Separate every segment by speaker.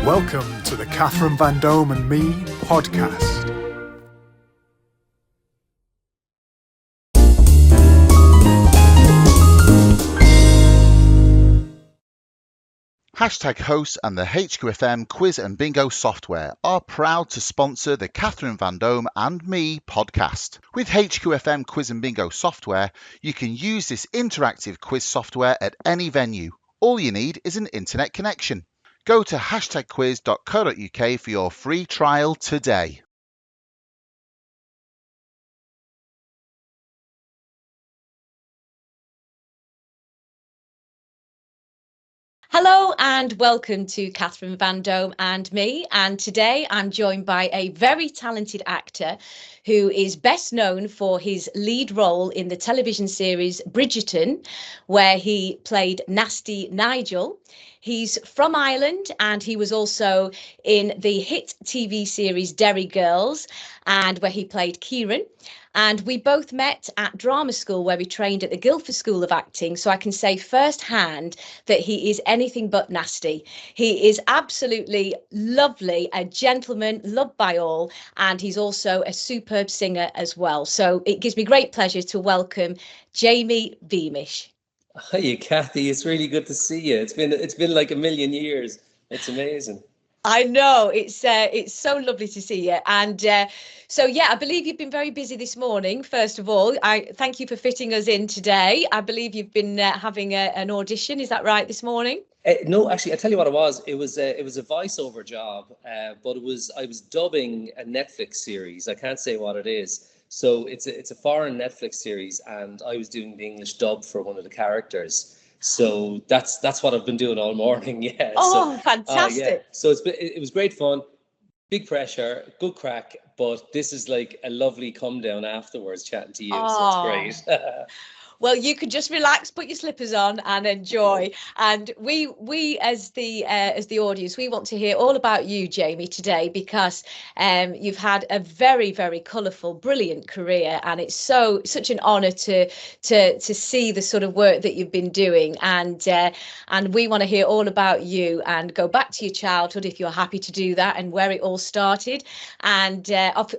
Speaker 1: Welcome to the Catherine Vandome and Me podcast.
Speaker 2: Hashtag hosts and the HQFM Quiz and Bingo software are proud to sponsor the Catherine Vandome and Me podcast. With HQFM Quiz and Bingo software, you can use this interactive quiz software at any venue. All you need is an internet connection. Go to hashtagquiz.co.uk for your free trial today.
Speaker 3: Hello and welcome to Catherine Vandome and Me. And today I'm joined by a very talented actor who is best known for his lead role in the television series Bridgerton, where he played Nasty Nigel. He's from Ireland and he was also in the hit TV series Derry Girls, and where he played Kieran. And we both met at drama school where we trained at the Guildford School of Acting. So I can say firsthand that he is anything but nasty. He is absolutely lovely, a gentleman, loved by all. And he's also a superb singer as well. So it gives me great pleasure to welcome Jamie Beamish.
Speaker 4: Hiya, Cathy. It's really good to see you. It's been like a million years. It's amazing.
Speaker 3: I know, it's so lovely to see you. And so, yeah, I believe you've been very busy this morning. First of all, I thank you for fitting us in today. I believe you've been having an audition. Is that right, this morning?
Speaker 4: No, actually, I tell you what it was. It was a voiceover job, but I was dubbing a Netflix series. I can't say what it is. So it's a foreign Netflix series, and I was doing the English dub for one of the characters. So that's what I've been doing all morning. Yeah.
Speaker 3: Oh,
Speaker 4: so,
Speaker 3: fantastic.
Speaker 4: Yeah. So it was great fun, big pressure, good crack, but this is like a lovely come down afterwards chatting to you. So it's great.
Speaker 3: Well, you could just relax, put your slippers on and enjoy. And we as the audience, we want to hear all about you, Jamie, today, because you've had a very, very colourful, brilliant career, and it's such an honour to see the sort of work that you've been doing. And we want to hear all about you and go back to your childhood, if you're happy to do that, and where it all started. And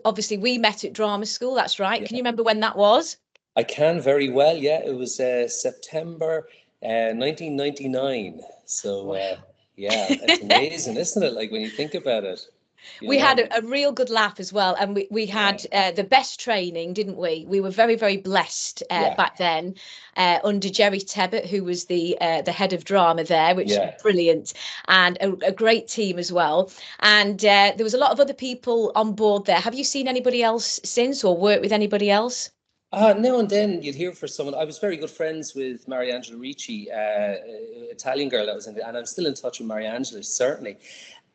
Speaker 3: obviously we met at drama school. That's right. Yeah. Can you remember when that was?
Speaker 4: I can very well, yeah. It was September 1999. So, yeah, it's amazing, isn't it? Like when you think about it.
Speaker 3: We had a real good laugh as well. And we had the best training, didn't we? We were very, very blessed back then under Jerry Tebbett, who was the head of drama there, which was brilliant, and a great team as well. And there was a lot of other people on board there. Have you seen anybody else since, or worked with anybody else?
Speaker 4: Now and then you'd hear for someone. I was very good friends with Mariangela Ricci, Italian girl that was in it, and I'm still in touch with Mariangela, certainly.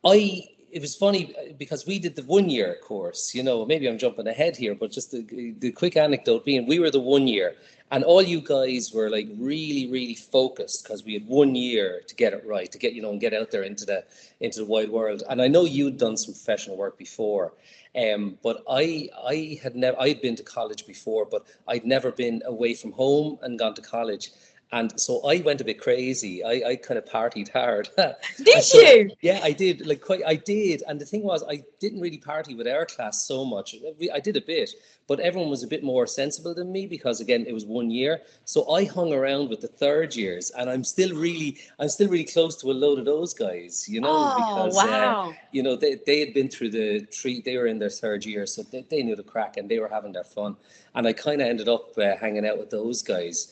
Speaker 4: It was funny because we did the 1 year course, maybe I'm jumping ahead here, but just the quick anecdote being, we were the 1 year, and all you guys were like really, really focused because we had 1 year to get it right, to get, and get out there into the wide world. And I know you'd done some professional work before. But I'd been to college before, but I'd never been away from home and gone to college. And so I went a bit crazy. I kind of partied hard.
Speaker 3: Did you?
Speaker 4: Yeah, I did. I did. And the thing was, I didn't really party with our class so much. I did a bit, but everyone was a bit more sensible than me because, again, it was 1 year. So I hung around with the third years, and I'm still really close to a load of those guys, because
Speaker 3: wow.
Speaker 4: They had been through the three. They were in their third year, so they knew the crack, and they were having their fun. And I kind of ended up hanging out with those guys.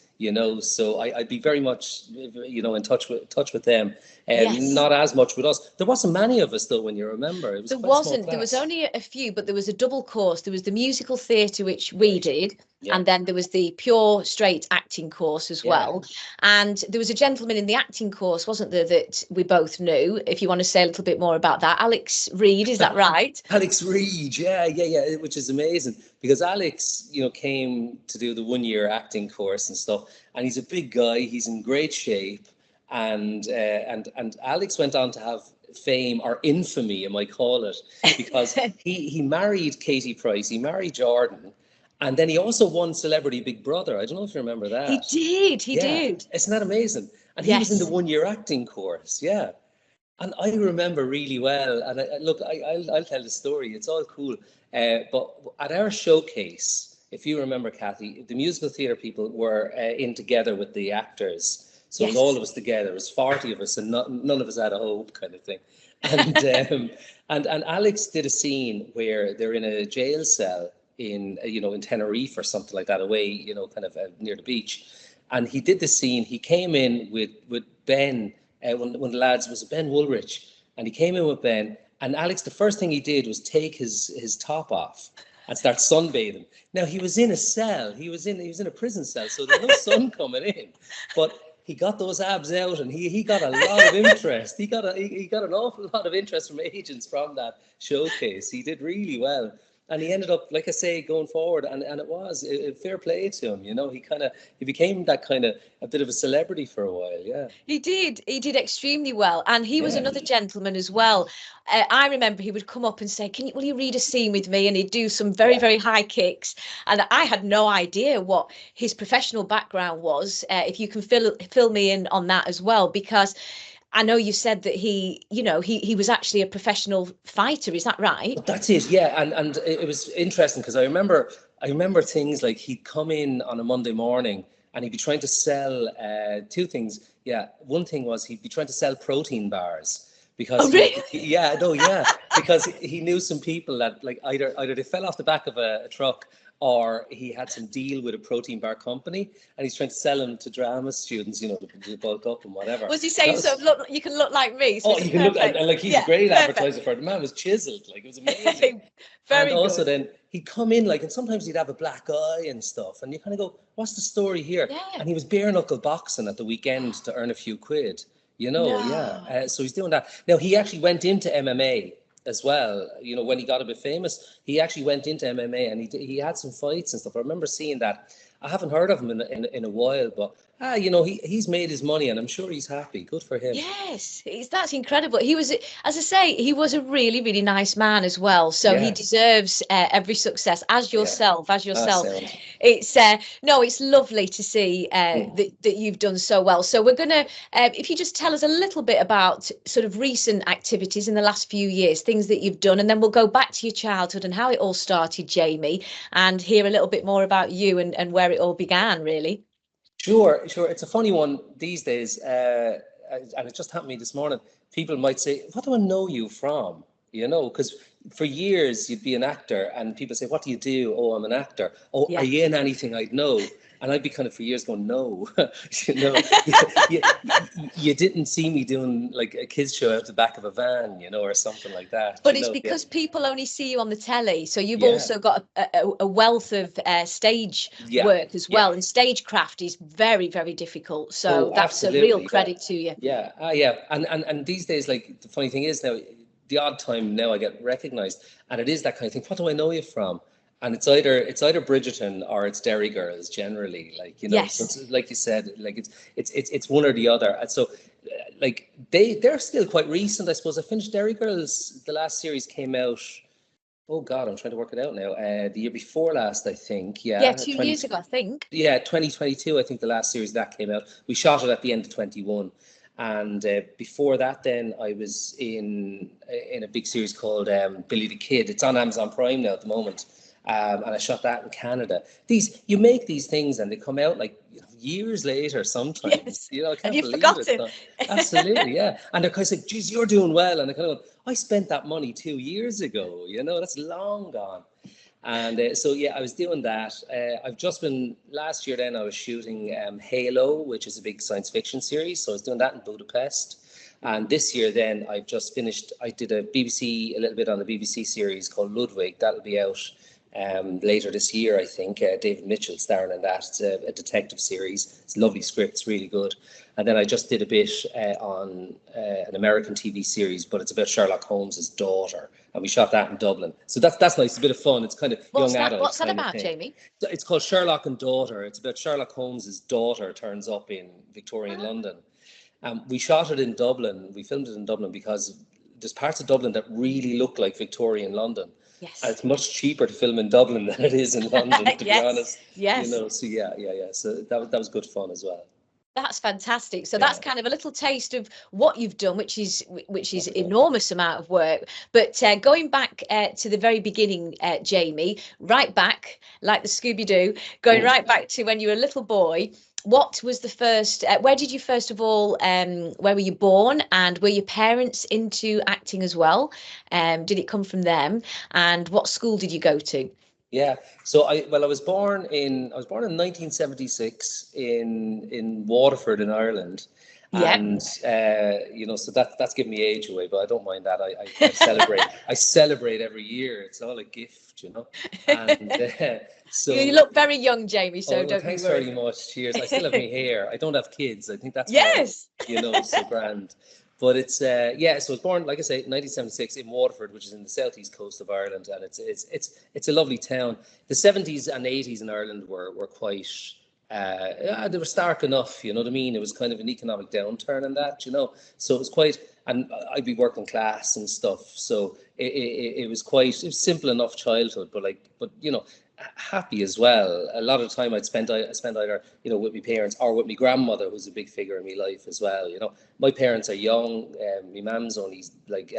Speaker 4: So I'd be very much, in touch with them, and not as much with us. There wasn't many of us though, when you remember. It was
Speaker 3: there wasn't. There was only a few, but there was a double course. There was the musical theatre, which we did, and then there was the pure straight acting course as well. And there was a gentleman in the acting course, wasn't there, that we both knew? If you want to say a little bit more about that, Alex Reid, is that right?
Speaker 4: Alex Reid, yeah, which is amazing because Alex, came to do the 1 year acting course and stuff, and he's a big guy. He's in great shape, and Alex went on to have fame or infamy, I might call it, because he married Katie Price, he married Jordan, and then he also won Celebrity Big Brother. I don't know if you remember that.
Speaker 3: He did.
Speaker 4: Isn't that amazing? And he was in the 1 year acting course. Yeah. And I remember really well, and I'll tell the story. It's all cool. But at our showcase, if you remember, Cathy, the musical theatre people were in together with the actors. So it was all
Speaker 3: Yes.
Speaker 4: of us together. It was 40 of us, and none of us had a hope, kind of thing. And and Alex did a scene where they're in a jail cell in in Tenerife or something like that, away kind of near the beach. And he did the scene. He came in with Ben. One of the lads was Ben Woolrich, and he came in with Ben. And Alex, the first thing he did was take his top off and start sunbathing. Now he was in a cell. He was in a prison cell, so there's no sun coming in. But he got those abs out, and he got a lot of interest. He got an awful lot of interest from agents from that showcase. He did really well. And he ended up, like I say, going forward, and it was a fair play to him. He became that kind of a bit of a celebrity for a while. Yeah,
Speaker 3: He did extremely well, and he was
Speaker 4: yeah,
Speaker 3: another gentleman as well. I remember he would come up and say, will you read a scene with me? And he'd do some very,
Speaker 4: yeah.
Speaker 3: very high kicks, and I had no idea what his professional background was. If you can fill me in on that as well, because I know you said that he was actually a professional fighter. Is that right?
Speaker 4: That's it. Yeah, and it was interesting because I remember things like he'd come in on a Monday morning and he'd be trying to sell two things. Yeah, one thing was he'd be trying to sell protein bars because
Speaker 3: Oh, really?
Speaker 4: yeah, no, yeah, because he knew some people that like either they fell off the back of a truck, or he had some deal with a protein bar company, and he's trying to sell them to drama students, to bulk up and whatever.
Speaker 3: Was he
Speaker 4: So that
Speaker 3: saying, so
Speaker 4: was,
Speaker 3: look, you can look like me? So
Speaker 4: oh,
Speaker 3: it's
Speaker 4: you can look,
Speaker 3: perfect.
Speaker 4: and like he's
Speaker 3: Yeah,
Speaker 4: a great
Speaker 3: perfect.
Speaker 4: advertiser for it. The man was chiseled, like it was amazing. And
Speaker 3: Very
Speaker 4: also
Speaker 3: good.
Speaker 4: then he'd come in like, and sometimes he'd have a black eye and stuff, and you kind of go, what's the story here?
Speaker 3: Yeah.
Speaker 4: And he was bare knuckle boxing at the weekend to earn a few quid, yeah.
Speaker 3: No.
Speaker 4: So he's doing that. Now he actually went into MMA as well. When he got a bit famous, he actually went into MMA, and he had some fights and stuff. I remember seeing that. I haven't heard of him in a while, but he's made his money, and I'm sure he's happy. Good for him.
Speaker 3: Yes, that's incredible. He was, as I say, he was a really, really nice man as well. So he
Speaker 4: Yeah,
Speaker 3: deserves every success, as
Speaker 4: yeah.
Speaker 3: yourself, as
Speaker 4: Ah,
Speaker 3: yourself.
Speaker 4: sound.
Speaker 3: It's no, it's lovely to see that you've done so well. So we're gonna, if you just tell us a little bit about sort of recent activities in the last few years, things that you've done, and then we'll go back to your childhood and how it all started, Jamie, and hear a little bit more about you and where it all began, really.
Speaker 4: Sure, sure. It's a funny one these days, and it just happened to me this morning. People might say, "What do I know you from?" Because for years you'd be an actor, and people say, "What do you do?" "Oh, I'm an actor." "Oh, are
Speaker 3: Yeah.
Speaker 4: you in anything I'd know?" And I'd be kind of for years going, "No." you know, you, you didn't see me doing like a kids show out the back of a van, or something like that.
Speaker 3: But it's
Speaker 4: Yeah,
Speaker 3: because people only see you on the telly. So you've
Speaker 4: yeah,
Speaker 3: also got a wealth of stage
Speaker 4: yeah,
Speaker 3: work as
Speaker 4: yeah.
Speaker 3: well. And stagecraft is very, very difficult. So
Speaker 4: Oh,
Speaker 3: that's a real
Speaker 4: absolutely. Yeah.
Speaker 3: credit to you.
Speaker 4: Yeah. Yeah. And these days, like the funny thing is now, the odd time now I get recognized, and it is that kind of thing. What do I know you from? And it's either Bridgerton or it's Derry Girls generally, So
Speaker 3: Yes.
Speaker 4: it's, like you said, like it's one or the other. And so, like they're still quite recent, I suppose. I finished Derry Girls. The last series came out. Oh God, I'm trying to work it out now. The year before last, I think.
Speaker 3: Yeah,
Speaker 4: Yeah,
Speaker 3: 2 years ago, I think.
Speaker 4: yeah, 2022, I think the last series that came out. We shot it at the end of 21. And before that, then I was in a big series called Billy the Kid. It's on Amazon Prime now at the moment. And I shot that in Canada. You make these things and they come out like years later sometimes.
Speaker 3: Yes.
Speaker 4: I
Speaker 3: And
Speaker 4: can't
Speaker 3: you've
Speaker 4: believe it.
Speaker 3: forgotten.
Speaker 4: Absolutely, yeah. And they're kind of like, geez, you're doing well. And I kind of go, I spent that money 2 years ago. That's long gone. And so, yeah, I was doing that. I've just been, last year then I was shooting Halo, which is a big science fiction series. So I was doing that in Budapest. And this year then I've just finished, I did a little bit on the BBC series called Ludwig. That'll be out later this year, I think. David Mitchell starring in that. It's a detective series. It's a lovely script. It's really good. And then I just did a bit on an American TV series, but it's about Sherlock Holmes's daughter, and we shot that in Dublin. So that's nice. It's a bit of fun. It's kind of young adult.
Speaker 3: What's that
Speaker 4: kind of
Speaker 3: about,
Speaker 4: thing.
Speaker 3: Jamie?
Speaker 4: So it's called Sherlock and Daughter. It's about Sherlock Holmes's daughter turns up in Victorian London. We shot it in Dublin. We filmed it in Dublin because there's parts of Dublin that really look like Victorian London.
Speaker 3: Yes.
Speaker 4: And it's much cheaper to film in Dublin than it is in London, to be
Speaker 3: Yes.
Speaker 4: honest.
Speaker 3: Yes.
Speaker 4: So yeah. So that was good fun as well.
Speaker 3: That's fantastic. So
Speaker 4: Yeah.
Speaker 3: that's kind of a little taste of what you've done, which is enormous amount of work. But going back to the very beginning, Jamie, right back like the Scooby-Doo, going right back to when you were a little boy. What was the first? Where did you first of all? Where were you born? And were your parents into acting as well? Did it come from them? And what school did you go to?
Speaker 4: Yeah. So I was born in 1976 in Waterford in Ireland,
Speaker 3: Yeah.
Speaker 4: and so that's giving me age away, but I don't mind that. I celebrate. I celebrate every year. It's all a gift, you know. And so
Speaker 3: You look very young, Jamie. So
Speaker 4: well,
Speaker 3: don't you
Speaker 4: thanks
Speaker 3: worry.
Speaker 4: very much. Cheers. I still have my hair. I don't have kids. I think that's why,
Speaker 3: Yes.
Speaker 4: so grand. But it's so I was born, like I say, 1976 in Waterford, which is in the southeast coast of Ireland, and it's a lovely town. The 70s and 80s in Ireland were quite they were stark enough, you know what I mean? It was kind of an economic downturn and that, you know. So it was quite, and I'd be working class and stuff. So it was simple enough childhood, but you know, happy as well. A lot of the time I spent either, you know, with my parents or with my grandmother, who's a big figure in my life as well. You know, my parents are young. My mum's only like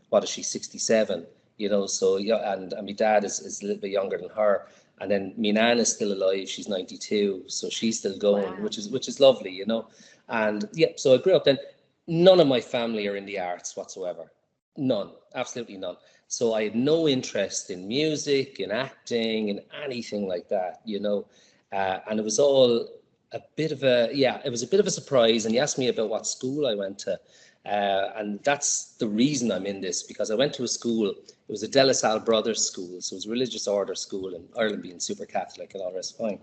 Speaker 4: what is she, 67? You know, so yeah, and my dad is a little bit younger than her. And then my nan is still alive. She's 92, so she's still going,
Speaker 3: Wow.
Speaker 4: which is lovely, you know. And yeah, so I grew up then. None of my family are in the arts whatsoever. None, absolutely none. So I had no interest in music, in acting, in anything like that, you know. And it was all it was a bit of a surprise. And you asked me about what school I went to. And that's the reason I'm in this, because I went to a school. It was a De La Salle Brothers school, so it was a religious order school, and Ireland being super Catholic and all the rest, fine.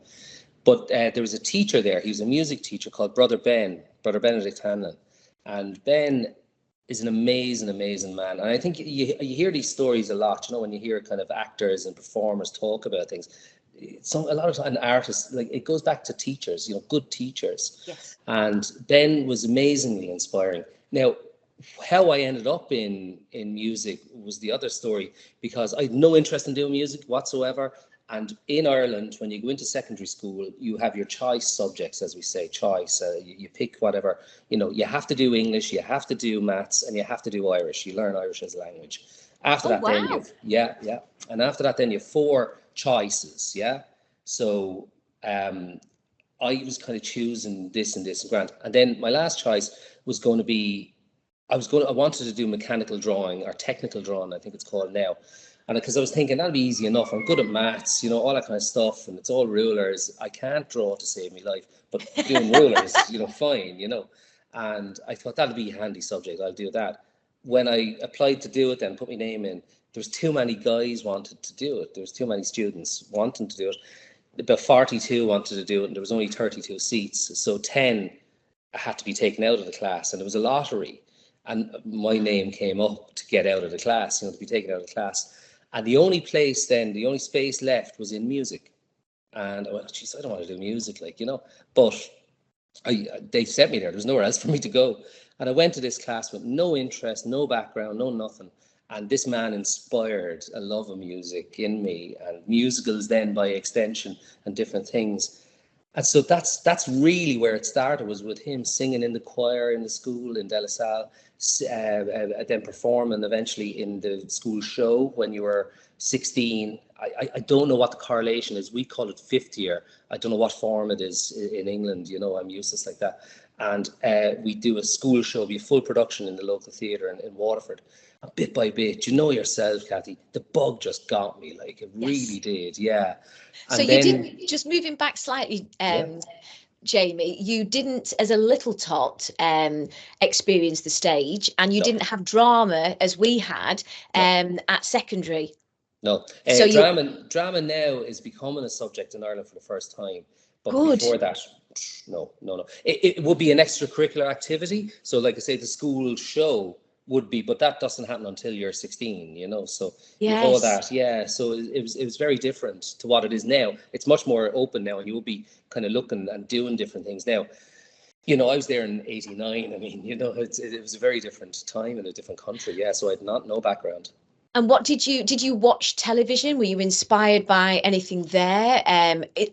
Speaker 4: But there was a teacher there. He was a music teacher called Brother Benedict Hanlon, and Ben is an amazing, amazing man. And I think you hear these stories a lot, you know, when you hear kind of actors and performers talk about things. A lot of time artists, like, it goes back to teachers, you know, good teachers.
Speaker 3: Yes.
Speaker 4: And Ben was amazingly inspiring. Now, how I ended up in music was the other story, because I had no interest in doing music whatsoever. And in Ireland, when you go into secondary school, you have your choice subjects, as we say, choice. You pick whatever, you know, you have to do English, you have to do maths, and you have to do Irish. You learn Irish as a language. After that, then
Speaker 3: Wow.
Speaker 4: yeah. And after that, then you have four choices, yeah. So I was kind of choosing this and this and grant. And then my last choice was going to be, I wanted to do mechanical drawing, or technical drawing, I think it's called now. And because I was thinking that'll be easy enough. I'm good at maths, you know, all that kind of stuff, and it's all rulers. I can't draw to save my life, but doing rulers, you know, fine, you know. And I thought that'll be a handy subject. I'll do that. When I applied to do it, then put my name in, there was too many guys wanted to do it. There was too many students wanting to do it. About 42 wanted to do it, and there was only 32 seats. So 10 had to be taken out of the class, and it was a lottery. And my name came up to get out of the class, you know, to be taken out of the class. And the only space left was in music. And I went, geez, I don't want to do music, like, you know. But they sent me there. There was nowhere else for me to go. And I went to this class with no interest, no background, no nothing. And this man inspired a love of music in me, and musicals then by extension, and different things. And so that's really where it started, was with him singing in the choir in the school in De La Salle, then performing eventually in the school show when you were 16. I don't know what the correlation is. We call it fifth year. I don't know what form it is in England. You know, I'm useless like that. And we do a school show, be a full production in the local theatre in Waterford. And bit by bit, you know yourself, Cathy, the bug just got me. Like, it really did, yeah.
Speaker 3: So you didn't, just moving back slightly, Jamie, you didn't, as a little tot, experience the stage, and you didn't have drama as we had at secondary.
Speaker 4: No,
Speaker 3: So
Speaker 4: drama now is becoming a subject in Ireland for the first time. But
Speaker 3: Good.
Speaker 4: before that, no. It would be an extracurricular activity. So, like I say, the school show would be, but that doesn't happen until you're 16, you know. So before that, yeah. So it was very different to what it is now. It's much more open now, and you will be kind of looking and doing different things now. You know, I was there in '89. I mean, you know, it was a very different time in a different country. Yeah, so I had no background.
Speaker 3: And what did you watch television? Were you inspired by anything there?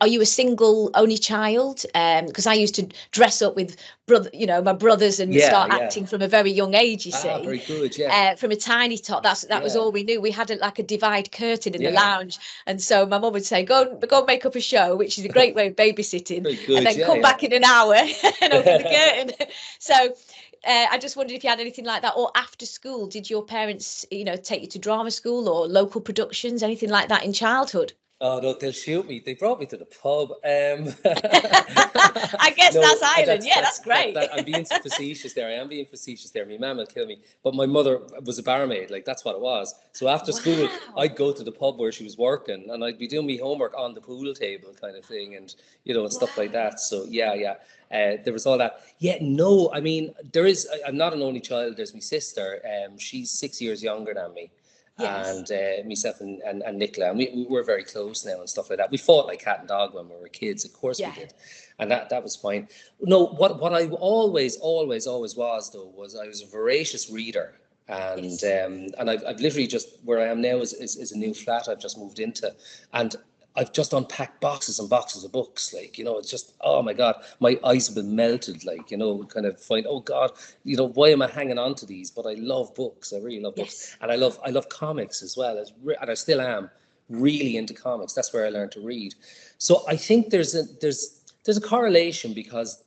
Speaker 3: Are you a single only child? Because I used to dress up with my brothers and start acting from a very young age. You see,
Speaker 4: very good. Yeah,
Speaker 3: from a tiny tot. That was all we knew. We had like a divide curtain in the lounge, and so my mum would say, "Go and make up a show," which is a great way of babysitting,
Speaker 4: very good.
Speaker 3: and then come back in an hour and open the curtain. So. I just wondered if you had anything like that, or after school, did your parents, take you to drama school or local productions, anything like that in childhood?
Speaker 4: Oh no, they'll shoot me. They brought me to the pub.
Speaker 3: I guess
Speaker 4: No,
Speaker 3: that's Ireland. Yeah, that's great.
Speaker 4: I'm being facetious there. I am being facetious there. My mum will kill me. But my mother was a barmaid. Like, that's what it was. So after school, I'd go to the pub where she was working, and I'd be doing my homework on the pool table kind of thing, and and stuff like that. So yeah. There was all that. Yeah, no, I mean, I'm not an only child. There's my sister. She's 6 years younger than me.
Speaker 3: Yes.
Speaker 4: And myself and Nicola, and we were very close now and stuff like that. We fought like cat and dog when we were kids, of course we did, and that was fine. No, what I always was though was I was a voracious reader, and I've literally just where I am now is a new flat I've just moved into, and I've just unpacked boxes and boxes of books. Like, it's just, oh my God, my eyes have been melted. Like, kind of find, oh God, why am I hanging on to these? But I love books. I really love books. And I love comics as well. And I still am really into comics. That's where I learned to read. So I think there's a correlation, because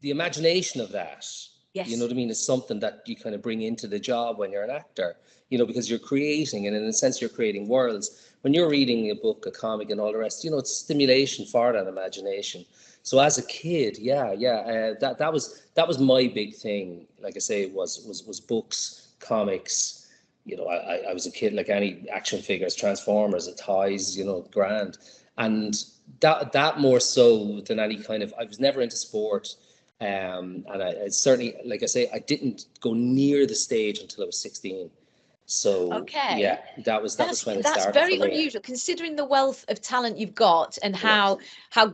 Speaker 4: the imagination of that, you know what I mean, is something that you kind of bring into the job when you're an actor, because you're creating, and in a sense, you're creating worlds. When you're reading a book, a comic, and all the rest, it's stimulation for that imagination. So as a kid, that was my big thing. Like I say, was books, comics. I was a kid, like any action figures, Transformers, toys, grand, and that more so than any kind of. I was never into sport, and I certainly, like I say, I didn't go near the stage until I was 16. So that was when it started.
Speaker 3: That's very unusual, considering the wealth of talent you've got, and how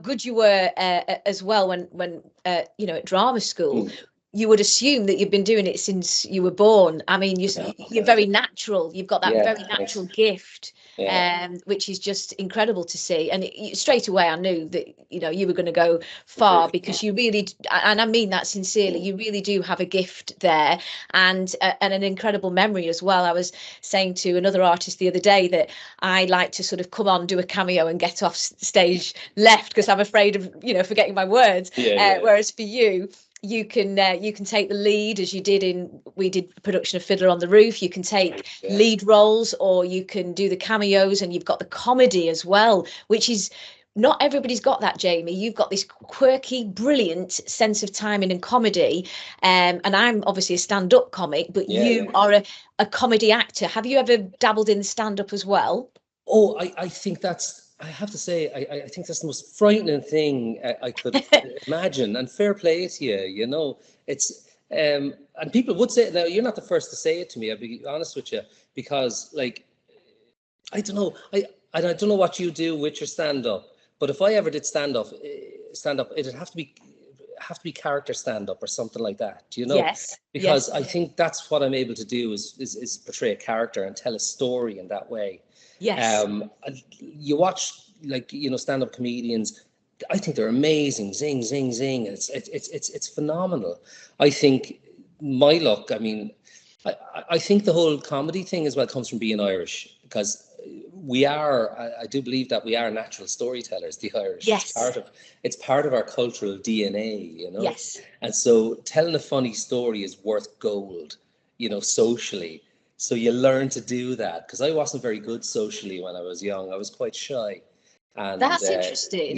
Speaker 3: good you were as well when at drama school. You would assume that you've been doing it since you were born. I mean, you're very natural. You've got that very natural gift, which is just incredible to see. And straight away, I knew that you were going to go far, because you really, and I mean that sincerely, you really do have a gift there, and an incredible memory as well. I was saying to another artist the other day that I like to sort of come on, do a cameo, and get off stage left, because I'm afraid of forgetting my words. Whereas for you, you can take the lead, as you did we did production of Fiddler on the Roof. You can take lead roles, or you can do the cameos, and you've got the comedy as well, which is not everybody's got that, Jamie. You've got this quirky, brilliant sense of timing and comedy, and I'm obviously a stand-up comic, but you are a comedy actor. Have you ever dabbled in stand-up as well?
Speaker 4: Oh, I think I have to say, I think that's the most frightening thing I could imagine. And fair play to you, it's, and people would say, now you're not the first to say it to me, I'll be honest with you, because like, I don't know, I don't know what you do with your stand-up, but if I ever did stand-up, it'd have to be character stand-up or something like that,
Speaker 3: Yes.
Speaker 4: Because I think that's what I'm able to do is portray a character and tell a story in that way.
Speaker 3: Yes.
Speaker 4: You watch, like, stand-up comedians, I think they're amazing. Zing, zing, zing. It's phenomenal. I think my luck, I mean, I think the whole comedy thing as well comes from being Irish, because I do believe that we are natural storytellers, the Irish.
Speaker 3: Yes.
Speaker 4: It's part of our cultural DNA,
Speaker 3: Yes.
Speaker 4: And so telling a funny story is worth gold, socially. So you learn to do that, because I wasn't very good socially when I was young. I was quite shy. And
Speaker 3: that's interesting.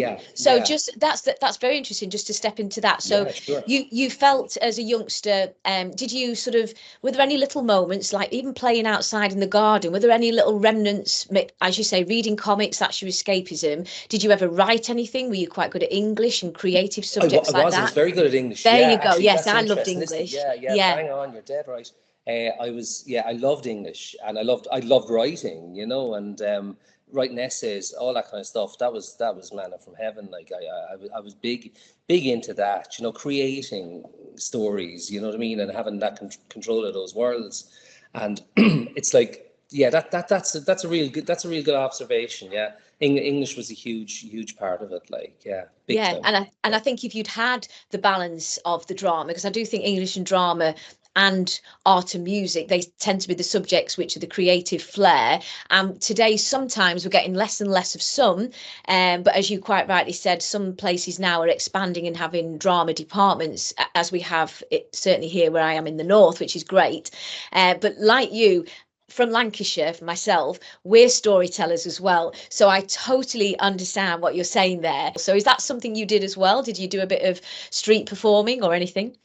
Speaker 3: Just that's very interesting, just to step into that. So
Speaker 4: sure.
Speaker 3: you felt as a youngster, did you sort of, were there any little moments, like even playing outside in the garden, were there any little remnants, as you say, reading comics, that's your escapism? Did you ever write anything? Were you quite good at English and creative subjects like that?
Speaker 4: I was very good at English.
Speaker 3: There you go.
Speaker 4: Actually,
Speaker 3: yes, I loved English.
Speaker 4: Yeah, bang on, you're dead right. I loved English, and I loved writing, and writing essays, all that kind of stuff. That was manna from heaven. Like I was big into that, creating stories, you know what I mean, and having that control of those worlds. And it's like, yeah, that's a real good observation. Yeah, English was a huge part of it. Like, yeah, big
Speaker 3: Yeah,
Speaker 4: time.
Speaker 3: and I think if you'd had the balance of the drama, because I do think English and drama and art and music, they tend to be the subjects which are the creative flair. And today, sometimes we're getting less and less of some. But as you quite rightly said, some places now are expanding and having drama departments, as we have it certainly here where I am in the north, which is great. But like you, from Lancashire, for myself, we're storytellers as well. So I totally understand what you're saying there. So is that something you did as well? Did you do a bit of street performing or anything?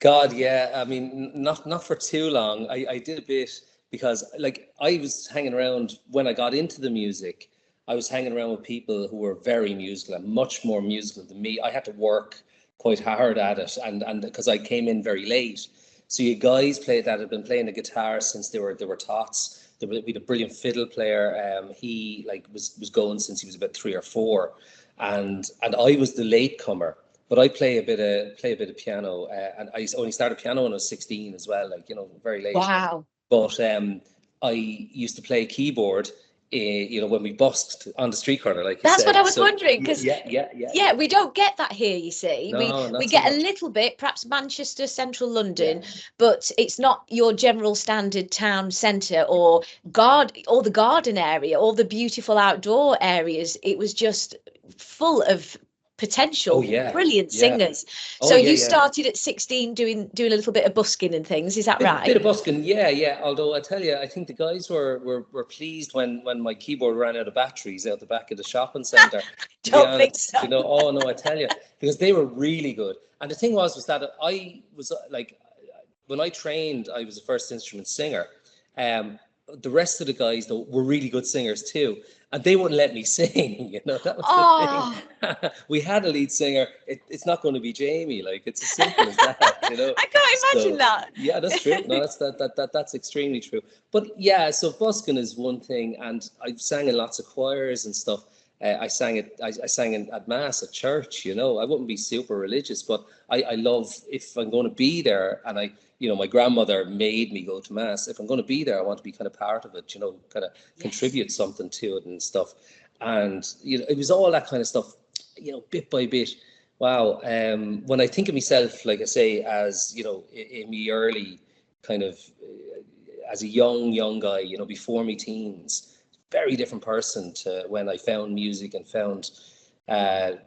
Speaker 4: God, yeah. I mean, not for too long. I did a bit because, like, I was hanging around when I got into the music. I was hanging around with people who were very musical and much more musical than me. I had to work quite hard at it, and because I came in very late. So you guys that had been playing the guitar since they were tots. We had a brilliant fiddle player. He like was going since he was about 3 or 4, and I was the latecomer. But I play a bit of piano, and I only started piano when I was 16 as well, like, very late.
Speaker 3: Wow.
Speaker 4: But I used to play keyboard, when we busked on the street corner, like you
Speaker 3: That's
Speaker 4: said.
Speaker 3: what I was
Speaker 4: So
Speaker 3: wondering, because
Speaker 4: yeah.
Speaker 3: we don't get that here, you see.
Speaker 4: No,
Speaker 3: We
Speaker 4: not so
Speaker 3: get a
Speaker 4: much.
Speaker 3: little bit, perhaps Manchester, central London,
Speaker 4: Yeah.
Speaker 3: but it's not your general standard town centre or the garden area or the beautiful outdoor areas. It was just full of
Speaker 4: Oh
Speaker 3: potential,
Speaker 4: yeah,
Speaker 3: brilliant
Speaker 4: yeah.
Speaker 3: singers.
Speaker 4: Oh
Speaker 3: So
Speaker 4: yeah,
Speaker 3: you
Speaker 4: yeah.
Speaker 3: started at 16 doing a little bit of busking and things, is that
Speaker 4: Bit
Speaker 3: right?
Speaker 4: of busking, yeah. Although I tell you, I think the guys were pleased when my keyboard ran out of batteries out the back of the shopping centre. To be
Speaker 3: Don't think
Speaker 4: honest,
Speaker 3: so.
Speaker 4: oh no, I tell you, because they were really good. And the thing was that I was like, when I trained, I was a first instrument singer. The rest of the guys though were really good singers too, and they wouldn't let me sing. That was the thing.
Speaker 3: Oh,
Speaker 4: We had a lead singer. It's not going to be Jamie. Like, it's as simple as that.
Speaker 3: I can't imagine
Speaker 4: So
Speaker 3: that.
Speaker 4: yeah, that's true. No, that's extremely true. But yeah, so busking is one thing, and I sang in lots of choirs and stuff. I sang at mass at church. I wouldn't be super religious, but I love, if I'm going to be there, and my grandmother made me go to mass. If I'm going to be there, I want to be kind of part of it. Kind of
Speaker 3: Yes.
Speaker 4: contribute something to it and stuff. And it was all that kind of stuff. Bit by bit. Wow. When I think of myself, like I say, as in my early kind of as a young guy, before me teens, very different person to when I found music and found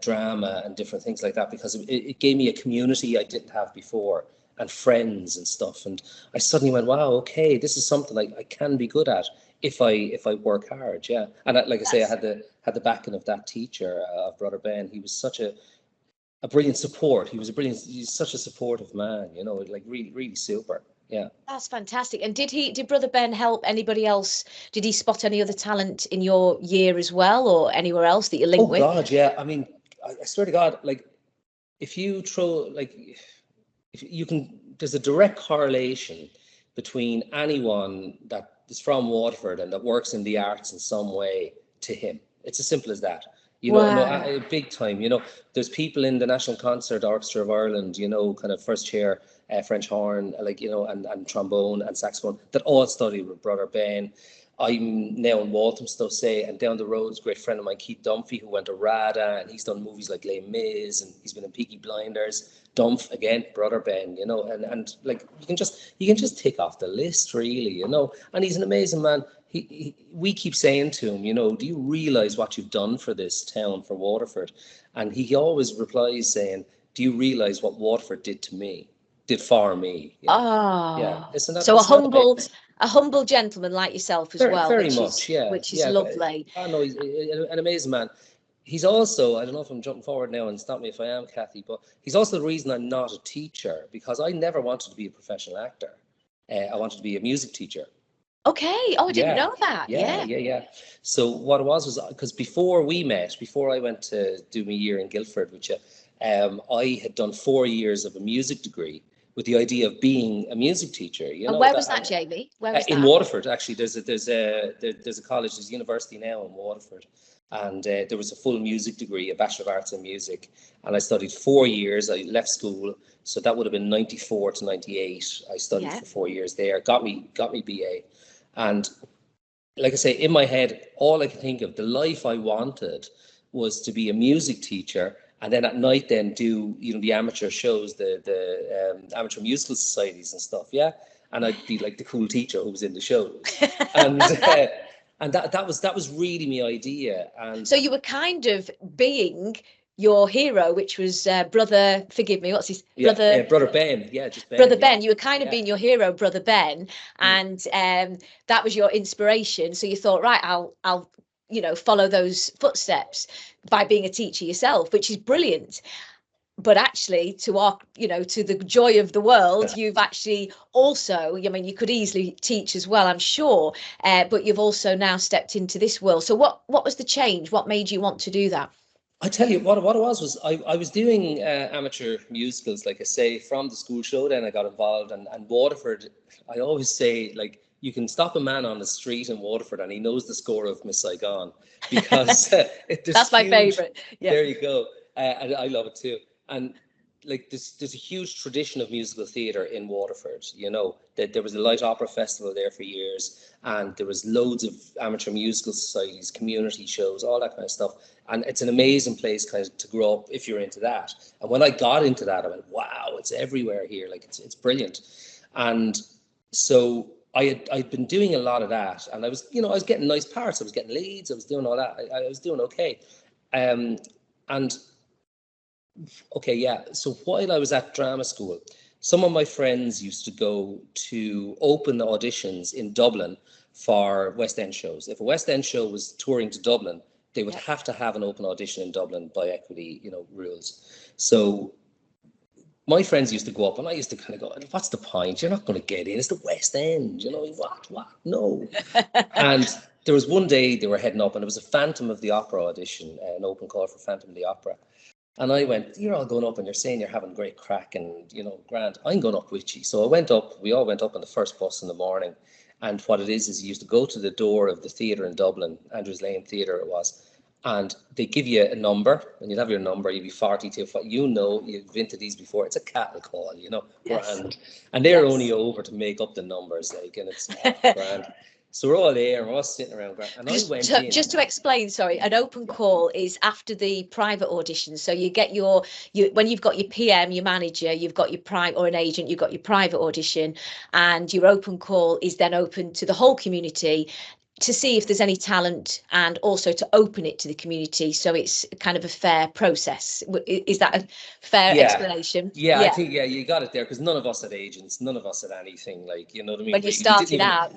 Speaker 4: drama and different things like that, because it gave me a community I didn't have before, and friends and stuff. And I suddenly went, wow, okay, this is something I can be good at if I work hard. Yeah. And like I say, I
Speaker 3: That's
Speaker 4: had the backing of that teacher, of Brother Ben. He was such a brilliant support. He's such a supportive man, like really, really super. Yeah.
Speaker 3: That's fantastic. And did Brother Ben help anybody else? Did he spot any other talent in your year as well, or anywhere else that you
Speaker 4: Oh
Speaker 3: link with?
Speaker 4: God, yeah. I mean, I swear to God, like, if you throw, like, if you can, there's a direct correlation between anyone that is from Waterford and that works in the arts in some way to him. It's as simple as that. No,
Speaker 3: Wow.
Speaker 4: big time. There's people in the National Concert Orchestra of Ireland, kind of first chair, French horn, like, and trombone and saxophone, that all studied with Brother Ben. I'm now in Walthamstow, say, and down the road is a great friend of mine, Keith Dunphy, who went to RADA, and he's done movies like Les Mis, and he's been in Peaky Blinders. Dumph again, Brother Ben, and like, you can just tick off the list, really, and he's an amazing man. We keep saying to him, do you realize what you've done for this town, for Waterford? And he always replies saying, do you realize what Waterford did for me? Yeah,
Speaker 3: Oh,
Speaker 4: isn't that
Speaker 3: so
Speaker 4: isn't that amazing?
Speaker 3: a humble gentleman like yourself as
Speaker 4: Very,
Speaker 3: well,
Speaker 4: very much, yeah,
Speaker 3: which is
Speaker 4: yeah.
Speaker 3: lovely.
Speaker 4: I know he's an amazing man. He's also, I don't know if I'm jumping forward now, and stop me if I am, Cathy, but he's also the reason I'm not a teacher, because I never wanted to be a professional actor. I wanted to be a music teacher.
Speaker 3: Okay. Oh, I didn't
Speaker 4: Yeah,
Speaker 3: know that.
Speaker 4: yeah,
Speaker 3: Yeah.
Speaker 4: yeah, yeah. So what it was because before we met, before I went to do my year in Guildford, which I had done 4 years of a music degree with the idea of being a music teacher.
Speaker 3: And where was that, Jamie? Where was
Speaker 4: In
Speaker 3: that?
Speaker 4: Waterford, actually. There's a college, there's a university now in Waterford, and there was a full music degree, a Bachelor of Arts in Music, and I studied 4 years. I left school, so that would have been 94 to 98. I studied
Speaker 3: Yeah.
Speaker 4: for 4 years there, got me BA, and like I say, in my head, all I could think of, the life I wanted was to be a music teacher, and then at night then do, the amateur shows, the amateur musical societies and stuff, yeah. And I'd be like the cool teacher who was in the shows, and and that was really my idea. And
Speaker 3: so you were kind of being your hero, which was brother. Forgive me, what's his brother?
Speaker 4: Brother Ben, yeah, just Ben.
Speaker 3: Brother
Speaker 4: yeah.
Speaker 3: Ben, you were kind of being your hero, Brother Ben, and that was your inspiration. So you thought, right, I'll follow those footsteps by being a teacher yourself, which is brilliant. But actually, to the joy of the world, you've actually also, I mean, you could easily teach as well, I'm sure, but you've also now stepped into this world. So what was the change? What made you want to do that?
Speaker 4: I tell you what it was I was doing amateur musicals, like I say, from the school show. Then I got involved, and Waterford. I always say, like, you can stop a man on the street in Waterford and he knows the score of Miss Saigon, because
Speaker 3: that's my favorite. Yeah.
Speaker 4: There you go. And I love it too. And like there's a huge tradition of musical theatre in Waterford. That there was a light opera festival there for years, and there was loads of amateur musical societies, community shows, all that kind of stuff. And it's an amazing place kind of to grow up if you're into that. And when I got into that, I went, wow, it's everywhere here. Like it's brilliant. And so I'd been doing a lot of that, and I was getting nice parts. I was getting leads. I was doing all that. I was doing okay. And okay, yeah. So while I was at drama school, some of my friends used to go to open auditions in Dublin for West End shows. If a West End show was touring to Dublin, they would have to have an open audition in Dublin by equity, rules. So my friends used to go up, and I used to kind of go, what's the point? You're not going to get in. It's the West End, what? No. And there was one day they were heading up, and it was a Phantom of the Opera audition, an open call for Phantom of the Opera. And I went, you're all going up and you're saying you're having great crack and, grand. I'm going up with you. So I went up, we all went up on the first bus in the morning. And what it is you used to go to the door of the theatre in Dublin, Andrews Lane Theatre it was, and they give you a number, and you'd have your number, you'd be 42, you've been to these before, it's a cattle call,
Speaker 3: yes.
Speaker 4: Grand. And they're only over to make up the numbers, like, and it's grand. So we're all there, and we're all sitting around, and
Speaker 3: just to explain, sorry, an open call is after the private audition. So you get when you've got your PM, your manager, you've got your or an agent, you've got your private audition, and your open call is then open to the whole community to see if there's any talent, and also to open it to the community, so it's kind of a fair process. Is that a fair explanation?
Speaker 4: Yeah, I think you got it there, because none of us had agents, none of us had anything, like, you know what I mean?
Speaker 3: When you started out,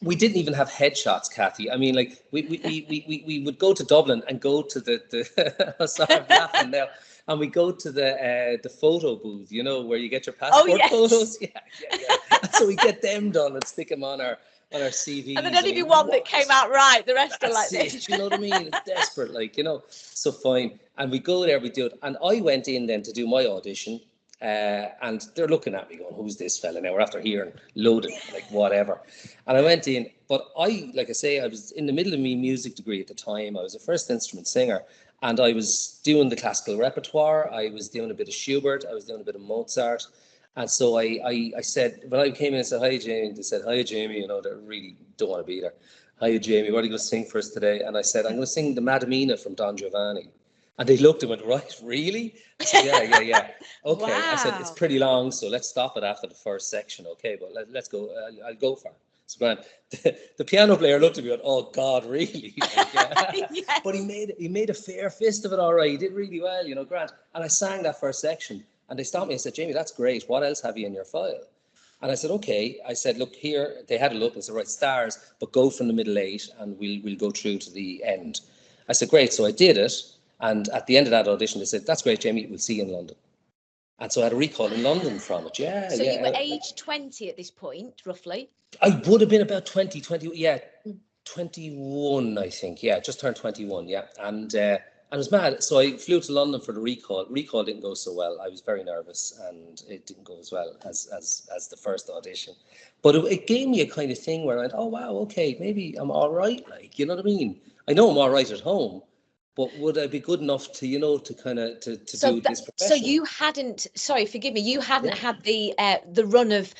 Speaker 4: we didn't even have headshots, Cathy. I mean, like, we would go to Dublin and go to the sorry, I'm laughing now. And we go to the photo booth, where you get your passport photos. Yeah. So we get them done and stick them on our CV.
Speaker 3: And then only be one that came out right. The rest are like
Speaker 4: this. You know what I mean? It's desperate, like, So fine. And we go there, we do it. And I went in then to do my audition. And they're looking at me going, who's this fella now? We're after hearing loaded, like, whatever. And I went in, but like I say, I was in the middle of my music degree at the time. I was a first instrument singer, and I was doing the classical repertoire. I was doing a bit of Schubert. I was doing a bit of Mozart. And so I said, when I came in and said, hi, Jamie, they said, hi, Jamie, they really don't want to be there. Hi, Jamie, what are you going to sing for us today? And I said, I'm going to sing the Madamina from Don Giovanni. And they looked and went, right, really? I said, yeah. Okay. Wow. I said, it's pretty long, so let's stop it after the first section. Okay, but let's go. I'll go for it. So grand. The piano player looked at me and went, oh, God, really? Like, yes. But he made a fair fist of it, all right. He did really well, grand. And I sang that first section. And they stopped me and said, Jamie, that's great. What else have you in your file? And I said, okay. I said, look here. They had a look and said, right, stars, but go from the middle 8 and we'll go through to the end. I said, great. So I did it. And at the end of that audition, they said, that's great, Jamie. We'll see you in London. And so I had a recall in London from it. Yeah.
Speaker 3: So you were age 20 at this point, roughly?
Speaker 4: I would have been about 20, 21, I think. Yeah, just turned 21. Yeah. And I was mad. So I flew to London for the recall. Recall didn't go so well. I was very nervous, and it didn't go as well as the first audition. But it gave me a kind of thing where I went, oh, wow, okay, maybe I'm all right. Like, you know what I mean? I know I'm all right at home, but would I be good enough to, to kind of to do this profession?
Speaker 3: So you hadn't, sorry, forgive me, you hadn't had the run of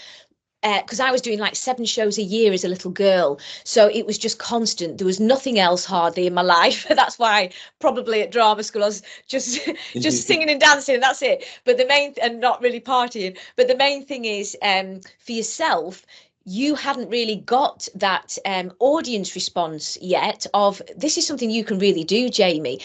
Speaker 3: because I was doing like 7 shows a year as a little girl. So it was just constant. There was nothing else hardly in my life. That's why probably at drama school I was just just singing and dancing, and that's it. But the main and not really partying. But the main thing is for yourself, you hadn't really got that audience response yet of this is something you can really do, Jamie.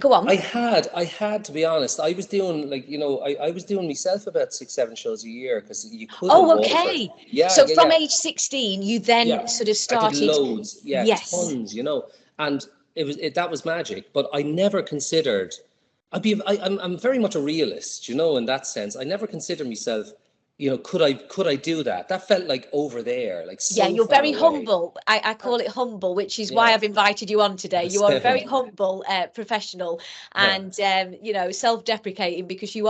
Speaker 3: Go on.
Speaker 4: I had to be honest. I was doing like, I was doing myself about 6, 7 shows a year because you couldn't.
Speaker 3: Oh, okay.
Speaker 4: Yeah.
Speaker 3: So
Speaker 4: yeah,
Speaker 3: from
Speaker 4: yeah.
Speaker 3: age 16, you then sort of
Speaker 4: I
Speaker 3: started.
Speaker 4: did loads. Yeah,
Speaker 3: Yes.
Speaker 4: tons. And that was magic. But I never considered. I'm very much a realist. In that sense. I never considered myself. Could I do that? That felt like over there, like so.
Speaker 3: Yeah, you're
Speaker 4: far
Speaker 3: very
Speaker 4: away.
Speaker 3: humble. I call it humble, which is why I've invited you on today. You are a very humble professional, and self-deprecating, because you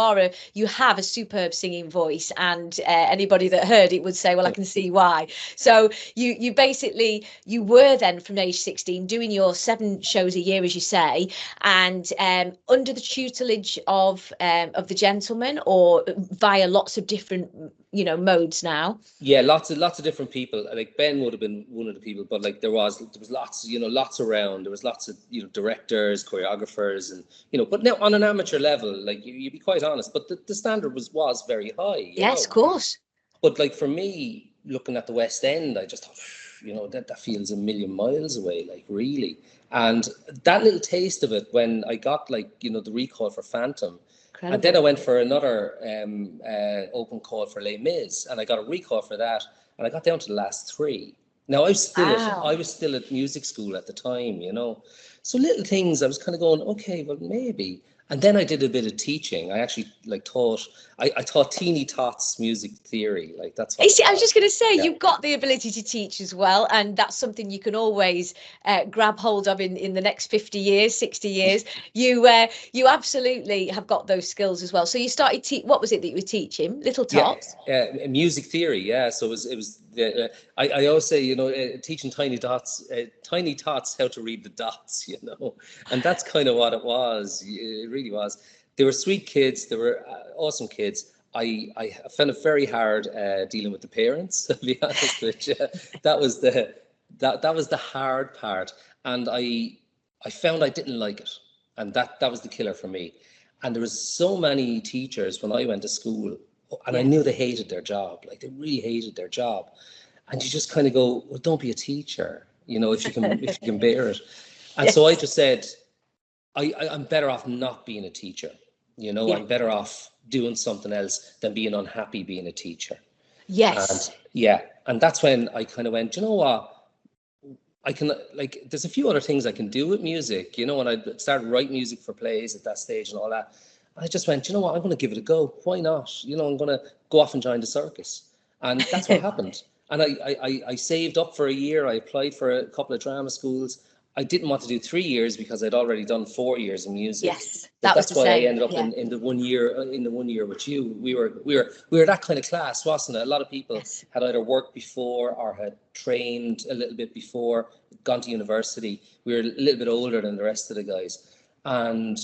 Speaker 3: have a superb singing voice, and anybody that heard it would say, well, I can see why. So you basically you were then from age 16 doing your 7 shows a year, as you say, and under the tutelage of the gentleman, or via lots of different modes now.
Speaker 4: Yeah, lots of different people. Like Ben would have been one of the people, but like there was lots, lots around. There was lots of directors, choreographers, and but now on an amateur level, like you'd be quite honest, but the standard was very high.
Speaker 3: Yes, of course.
Speaker 4: But like for me, looking at the West End, I just thought, that feels a million miles away, like really. And that little taste of it when I got like the recall for Phantom. Incredible. And then I went for another open call for Les Mis, and I got a recall for that, and I got down to the last 3. Now I was still at music school at the time, So little things I was kind of going, okay, well maybe. And then I did a bit of teaching. I actually taught. I taught teeny tots music theory. Like that's.
Speaker 3: I was just going to say, you've got the ability to teach as well, and that's something you can always grab hold of in the next 50 years, 60 years. You absolutely have got those skills as well. So you started. What was it that you were teaching? Little tots.
Speaker 4: Yeah, music theory. Yeah. So it was. I always say, teaching tiny tots how to read the dots. And that's kind of what it was. It really was. They were sweet kids. They were awesome kids. I found it very hard dealing with the parents, to be honest with you. That was the hard part, and I found I didn't like it, and that was the killer for me. And there was so many teachers when I went to school, and I knew they hated their job, like they really hated their job, and you just kind of go, well, don't be a teacher, if you can bear it. And so I just said, I'm better off not being a teacher. I'm better off doing something else than being unhappy being a teacher.
Speaker 3: Yes.
Speaker 4: And that's when I kind of went, you know what? I can, like, there's a few other things I can do with music, and I started writing music for plays at that stage and all that. I just went, you know what? I'm going to give it a go. Why not? I'm going to go off and join the circus. And that's what happened. And I saved up for a year. I applied for a couple of drama schools. I didn't want to do 3 years because I'd already done 4 years in music.
Speaker 3: Yes,
Speaker 4: that's why I ended up in the 1 year with you. We were that kind of class, wasn't it? A lot of people had either worked before or had trained a little bit before, gone to university. We were a little bit older than the rest of the guys, and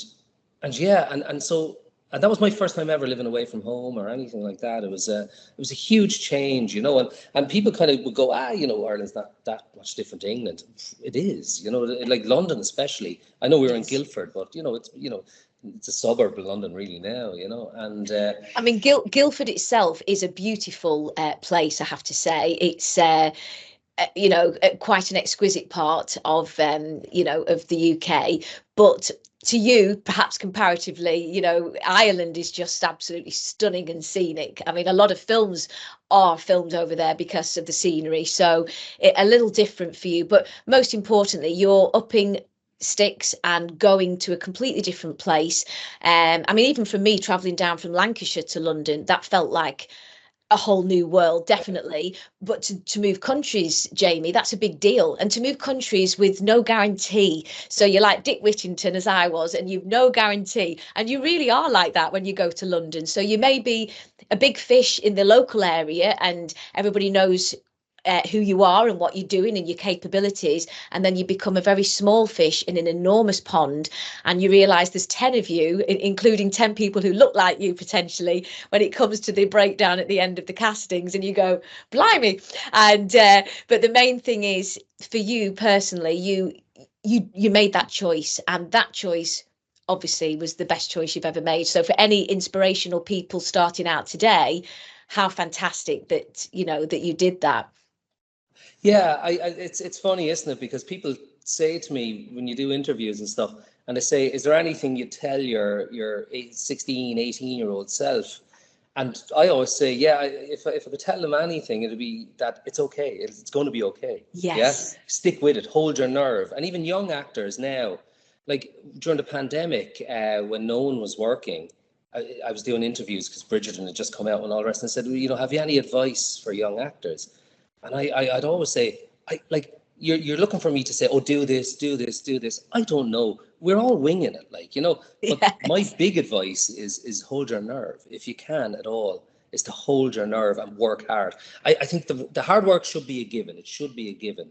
Speaker 4: so. And that was my first time ever living away from home or anything like that. It was a huge change, and people kind of would go, Ireland's not that much different to England. It is, like London especially. I know we were in Guildford, but it's a suburb of London really now, and
Speaker 3: I mean, Guildford itself is a beautiful place, I have to say. It's quite an exquisite part of the UK, but to you, perhaps comparatively, Ireland is just absolutely stunning and scenic. I mean, a lot of films are filmed over there because of the scenery, so a little different for you. But most importantly, you're upping sticks and going to a completely different place. I mean, even for me, traveling down from Lancashire to London, that felt like a whole new world, definitely. But to move countries, Jamie, that's a big deal. And to move countries with no guarantee. So you're like Dick Whittington, as I was, and you've no guarantee. And you really are like that when you go to London. So you may be a big fish in the local area and everybody knows who you are and what you're doing and your capabilities, and then you become a very small fish in an enormous pond, and you realize there's 10 of you, including 10 people who look like you potentially, when it comes to the breakdown at the end of the castings, and you go, blimey. And but the main thing is, for you personally, you made that choice, and that choice obviously was the best choice you've ever made. So for any inspirational people starting out today, how fantastic that that you did that.
Speaker 4: Yeah, it's funny, isn't it? Because people say to me when you do interviews and stuff, and they say, is there anything you tell your 16, 18-year-old self? And I always say, yeah, if I could tell them anything, it'd be that it's okay. It's going to be okay.
Speaker 3: Yes.
Speaker 4: Yeah, stick with it, hold your nerve. And even young actors now, like during the pandemic, when no one was working, I was doing interviews because Bridgerton had just come out and all the rest, and I said, well, have you any advice for young actors? And I'd always say, you're looking for me to say, oh, do this, do this, do this. I don't know. We're all winging it, But
Speaker 3: Yes.
Speaker 4: my big advice is hold your nerve. If you can at all, is to hold your nerve and work hard. I think the hard work should be a given. It should be a given.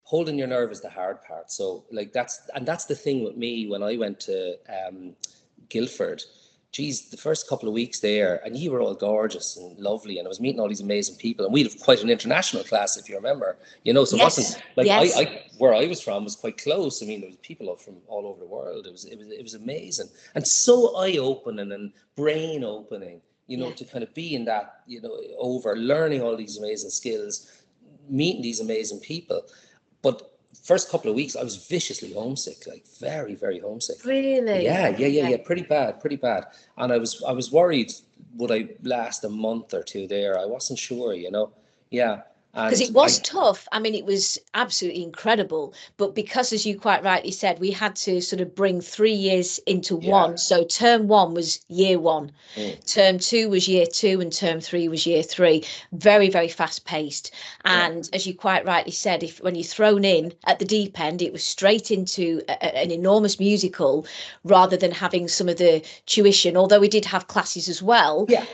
Speaker 4: Holding your nerve is the hard part. So that's the thing with me when I went to Guildford. Geez, the first couple of weeks there, and you were all gorgeous and lovely, and I was meeting all these amazing people, and we had quite an international class, if you remember, so it wasn't like I where I was from was quite close. I mean, there was people up from all over the world. It was amazing and so eye-opening and brain-opening, to kind of be in that, over learning all these amazing skills, meeting these amazing people. But first couple of weeks I was viciously homesick, like very, very homesick.
Speaker 3: Really?
Speaker 4: Yeah, pretty bad. And I was worried, would I last a month or two there? I wasn't sure, yeah.
Speaker 3: Because it was tough. I mean, it was absolutely incredible. But because, as you quite rightly said, we had to sort of bring 3 years into one. So term 1 was year 1, term 2 was year 2, and term 3 was year 3. Very, very fast paced. And as you quite rightly said, when you're thrown in at the deep end, it was straight into an enormous musical rather than having some of the tuition, although we did have classes as well.
Speaker 4: Yeah.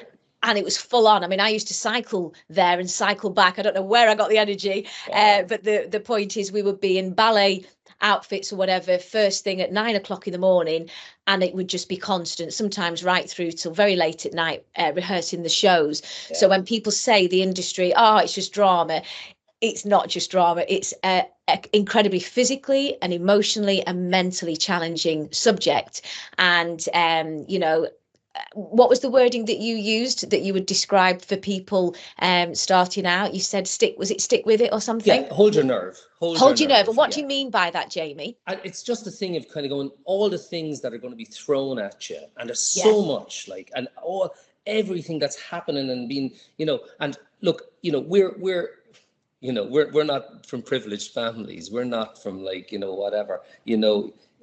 Speaker 3: And it was full on. I mean, I used to cycle there and cycle back. I don't know where I got the energy, but the point is, we would be in ballet outfits or whatever first thing at 9 o'clock in the morning, and it would just be constant, sometimes right through till very late at night, rehearsing the shows. So when people say the industry, it's just drama, it's not just drama. It's incredibly physically and emotionally and mentally challenging subject. And what was the wording that you used that you would describe for people starting out? You said stick with it or something?
Speaker 4: Yeah, hold your nerve.
Speaker 3: Hold your nerve. And what do you mean by that, Jamie?
Speaker 4: It's just a thing of kind of going, all the things that are going to be thrown at you, and there's so much, and everything that's happening and being, and look, we're not from privileged families. We're not from whatever,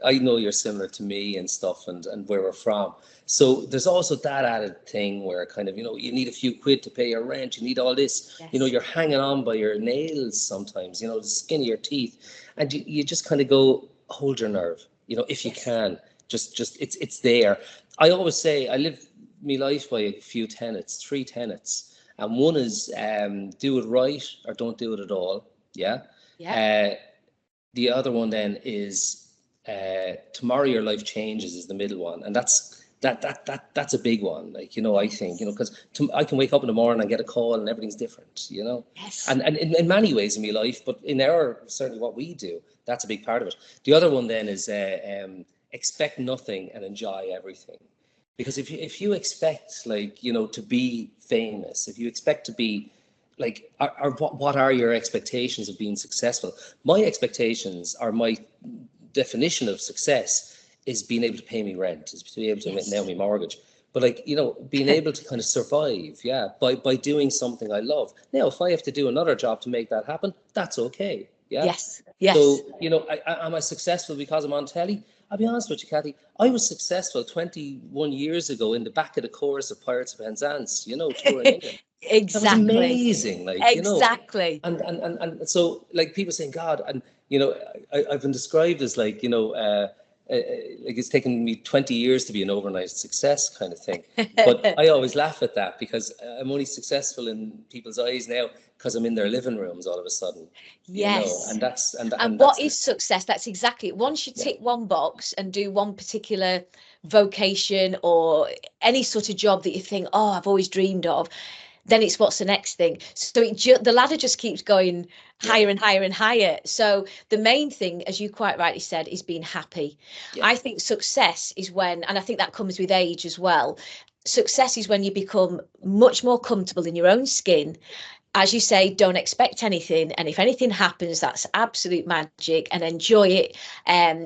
Speaker 4: I know you're similar to me and stuff, and where we're from. So there's also that added thing where kind of, you need a few quid to pay your rent. You need all this, you're hanging on by your nails sometimes, the skin of your teeth. And you just kind of go, hold your nerve, if you can, just it's there. I always say I live my life by a few tenets, 3 tenets. And one is do it right or don't do it at all. Yeah. The other one then is tomorrow your life changes is the middle one, and that's a big one. I think because I can wake up in the morning and get a call and everything's different. And in many ways in my life, but in certainly what we do, that's a big part of it. The other one then is expect nothing and enjoy everything. Because if you expect to be famous, if you expect to be what are your expectations of being successful? My expectations are my definition of success is being able to pay me rent, is to be able to nail me mortgage. But being able to kind of survive, by doing something I love. Now, if I have to do another job to make that happen, that's okay. Yeah.
Speaker 3: Yes.
Speaker 4: So, am I successful because I'm on telly? I'll be honest with you, Cathy. I was successful 21 years ago in the back of the chorus of Pirates of Penzance, touring England.
Speaker 3: Exactly.
Speaker 4: That was amazing.
Speaker 3: Exactly.
Speaker 4: And so people saying, God, and I've been described as like it's taken me 20 years to be an overnight success kind of thing. But I always laugh at that because I'm only successful in people's eyes now because I'm in their living rooms all of a sudden.
Speaker 3: Yes.
Speaker 4: And that's
Speaker 3: and
Speaker 4: that's
Speaker 3: what is success? That's exactly it. Once you tick one box and do one particular vocation or any sort of job that you think, oh, I've always dreamed of, then it's what's the next thing. So the ladder just keeps going higher and higher and higher. So the main thing, as you quite rightly said, is being happy. I think success is when, and I think that comes with age as well, success is when you become much more comfortable in your own skin. As you say, don't expect anything, and if anything happens, that's absolute magic, and enjoy it.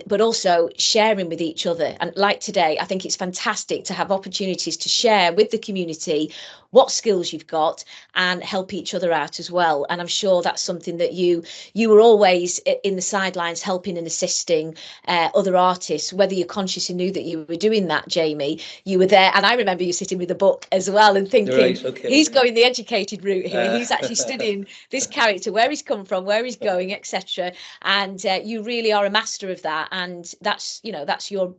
Speaker 3: But also sharing with each other, and like today, I think it's fantastic to have opportunities to share with the community what skills you've got and help each other out as well. And I'm sure that's something that you were always in the sidelines helping and assisting other artists, whether you consciously knew that you were doing that, Jamie. You were there, and I remember you sitting with a book as well and thinking,
Speaker 4: right, okay.
Speaker 3: He's going the educated route here. He's actually studying this character, where he's come from, where he's going, etc. And you really are a master of that, and that's your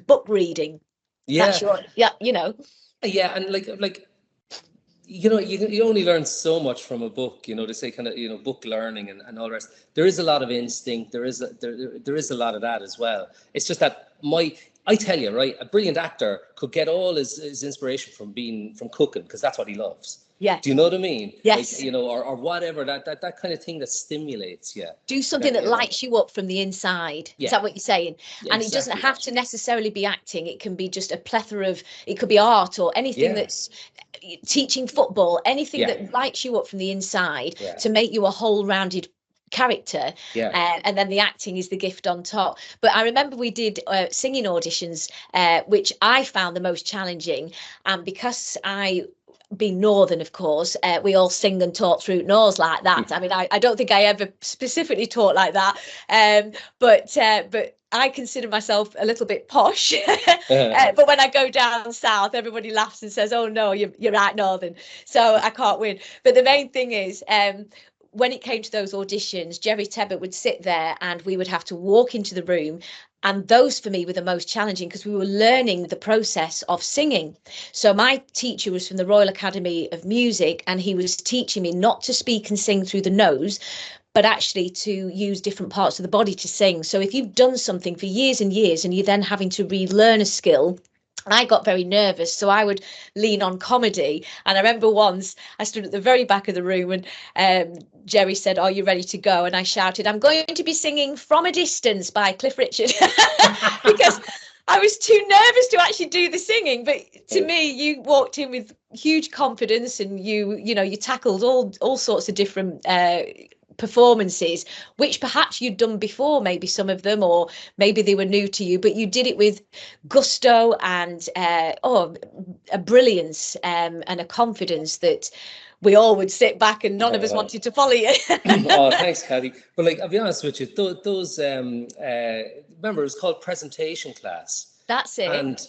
Speaker 3: book reading. That's your
Speaker 4: and like you only learn so much from a book, to say kind of book learning and all the rest. There is a lot of instinct, there is a lot of that as well. It's just that I tell you, right, a brilliant actor could get all his inspiration from cooking, because that's what he loves.
Speaker 3: Yeah.
Speaker 4: Do you know what I mean?
Speaker 3: Yes.
Speaker 4: Like, or whatever, that kind of thing that stimulates. Yeah.
Speaker 3: Do something that lights you up from the inside.
Speaker 4: Yeah.
Speaker 3: Is that what you're saying?
Speaker 4: Yeah,
Speaker 3: and it doesn't have to necessarily be acting. It can be just a plethora of, it could be art or anything that's teaching football, anything that lights you up from the inside to make you a whole rounded character. And then the acting is the gift on top. But I remember we did singing auditions, which I found the most challenging. And because being northern, of course, we all sing and talk through nose like that. I mean, I don't think I ever specifically taught like that, but I consider myself a little bit posh. But when I go down south, everybody laughs and says, oh no, you're right northern, so I can't win. But the main thing is, when it came to those auditions, Jerry Tebbett would sit there and we would have to walk into the room. And those for me were the most challenging because we were learning the process of singing. So my teacher was from the Royal Academy of Music, and he was teaching me not to speak and sing through the nose, but actually to use different parts of the body to sing. So if you've done something for years and years and you're then having to relearn a skill, I got very nervous, so I would lean on comedy. And I remember once I stood at the very back of the room and Jerry said, are you ready to go? And I shouted, I'm going to be singing From a Distance by Cliff Richard, because I was too nervous to actually do the singing. But to me, you walked in with huge confidence, and you tackled all sorts of different performances, which perhaps you'd done before, maybe some of them, or maybe they were new to you, but you did it with gusto and a brilliance and a confidence that we all would sit back and none of us wanted to follow you.
Speaker 4: Oh, thanks, Cathy. But like, I'll be honest with you, those remember, it was called presentation class.
Speaker 3: That's it.
Speaker 4: And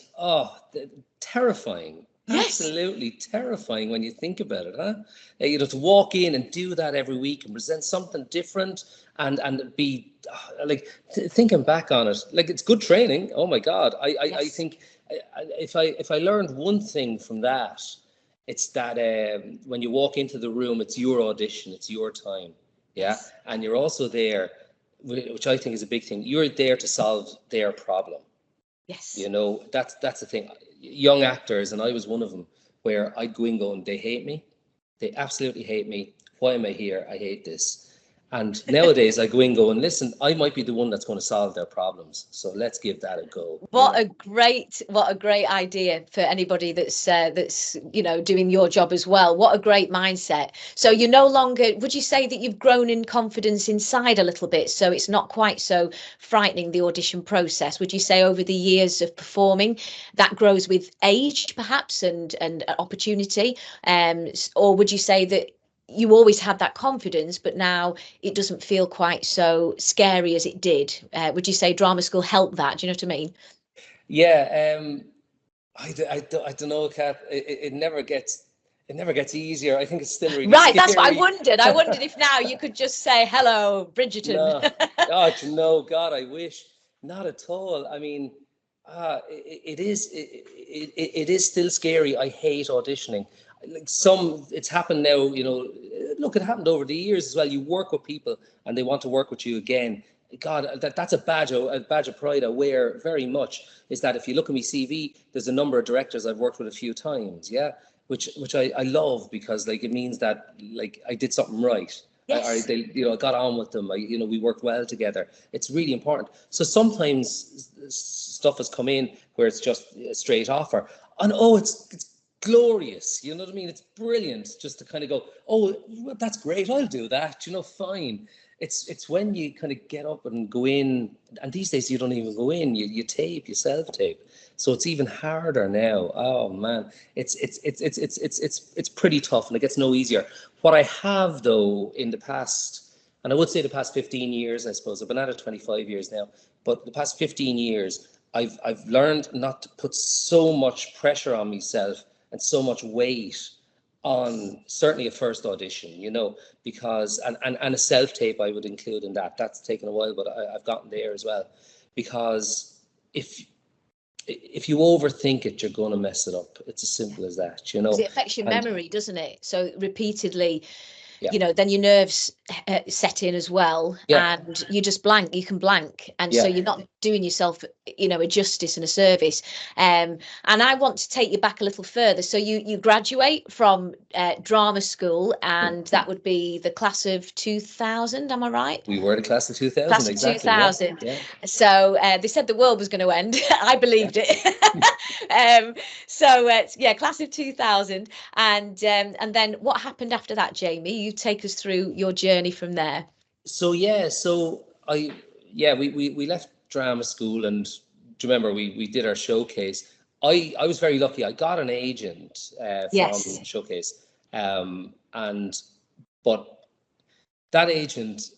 Speaker 4: terrifying.
Speaker 3: Yes.
Speaker 4: Absolutely terrifying when you think about it, huh? To walk in and do that every week and present something different and be thinking back on it, like, it's good training. Oh my God. I think if I learned one thing from that, it's that when you walk into the room, it's your audition, it's your time. Yeah. Yes. And you're also there, which I think is a big thing. You're there to solve their problem.
Speaker 3: Yes.
Speaker 4: That's the thing. Young actors, and I was one of them, where I'd go in going, they hate me. They absolutely hate me. Why am I here? I hate this. And nowadays I go in going, listen, I might be the one that's going to solve their problems. So let's give that a go.
Speaker 3: What a great idea for anybody that's doing your job as well. What a great mindset. So you're no longer, would you say that you've grown in confidence inside a little bit? So it's not quite so frightening, the audition process. Would you say over the years of performing that grows with age perhaps and opportunity? Or would you say that you always had that confidence, but now it doesn't feel quite so scary as it did? Would you say drama school helped that? Do you know what I mean?
Speaker 4: Yeah, I don't know, Kath. It never gets easier. I think it's still really
Speaker 3: right.
Speaker 4: Scary.
Speaker 3: That's what I wondered. I wondered if now you could just say hello, Bridgerton.
Speaker 4: No. Oh, God, I wish. Not at all. I mean, it is still scary. I hate auditioning. Like it's happened now, look, it happened over the years as well. You work with people and they want to work with you again. God, that's a badge of pride I wear very much, is that if you look at my CV, there's a number of directors I've worked with a few times, yeah, which I love, because like it means that like I did something right.
Speaker 3: Yes.
Speaker 4: They, I got on with them. We worked well together. It's really important. So sometimes stuff has come in where it's just a straight offer, and it's glorious. You know what I mean? It's brilliant just to kind of go, oh, well, that's great. I'll do that. Fine. It's when you kind of get up and go in, and these days you don't even go in. You tape, you self tape. So it's even harder now. Oh man, it's pretty tough, and it gets no easier. What I have though in the past, and I would say the past 15 years, I suppose I've been at it 25 years now, but the past 15 years, I've learned not to put so much pressure on myself and so much weight on certainly a first audition, because and a self tape I would include in that. That's taken a while, but I've gotten there as well, because if you overthink it, you're going to mess it up. It's as simple as that,
Speaker 3: Because it affects your memory, doesn't it? So repeatedly,
Speaker 4: yeah.
Speaker 3: Then your nerves set in as well,
Speaker 4: Yeah.
Speaker 3: and you just blank. You can blank, and
Speaker 4: Yeah.
Speaker 3: so you're not doing yourself, a justice and a service. And I want to take you back a little further. So you graduate from drama school, and that would be the class of 2000. Am I right?
Speaker 4: We were the class of 2000.
Speaker 3: Class of
Speaker 4: Exactly.
Speaker 3: 2000.
Speaker 4: Yeah.
Speaker 3: So they said the world was going to end. I believed it. Class of 2000. And then what happened after that, Jamie? You take us through your journey from there.
Speaker 4: So we left drama school, and do you remember we did our showcase? I was very lucky. I got an agent from showcase, but that agent,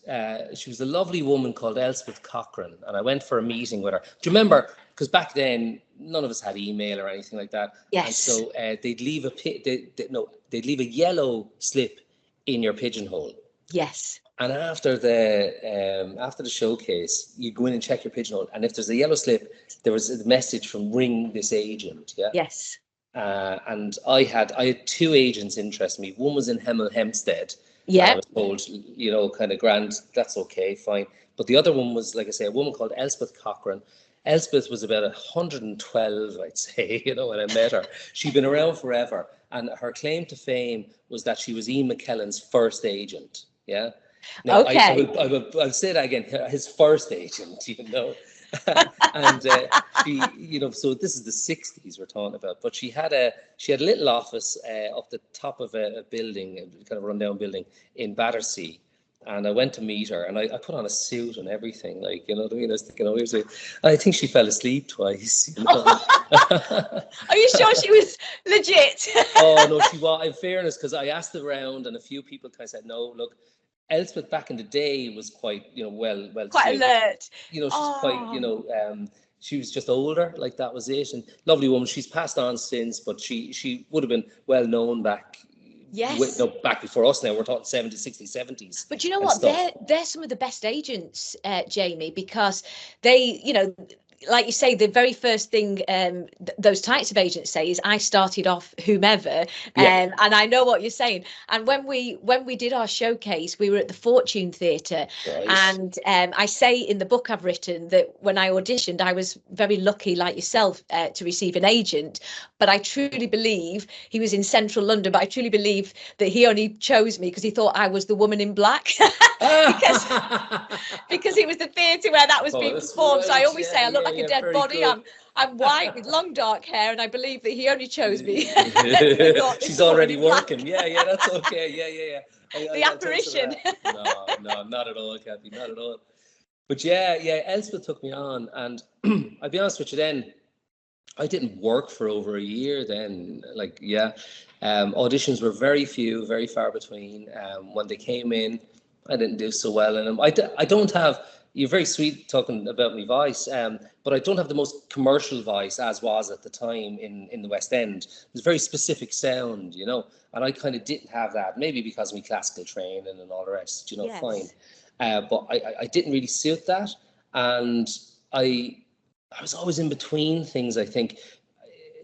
Speaker 4: she was a lovely woman called Elspeth Cochran, and I went for a meeting with her. Do you remember? Because back then none of us had email or anything like that.
Speaker 3: Yes.
Speaker 4: And so they'd leave a yellow slip in your pigeonhole.
Speaker 3: Yes.
Speaker 4: And after the showcase, you go in and check your pigeonhole, and if there's a yellow slip, there was a message from ring this agent. Yeah.
Speaker 3: Yes.
Speaker 4: And I had two agents interest me. One was in Hemel Hempstead.
Speaker 3: Yeah.
Speaker 4: I was told, kind of grand, that's okay, fine. But the other one was, like I say, a woman called Elspeth Cochran. Elspeth was about 112, I'd say, when I met her. She'd been around forever. And her claim to fame was that she was Ian McKellen's first agent. Yeah. Now,
Speaker 3: okay.
Speaker 4: I'll say that again. His first agent, and she, so this is the 60s we're talking about. But she had a little office up the top of a building, a kind of rundown building in Battersea. And I went to meet her, and I put on a suit and everything, like, you know what I mean? I was thinking, I think she fell asleep twice.
Speaker 3: Are you sure she was legit?
Speaker 4: Oh no, she was. In fairness, because I asked around, and a few people kind of said, no, look. Elspeth back in the day was quite, well,
Speaker 3: quite alert.
Speaker 4: She's quite, she was just older, like that was it. And lovely woman. She's passed on since, but she would have been well known back.
Speaker 3: Yes.
Speaker 4: Back before us now. We're talking 70s, 60s, 70s.
Speaker 3: But you know what? They're some of the best agents, Jamie, because they, like you say, the very first thing those types of agents say is, I started off whomever, and I know what you're saying. And when we did our showcase, we were at the Fortune Theatre, and I say in the book I've written that when I auditioned, I was very lucky, like yourself, to receive an agent. But I truly believe he was in central London, but I truly believe that he only chose me because he thought I was the woman in black. because it was the theatre where that was being performed. So I always say I look like a dead body. I'm white with long dark hair, and I believe that he only chose me.
Speaker 4: She's already working. Yeah, that's okay. Yeah.
Speaker 3: The apparition.
Speaker 4: No, not at all, Cathy, not at all. But yeah, Elspeth took me on, and I'll be honest with you then, I didn't work for over a year then. Auditions were very few, very far between. When they came in, I didn't do so well in them. I don't have, you're very sweet talking about my voice, but I don't have the most commercial voice, as was at the time in the West End. There's a very specific sound, and I kind of didn't have that, maybe because of my classical training and all the rest, fine. But I didn't really suit that. And I was always in between things, I think,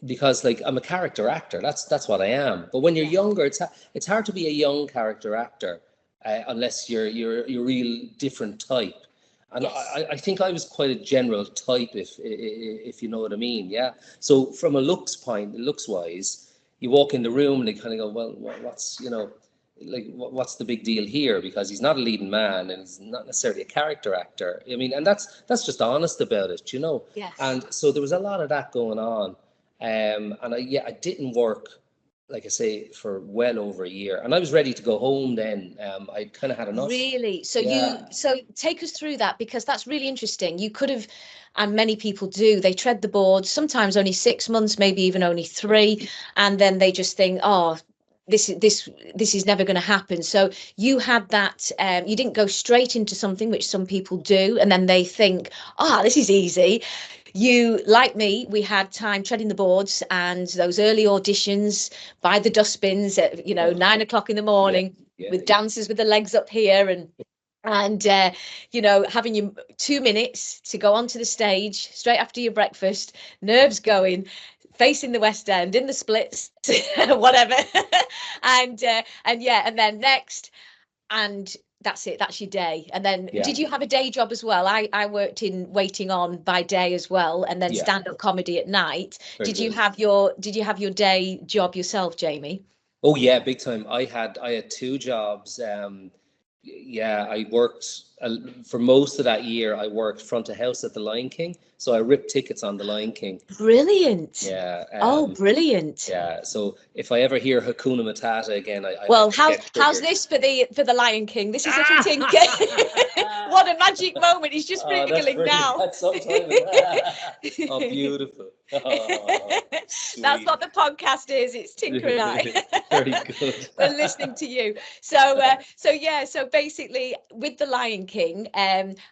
Speaker 4: because like I'm a character actor. That's what I am. But when you're younger, it's hard to be a young character actor unless you're a real different type. And I think I was quite a general type, if you know what I mean. Yeah. So from a looks wise, you walk in the room and they kind of go, well, what's like what's the big deal here? Because he's not a leading man and he's not necessarily a character actor. I mean, and that's just honest about it,
Speaker 3: Yes.
Speaker 4: And so there was a lot of that going on, and I didn't work, like I say, for well over a year, and I was ready to go home then. I kind of had enough.
Speaker 3: Really? So so take us through that, because that's really interesting. You could have, and many people do, they tread the boards, sometimes only 6 months, maybe even only 3, and then they just think, oh, this is never going to happen. So you had that, you didn't go straight into something, which some people do, and then they think, this is easy. You, like me, we had time treading the boards and those early auditions by the dustbins at 9 o'clock in the morning, with dancers with the legs up here, and having your 2 minutes to go onto the stage straight after your breakfast, nerves going, facing the West End in the splits, whatever, and then next, and that's it. That's your day. And then did you have a day job as well? I worked in waiting on by day as well, and then stand-up comedy at night. Did you have your day job yourself, Jamie?
Speaker 4: Oh yeah, big time. I had 2 jobs. I worked for most of that year. I worked front of house at the Lion King, so I ripped tickets on the Lion King.
Speaker 3: Brilliant.
Speaker 4: Yeah.
Speaker 3: Brilliant.
Speaker 4: Yeah. So if I ever hear Hakuna Matata again,
Speaker 3: how's this for the Lion King? This is little Tinker. What a magic moment! He's just giggling now.
Speaker 4: That's so oh, beautiful.
Speaker 3: That's what the podcast is. It's Tinker and I.
Speaker 4: Very good.
Speaker 3: We're listening to you. So basically, with the Lion King,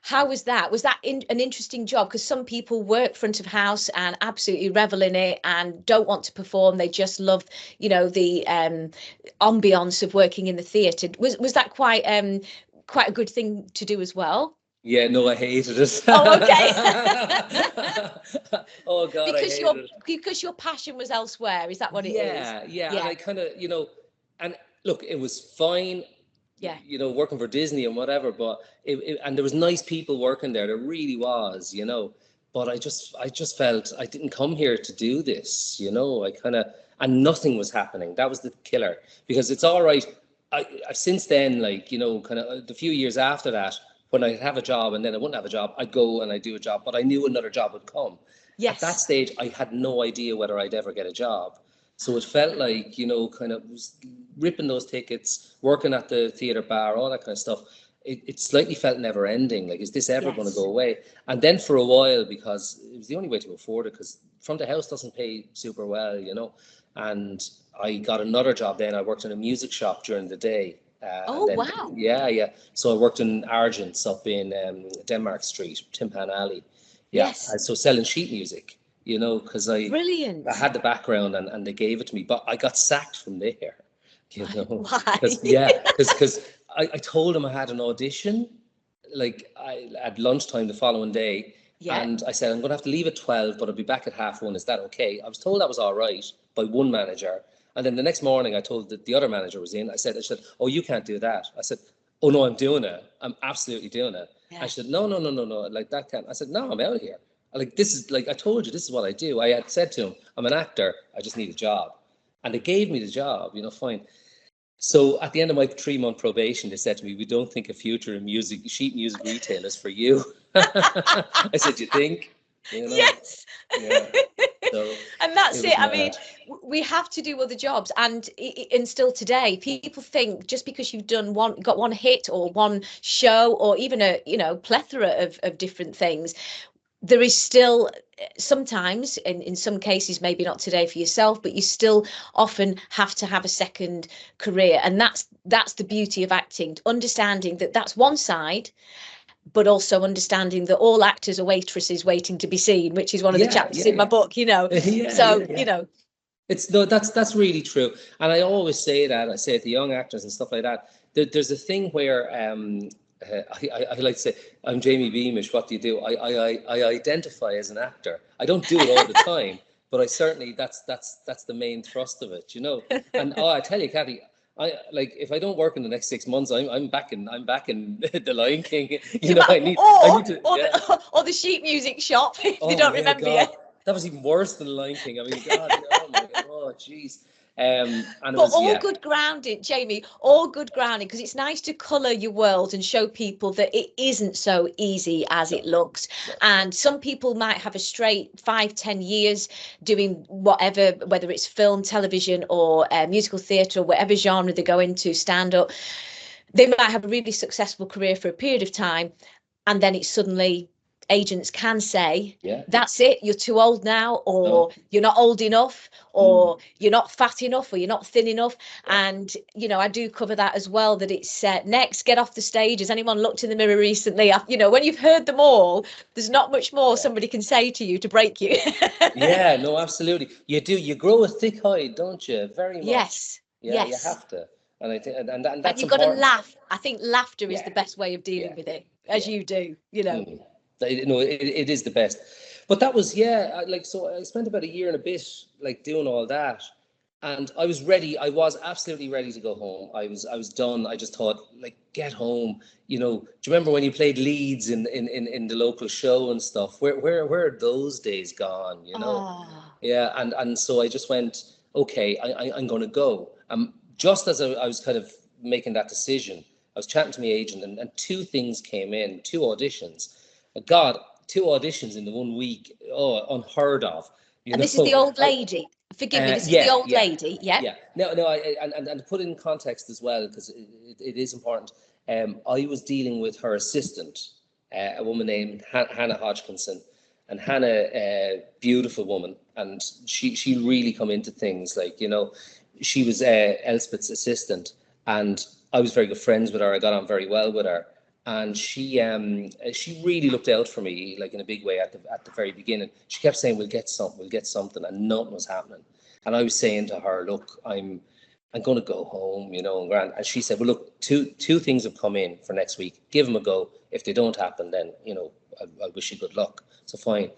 Speaker 3: how was that? Was that an interesting job? Because some people work front of house and absolutely revel in it and don't want to perform. They just love, the ambience of working in the theatre. Was that quite a good thing to do as well?
Speaker 4: Yeah, no, I hated it.
Speaker 3: Oh, okay.
Speaker 4: Oh God,
Speaker 3: because your passion was elsewhere. Is that what it is?
Speaker 4: Yeah. And I kind of, and look, it was fine.
Speaker 3: Yeah.
Speaker 4: Working for Disney and whatever, but and there was nice people working there. There really was, But I just felt I didn't come here to do this, and nothing was happening. That was the killer, because it's all right. I since then, kind of the few years after that, when I have a job and then I wouldn't have a job, I'd go and I'd do a job, but I knew another job would come.
Speaker 3: Yes.
Speaker 4: At that stage, I had no idea whether I'd ever get a job. So it felt like, kind of was ripping those tickets, working at the theatre bar, all that kind of stuff. It slightly felt never ending. Like, is this ever going to go away? And then for a while, because it was the only way to afford it, because front of house doesn't pay super well, And I got another job then. I worked in a music shop during the day.
Speaker 3: Wow.
Speaker 4: Yeah. So I worked in Argents up in Denmark Street, Timpan Alley. Yeah.
Speaker 3: Yes.
Speaker 4: And so selling sheet music, because
Speaker 3: Brilliant.
Speaker 4: I had the background and they gave it to me, but I got sacked from there.
Speaker 3: Why?
Speaker 4: Because I told them I had an audition, at lunchtime the following day. Yeah. And I said, I'm going to have to leave at 12, but I'll be back at 1:30. Is that okay? I was told that was all right by one manager. And then the next morning I told that the other manager was in. I said, oh, you can't do that. I said, oh, no, I'm doing it. I'm absolutely doing it. Yeah. I said, no, like that can't. I said, no, I'm out of here. This is I told you, this is what I do. I had said to him, I'm an actor. I just need a job. And they gave me the job, fine. So at the end of my 3-month probation, they said to me, we don't think a future in sheet music retail is for you. I said, you think?
Speaker 3: Yes.
Speaker 4: Yeah. So
Speaker 3: and that's it. I mean, we have to do other jobs, and still today, people think just because you've got one hit or one show or even a plethora of different things, there is still sometimes, in some cases, maybe not today for yourself, but you still often have to have a second career, and that's the beauty of acting, understanding that that's one side, but also understanding that all actors are waitresses waiting to be seen, which is one of the chapters in my book,
Speaker 4: It's that's really true. And I always say that, I say it to young actors and stuff like that, there's a thing where I like to say, I'm Jamie Beamish. What do you do? I identify as an actor. I don't do it all the time, but I certainly that's the main thrust of it, you know. And I tell you, Cathy, I like if I don't work in the next 6 months, I'm back in The Lion King. You know, I need to
Speaker 3: or the sheet music shop if they
Speaker 4: Oh
Speaker 3: don't
Speaker 4: yeah,
Speaker 3: remember
Speaker 4: God,
Speaker 3: you.
Speaker 4: that was even worse than The Lion King. I mean, God, oh my, oh jeez. And it
Speaker 3: But
Speaker 4: was
Speaker 3: all good grounding, Jamie, all good grounding, because it's nice to colour your world and show people that it isn't so easy as it looks.
Speaker 4: No.
Speaker 3: And some people might have a straight 5-10 years doing whatever, whether it's film, television, or musical theatre, or whatever genre they go into, stand up. They might have a really successful career for a period of time, and then it's suddenly agents can say, that's it, you're too old now, or you're not old enough, or you're not fat enough, or you're not thin enough. And you know, I do cover that as well, that it's next, get off the stage. Has anyone looked in the mirror recently? You know, when you've heard them all, there's not much more somebody can say to you to break you.
Speaker 4: Yeah, no, absolutely. You do. You grow a thick hide, don't you? Very much.
Speaker 3: Yes.
Speaker 4: Yeah,
Speaker 3: Yes.
Speaker 4: you have to. And I think, and
Speaker 3: And
Speaker 4: that's
Speaker 3: you've got to
Speaker 4: important.
Speaker 3: laugh. I think laughter is
Speaker 4: Yeah.
Speaker 3: the best way of dealing with it, as you do, you know.
Speaker 4: No, it is the best. But that was, so I spent about a year and a bit like doing all that. And I was ready. I was absolutely ready to go home. I was done. I just thought, like, get home. You know, do you remember when you played leads in the local show and stuff? Where are those days gone? You know?
Speaker 3: Oh.
Speaker 4: Yeah. And so I just went, okay, I'm going to go. Just as I was kind of making that decision, I was chatting to my agent, and two things came in, two auditions. God, two auditions in the 1 week. Oh, unheard of.
Speaker 3: And this is the old lady. Forgive me, this is the old lady. Yeah.
Speaker 4: Yeah. No. And to put it in context as well, because it is important. I was dealing with her assistant, a woman named Hannah Hodgkinson, and Hannah, beautiful woman, and she really come into things, like, you know, she was Elspeth's assistant, and I was very good friends with her. I got on very well with her, and she really looked out for me, like, in a big way at the very beginning. She kept saying, we'll get something, and nothing was happening. And I was saying to her, look, I'm going to go home, you know, and grand. And she said, well, look, two things have come in for next week. Give them a go. If they don't happen, then, you know, I wish you good luck. So fine.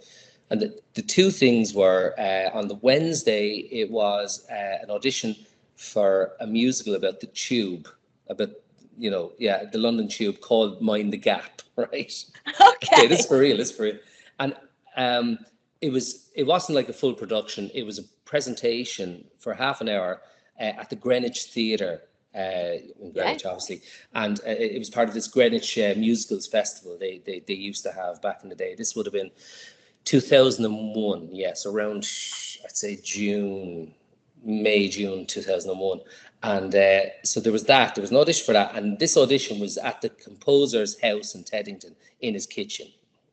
Speaker 4: And the two things were, on the Wednesday, it was an audition for a musical about the Tube, about, you know, the London Tube, called Mind the Gap, right? Okay, this is for real. And it wasn't like a full production. It was a presentation for half an hour at the Greenwich Theatre, in Greenwich, obviously, and it was part of this Greenwich Musicals Festival they used to have back in the day. This would have been 2001, yes, around, I'd say May, June 2001. And so there was an audition for that, and this audition was at the composer's house in Teddington, in his kitchen.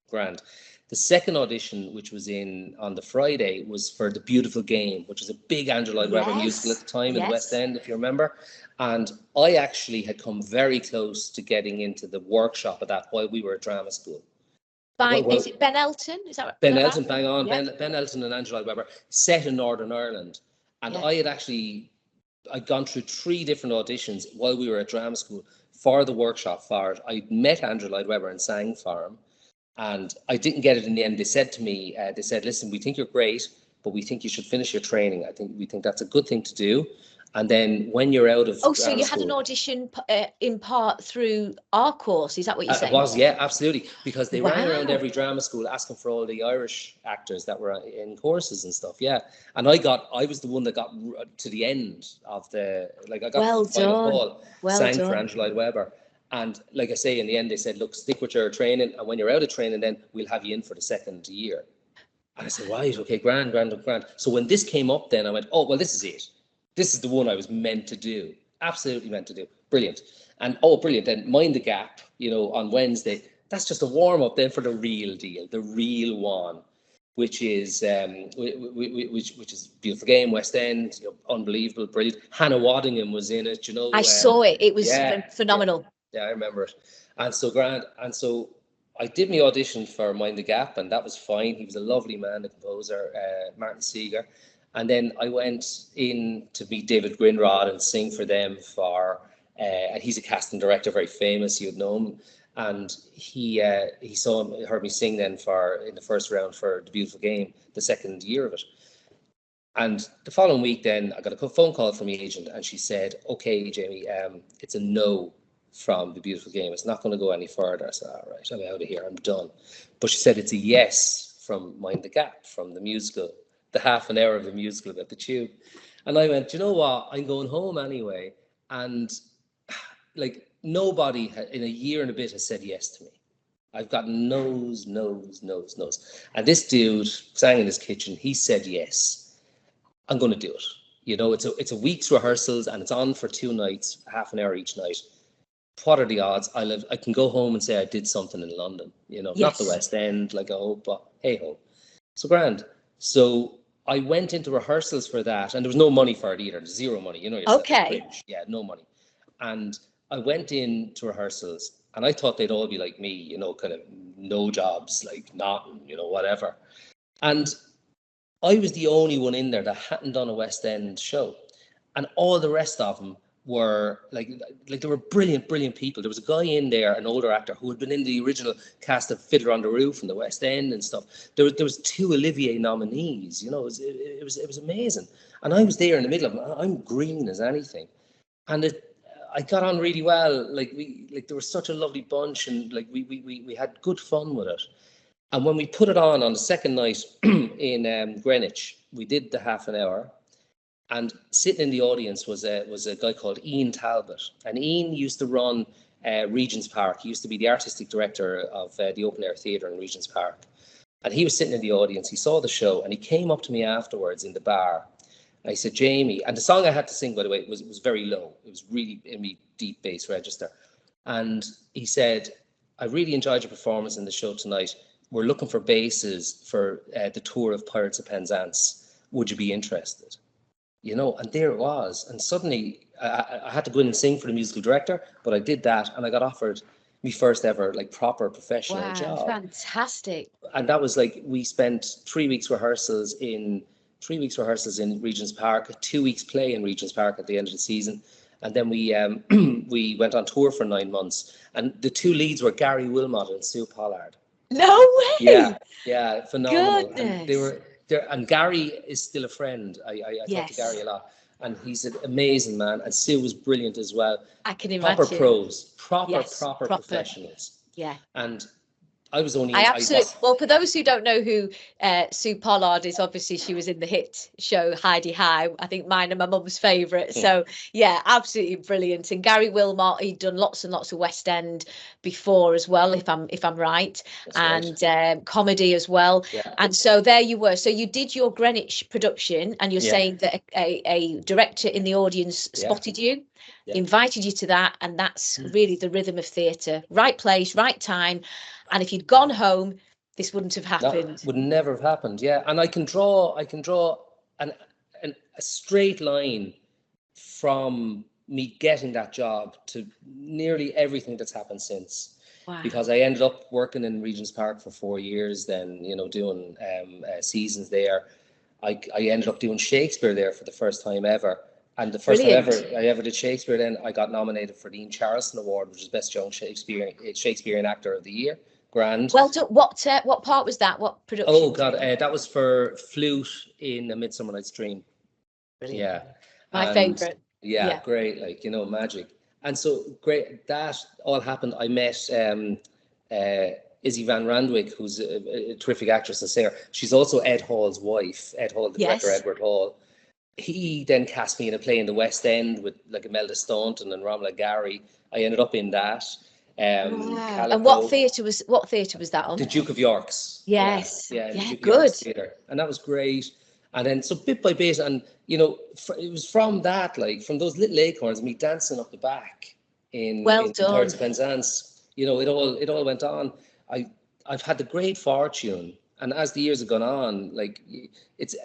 Speaker 4: Grand. The second audition, which was on the Friday, was for The Beautiful Game, which was a big Andrew Lloyd Webber musical at the time in the West End, if you remember. And I actually had come very close to getting into the workshop of that while we were at drama school.
Speaker 3: Is it Ben Elton? Is that right?
Speaker 4: Ben Elton, bang on. Yeah. Ben Elton and Andrew Lloyd Webber, set in Northern Ireland. And I'd gone through 3 different auditions while we were at drama school for the workshop for it. I met Andrew Lloyd Webber and sang for him. And I didn't get it in the end. They said to me, listen, we think you're great, but we think you should finish your training. We think that's a good thing to do. And then when you're out of
Speaker 3: so you had an audition in part through our course, is that what you're saying?
Speaker 4: It was, yeah, absolutely, because they rang around every drama school asking for all the Irish actors that were in courses and stuff, yeah. And I was the one that got to the end of I got to the final call, sang for Andrew Lloyd Webber. And like I say, in the end, they said, look, stick with your training, and when you're out of training, then we'll have you in for the second year. And I said, right, okay, grand. So when this came up, then I went, oh, well, this is it. This is the one I was meant to do. Absolutely meant to do. Brilliant. And brilliant. Then Mind the Gap, you know, on Wednesday. That's just a warm up then for the real deal, the real one, which is which is Beautiful Game, West End, you know, unbelievable, brilliant. Hannah Waddingham was in it, you know.
Speaker 3: I saw it. It was phenomenal.
Speaker 4: Yeah, I remember it. And so grand. And so I did my audition for Mind the Gap, and that was fine. He was a lovely man, the composer, Martin Seeger. And then I went in to meet David Grinrod and sing for them and he's a casting director, very famous, you'd know him. And he heard me sing then in the first round for The Beautiful Game, the second year of it. And the following week, then I got a phone call from the agent, and she said, "Okay, Jamie, it's a no from The Beautiful Game. It's not going to go any further." I said, "All right, I'm out of here. I'm done." But she said it's a yes from Mind the Gap, from the musical, the half an hour of the musical about the tube. And I went, "You know what? I'm going home anyway." And like nobody in a year and a bit has said yes to me. I've got no's. And this dude sang in his kitchen. He said yes. I'm going to do it. You know, it's a week's rehearsals, and it's on for 2 nights, half an hour each night. What are the odds? I can go home and say I did something in London. You know,
Speaker 3: Yes.
Speaker 4: not the West End like I hope, but hey ho. So grand. So I went into rehearsals for that, and there was no money for it either. Zero money. You know yourself.
Speaker 3: Okay.
Speaker 4: Yeah, no money. And I went into rehearsals, and I thought they'd all be like me, you know, kind of no jobs, like nothing, you know, whatever. And I was the only one in there that hadn't done a West End show, and all the rest of them were like they were brilliant people. There was a guy in there, an older actor, who had been in the original cast of Fiddler on the Roof in the West End and stuff. There was 2 Olivier nominees. You know, it was amazing, and I was there in the middle of them. I'm green as anything, and I got on really well. Like there was such a lovely bunch, and like we had good fun with it. And when we put it on the second night in Greenwich, we did the half an hour, and sitting in the audience was a guy called Ian Talbot. And Ian used to run Regent's Park. He used to be the artistic director of the open air theatre in Regent's Park. And he was sitting in the audience. He saw the show, and he came up to me afterwards in the bar. And he said, "Jamie," and the song I had to sing, by the way, was very low. It was really in me deep bass register. And he said, "I really enjoyed your performance in the show tonight. We're looking for basses for the tour of Pirates of Penzance. Would you be interested?" You know, and there it was. And suddenly I had to go in and sing for the musical director, but I did that, and I got offered my first ever like proper professional job.
Speaker 3: Fantastic.
Speaker 4: And that was like, we spent 3 weeks rehearsals in Regent's Park, 2 weeks play in Regent's Park at the end of the season. And then we we went on tour for 9 months. And the 2 leads were Gary Wilmot and Sue Pollard.
Speaker 3: No way.
Speaker 4: Yeah, phenomenal.
Speaker 3: Goodness.
Speaker 4: And they were there, and Gary is still a friend. I talk to Gary a lot, and he's an amazing man. And Sue was brilliant as well.
Speaker 3: I can imagine.
Speaker 4: Proper pros, proper professionals.
Speaker 3: Yeah.
Speaker 4: And I was only.
Speaker 3: Well, for those who don't know who Sue Pollard is, obviously she was in the hit show Heidi High. I think mine and my mum's favourite. So yeah, absolutely brilliant. And Gary Wilmot, he'd done lots and lots of West End before as well, if I'm right. That's right. Comedy as well. Yeah. And so there you were. So you did your Greenwich production, and you're saying that a director in the audience spotted you. Yeah. Invited you to that, and that's really the rhythm of theatre. Right place, right time. And if you'd gone home, this wouldn't have happened.
Speaker 4: That would never have happened. Yeah. And I can draw a straight line from me getting that job to nearly everything that's happened since. Wow. Because I ended up working in Regent's Park for 4 years, then, you know, doing seasons there. I ended up doing Shakespeare there for the first time ever. And the first time I ever did Shakespeare, then I got nominated for the Ian Charleston Award, which is Best Young Shakespearean Actor of the Year. Grand.
Speaker 3: Well, what part was that? What production?
Speaker 4: Oh God, that was for flute in A Midsummer Night's Dream.
Speaker 3: Brilliant.
Speaker 4: Yeah,
Speaker 3: my favourite.
Speaker 4: Yeah, great, like, you know, magic. And so great, that all happened. I met Izzy Van Randwyck, who's a terrific actress and singer. She's also Ed Hall's wife. Ed Hall, the director, Edward Hall. He then cast me in a play in the West End with like Imelda Staunton and Ramla Gary. I ended up in that.
Speaker 3: Wow. And what theatre was that on?
Speaker 4: The Duke of York's.
Speaker 3: Yes.
Speaker 4: Yeah,
Speaker 3: yeah,
Speaker 4: good. Theatre. And that was great. And then so bit by bit, and you know, it was from that, like from those little acorns, me dancing up the back in Pirates of Penzance. You know, it all went on. I've had the great fortune, and as the years have gone on, like it's.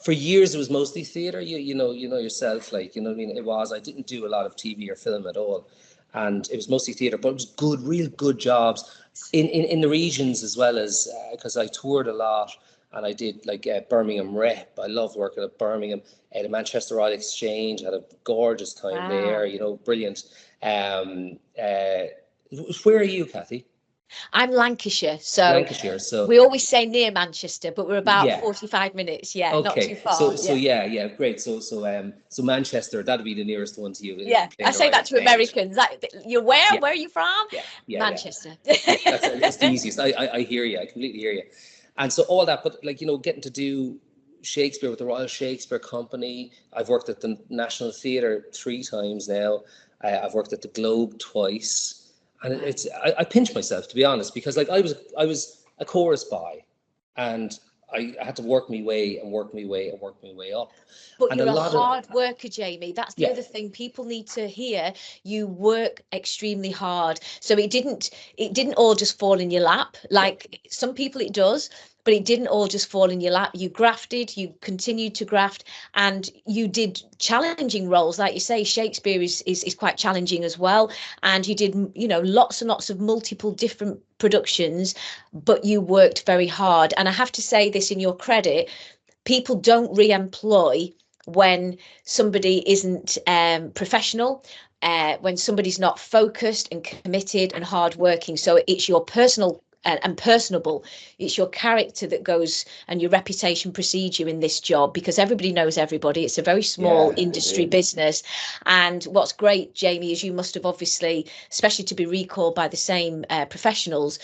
Speaker 4: For years, it was mostly theatre. You know yourself, like, you know what I mean? It was. I didn't do a lot of TV or film at all. And it was mostly theatre, but it was good, real good jobs in the regions, as well as, because I toured a lot, and I did like Birmingham Rep. I loved working at Birmingham. The Manchester Royal Exchange, had a gorgeous time there, you know, brilliant. Where are you, Cathy?
Speaker 3: I'm Lancashire, so
Speaker 4: Lancashire. So
Speaker 3: we always say near Manchester, but we're about
Speaker 4: yeah.
Speaker 3: 45 minutes. Yeah, not too
Speaker 4: Okay.
Speaker 3: far.
Speaker 4: Yeah, great. So Manchester, that'd be the nearest one to you.
Speaker 3: Yeah, I
Speaker 4: Playing
Speaker 3: say that
Speaker 4: around
Speaker 3: to Americans. You're where?
Speaker 4: Yeah,
Speaker 3: Where are you from?
Speaker 4: yeah.
Speaker 3: Manchester.
Speaker 4: It's the easiest. I hear you. I completely hear you. And so all that, but like, getting to do Shakespeare with the Royal Shakespeare Company. I've worked at the National Theatre 3 times now. I've worked at the Globe twice, and I pinch myself, to be honest, because like I was a chorus boy, and I had to work my way up.
Speaker 3: But
Speaker 4: And
Speaker 3: you're
Speaker 4: a
Speaker 3: a
Speaker 4: lot of
Speaker 3: hard worker, Jamie. That's the other thing people need to hear. You work extremely hard. So it didn't all just fall in your lap. Like some people it does, but it didn't all just fall in your lap. You grafted, you continued to graft, and you did challenging roles. Like you say, Shakespeare is quite challenging as well. And you did, lots and lots of multiple different productions, but you worked very hard. And I have to say this in your credit, people don't re-employ when somebody isn't professional, when somebody's not focused and committed and hardworking. So it's your personal and personable. It's your character that goes, and your reputation precedes you in this job, because everybody knows everybody. It's a very small industry business. And what's great, Jamie, is you must have obviously, especially to be recalled by the same professionals,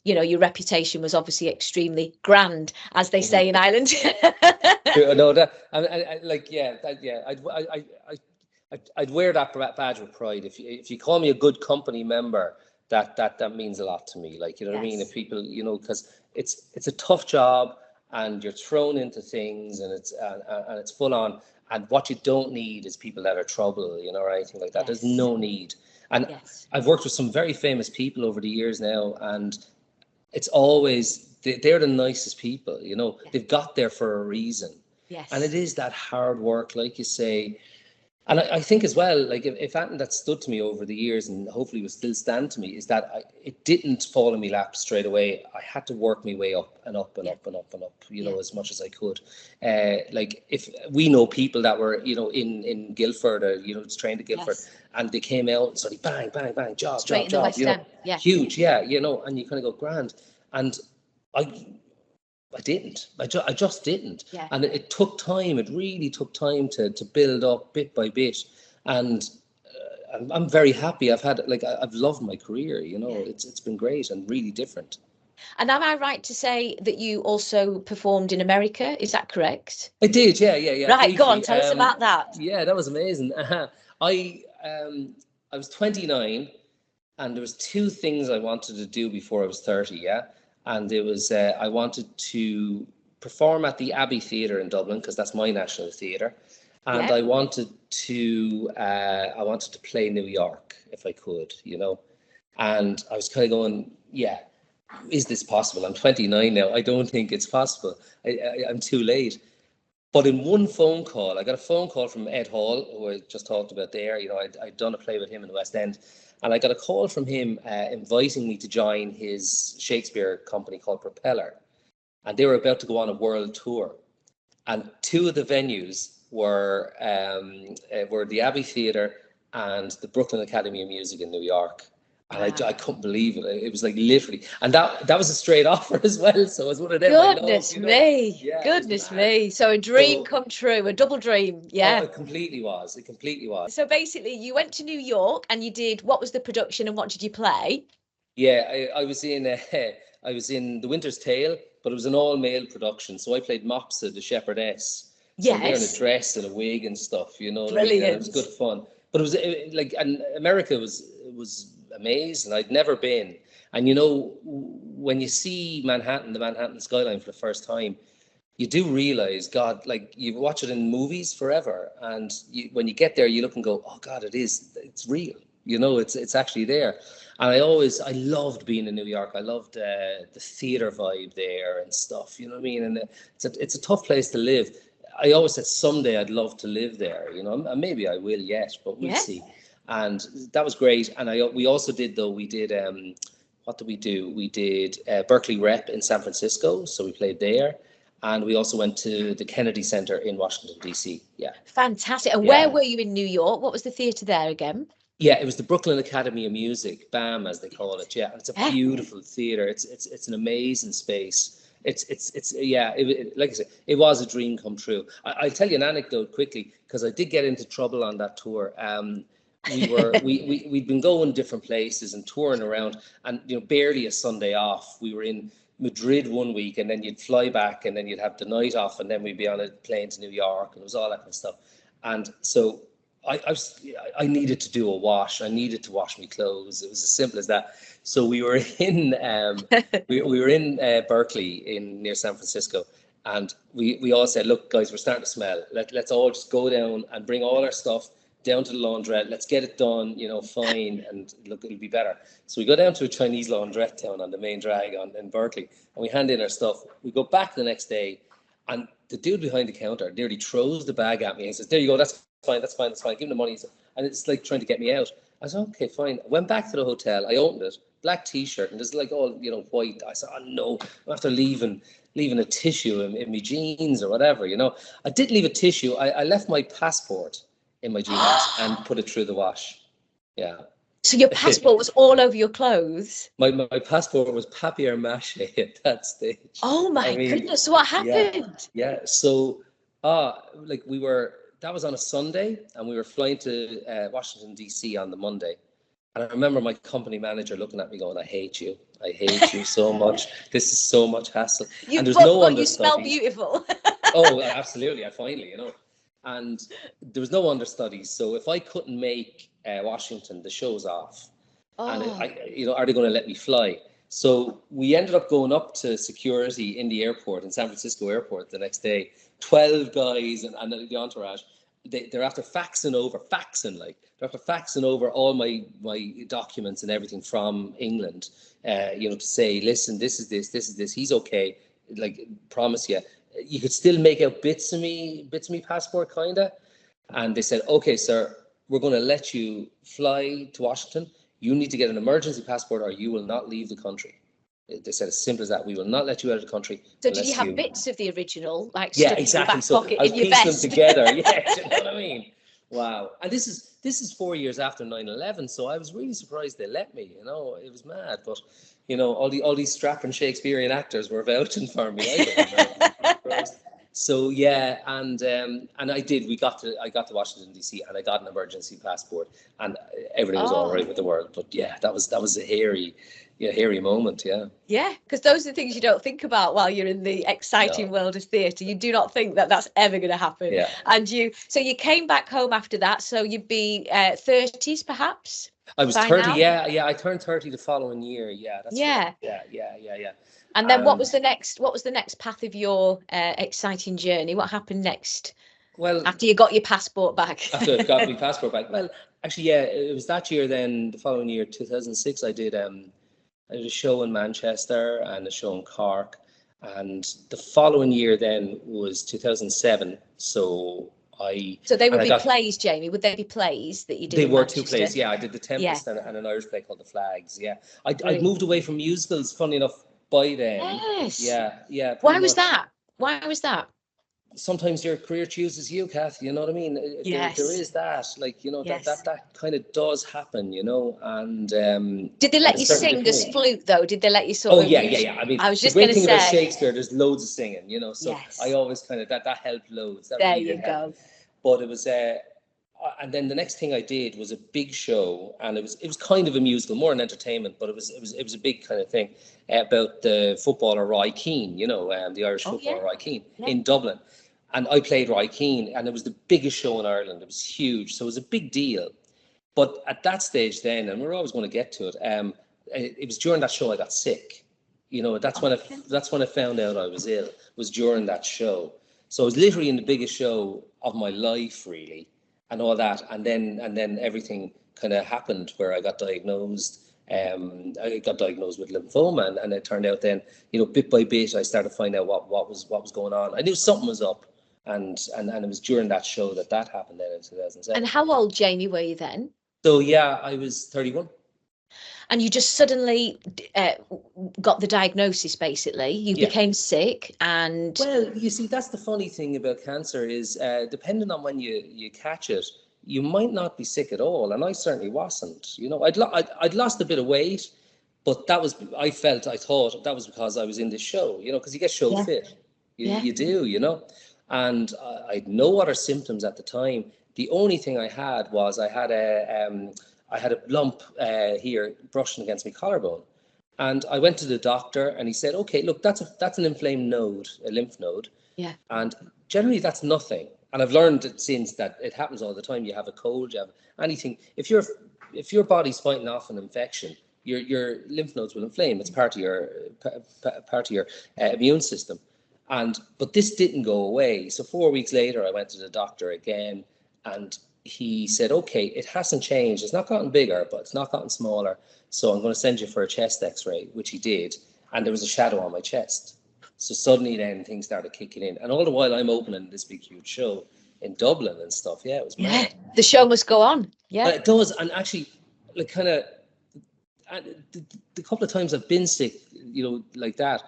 Speaker 3: your reputation was obviously extremely grand, as they say in Ireland.
Speaker 4: No, that I'd wear that badge with pride. If you call me a good company member, that means a lot to me. Like, you know what I mean? If people, because it's a tough job, and you're thrown into things, and it's full on. And what you don't need is people that are trouble, or anything like that. There's no need. And I've worked with some very famous people over the years now, and it's always they're the nicest people. They've got there for a reason. And it is that hard work, like you say. And I think as well, like if anything that stood to me over the years, and hopefully will still stand to me, is that it didn't fall in my lap straight away. I had to work my way up and up and up and up and up, as much as I could. Like if we know people that were, in Guildford, or, trained at Guildford, and they came out and suddenly bang, bang, bang, job,
Speaker 3: Straight in the West End.
Speaker 4: Huge, and you kind of go grand. And I didn't. I just didn't. And it took time. It really took time to build up bit by bit. And I'm very happy. I've loved my career. It's been great and really different.
Speaker 3: And am I right to say that you also performed in America? Is that correct?
Speaker 4: I did. Yeah.
Speaker 3: Right.
Speaker 4: Briefly.
Speaker 3: Go on. Tell us about that.
Speaker 4: Yeah, that was amazing. I was 29, and there was 2 things I wanted to do before I was 30. Yeah. And it was I wanted to perform at the Abbey Theatre in Dublin, because that's my national theatre, and I wanted to play New York if I could, And I was kind of going, is this possible? I'm 29 now. I don't think it's possible. I'm too late. But in one phone call, I got a phone call from Ed Hall, who I just talked about there. I'd done a play with him in the West End. And I got a call from him inviting me to join his Shakespeare company called Propeller. And they were about to go on a world tour. And 2 of the venues were the Abbey Theatre and the Brooklyn Academy of Music in New York. And I couldn't believe it. It was like literally, and that was a straight offer as well. So it was one of them.
Speaker 3: Goodness me, goodness me. So a dream come true, a double dream. Yeah.
Speaker 4: Oh, it completely was.
Speaker 3: So basically, you went to New York and you did. What was the production and what did you play?
Speaker 4: Yeah, I was in The Winter's Tale, but it was an all-male production. So I played Mopsa, the shepherdess. So I'm wearing a dress and a wig and stuff.
Speaker 3: Brilliant.
Speaker 4: It was good fun. But it was and America was amazing. I'd never been. And when you see the Manhattan skyline for the first time, you do realize, God, like you watch it in movies forever. And when you get there, you look and go, oh God, it's real. It's actually there. And I loved being in New York. I loved the theater vibe there and stuff, you know what I mean? And it's a tough place to live. I always said someday I'd love to live there, and maybe I will yet, but we'll see. And that was great. And we also did, what did we do? We did Berkeley Rep in San Francisco. So we played there. And we also went to the Kennedy Center in Washington, D.C. Yeah.
Speaker 3: Fantastic. And where were you in New York? What was the theatre there again?
Speaker 4: Yeah, it was the Brooklyn Academy of Music, BAM as they call it. Yeah, it's a beautiful theatre. It's an amazing space. Like I said, it was a dream come true. I'll tell you an anecdote quickly because I did get into trouble on that tour. We'd been going different places and touring around, and barely a Sunday off. We were in Madrid one week, and then you'd fly back, and then you'd have the night off, and then we'd be on a plane to New York, and it was all that kind of stuff. And so I needed to do a wash. I needed to wash my clothes. It was as simple as that. So we were in Berkeley near San Francisco, and we all said, look, guys, we're starting to smell. Let's all just go down and bring all our stuff down to the laundrette. Let's get it done, fine, and look, it'll be better. So we go down to a Chinese laundrette down on the main drag in Berkeley, and we hand in our stuff. We go back the next day, and the dude behind the counter nearly throws the bag at me and says, there you go, that's fine. Give him the money. And it's like trying to get me out. I said, okay, fine. I went back to the hotel. I opened it, black t-shirt, and there's like all, white. I said, oh no, after leaving a tissue in my jeans or whatever, I did leave a tissue. I left my passport in my jeans and put it through the wash. Yeah.
Speaker 3: So your passport was all over your clothes?
Speaker 4: My passport was papier mâché at that stage.
Speaker 3: Oh my goodness, what happened?
Speaker 4: Yeah. So, that was on a Sunday, and we were flying to Washington, D.C. on the Monday. And I remember my company manager looking at me going, I hate you so much. This is so much hassle.
Speaker 3: And there's no understudy. You smell beautiful.
Speaker 4: Oh, absolutely. I finally, And there was no understudies. So if I couldn't make Washington, the show's off. Oh. And are they going to let me fly? So we ended up going up to security in the airport, in San Francisco airport the next day. 12 guys and the entourage. They're after faxing over all my documents and everything from England, to say, listen, this is this. He's okay. Like, promise you could still make out bits of me passport, kinda. And they said, okay, sir, we're going to let you fly to Washington. You need to get an emergency passport, or you will not leave the country. They said, as simple as that. We will not let you out of the country.
Speaker 3: So did you have bits of the original, like
Speaker 4: stuck
Speaker 3: in your back
Speaker 4: so
Speaker 3: pocket
Speaker 4: I was
Speaker 3: in your
Speaker 4: piecing
Speaker 3: vest?
Speaker 4: them together. Yeah, you know what I mean? Wow. And this is 4 years after 9/11, so I was really surprised they let me. It was mad, but all these strapping Shakespearean actors were vouching for me. So yeah, and I did. I got to Washington D.C. and I got an emergency passport, and everything was all right with the world. But yeah, that was a hairy moment. Yeah.
Speaker 3: Yeah, because those are the things you don't think about while you're in the exciting world of theatre. You do not think that that's ever going to happen.
Speaker 4: Yeah.
Speaker 3: And you came back home after that. So you'd be 30s perhaps.
Speaker 4: I was 30. Now? Yeah. I turned 30 the following year. Yeah. That's right. Yeah.
Speaker 3: And then what was the next path of your exciting journey? What happened next? Well, after you got your passport back.
Speaker 4: After I got my passport back. Well, actually, yeah, it was that year. Then the following year, 2006, I did a show in Manchester and a show in Cork, and the following year then was 2007. So they
Speaker 3: would be plays, Jamie. Would they be plays that you did?
Speaker 4: They were Manchester? 2 plays. Yeah, I did The Tempest and an Irish play called The Flags. Yeah, I moved away from musicals. Funny enough. By then,
Speaker 3: yes.
Speaker 4: Yeah.
Speaker 3: Why was that? Sometimes
Speaker 4: your career chooses you, Cathy. You know what I mean?
Speaker 3: Yes.
Speaker 4: There is that, that kind of does happen, And
Speaker 3: did they let you sing as flute though? Did they let you sort of?
Speaker 4: Oh yeah. I mean, I was just going to say, the great thing about Shakespeare, there's loads of singing, So yes. I always kind of that helped loads. That
Speaker 3: there you go.
Speaker 4: But it was. And then the next thing I did was a big show, and it was kind of a musical, more an entertainment, but it was a big kind of thing about the footballer Roy Keane, the Irish footballer Roy Keane in Dublin, and I played Roy Keane, and it was the biggest show in Ireland. It was huge, so it was a big deal. But at that stage then, and we're always going to get to it, it was during that show I got sick. That's when I found out I was ill. Was during that show, so I was literally in the biggest show of my life, really. And all that, and then everything kind of happened where I got diagnosed. I got diagnosed with lymphoma, and it turned out then, bit by bit, I started to find out what was going on. I knew something was up, and it was during that show that happened then in 2007.
Speaker 3: And how old, Jamie, were you then?
Speaker 4: So yeah, I was 31.
Speaker 3: And you just suddenly got the diagnosis, basically. You became sick and...
Speaker 4: Well, you see, that's the funny thing about cancer is depending on when you catch it, you might not be sick at all. And I certainly wasn't. You know, I'd lost a bit of weight, but I thought that was because I was in this show, you know, because you get show fit. You do, you know. And I had no other symptoms at the time. The only thing I had was I had a lump here brushing against my collarbone. And I went to the doctor and he said, okay, look, that's an inflamed node, a lymph node.
Speaker 3: Yeah.
Speaker 4: And generally that's nothing. And I've learned it since that it happens all the time. You have a cold, you have anything. If your body's fighting off an infection, your lymph nodes will inflame. It's part of your immune system. But this didn't go away. So 4 weeks later, I went to the doctor again, and he said, okay, it hasn't changed. It's not gotten bigger, but it's not gotten smaller. So I'm going to send you for a chest x-ray, which he did. And there was a shadow on my chest. So suddenly then things started kicking in. And all the while I'm opening this big, huge show in Dublin and stuff. Yeah, it was mad.
Speaker 3: Yeah, the show must go on. Yeah.
Speaker 4: It does. And actually, like kind of, the couple of times I've been sick, you know, like that,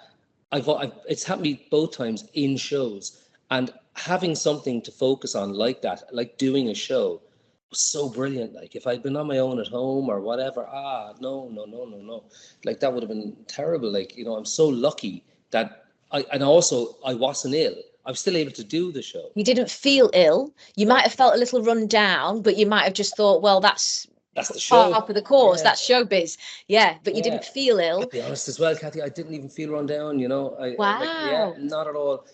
Speaker 4: it's happened to me both times in shows. And having something to focus on like that, like doing a show, was so brilliant. Like if I'd been on my own at home or whatever, no. Like that would have been terrible. Like, you know, I'm so lucky that I wasn't ill. I was still able to do the show.
Speaker 3: You didn't feel ill. You might have felt a little run down, but you might have just thought, well, that's
Speaker 4: the show.
Speaker 3: Part of the course.
Speaker 4: Yeah.
Speaker 3: That's showbiz. Yeah, but you didn't feel ill.
Speaker 4: I'll be honest as well, Cathy. I didn't even feel run down. You know.
Speaker 3: Wow.
Speaker 4: Not at all.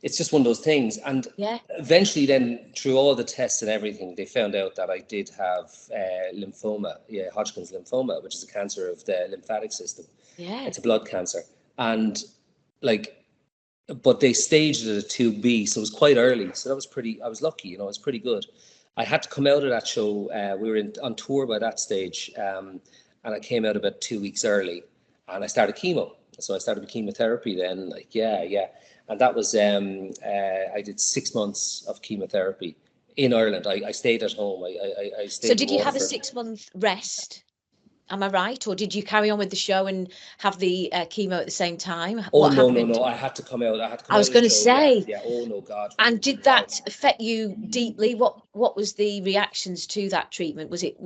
Speaker 4: It's just one of those things. And eventually, then through all the tests and everything, they found out that I did have lymphoma. Yeah, Hodgkin's lymphoma, which is a cancer of the lymphatic system.
Speaker 3: Yeah.
Speaker 4: It's a blood cancer, and but they staged it at 2B, so it was quite early. So that was I was lucky. You know, it was pretty good. I had to come out of that show. We were on tour by that stage, and I came out about 2 weeks early, and I started chemo. So I started with chemotherapy then, and that was I did 6 months of chemotherapy in Ireland. I stayed at home. I stayed.
Speaker 3: So did you have a 6-month rest? Am I right? Or did you carry on with the show and have the chemo at the same time?
Speaker 4: No. I had to come out.
Speaker 3: I was going to say.
Speaker 4: Yeah. Oh, no, God.
Speaker 3: And did that affect you deeply? What was the reactions to that treatment? Was it?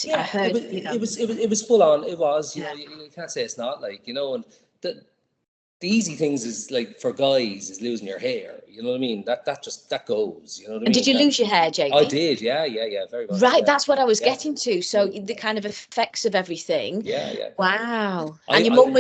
Speaker 4: Yeah, it was full on. It was. You know, you can't say it's not, like, you know. And the easy things is, like, for guys, is losing your hair. You know what I mean? That goes. You know what I mean?
Speaker 3: And did you lose your hair, Jamie?
Speaker 4: I did. Yeah. Very much.
Speaker 3: Right. That's what I was getting to. So the kind of effects of everything.
Speaker 4: Yeah.
Speaker 3: Wow. And your mum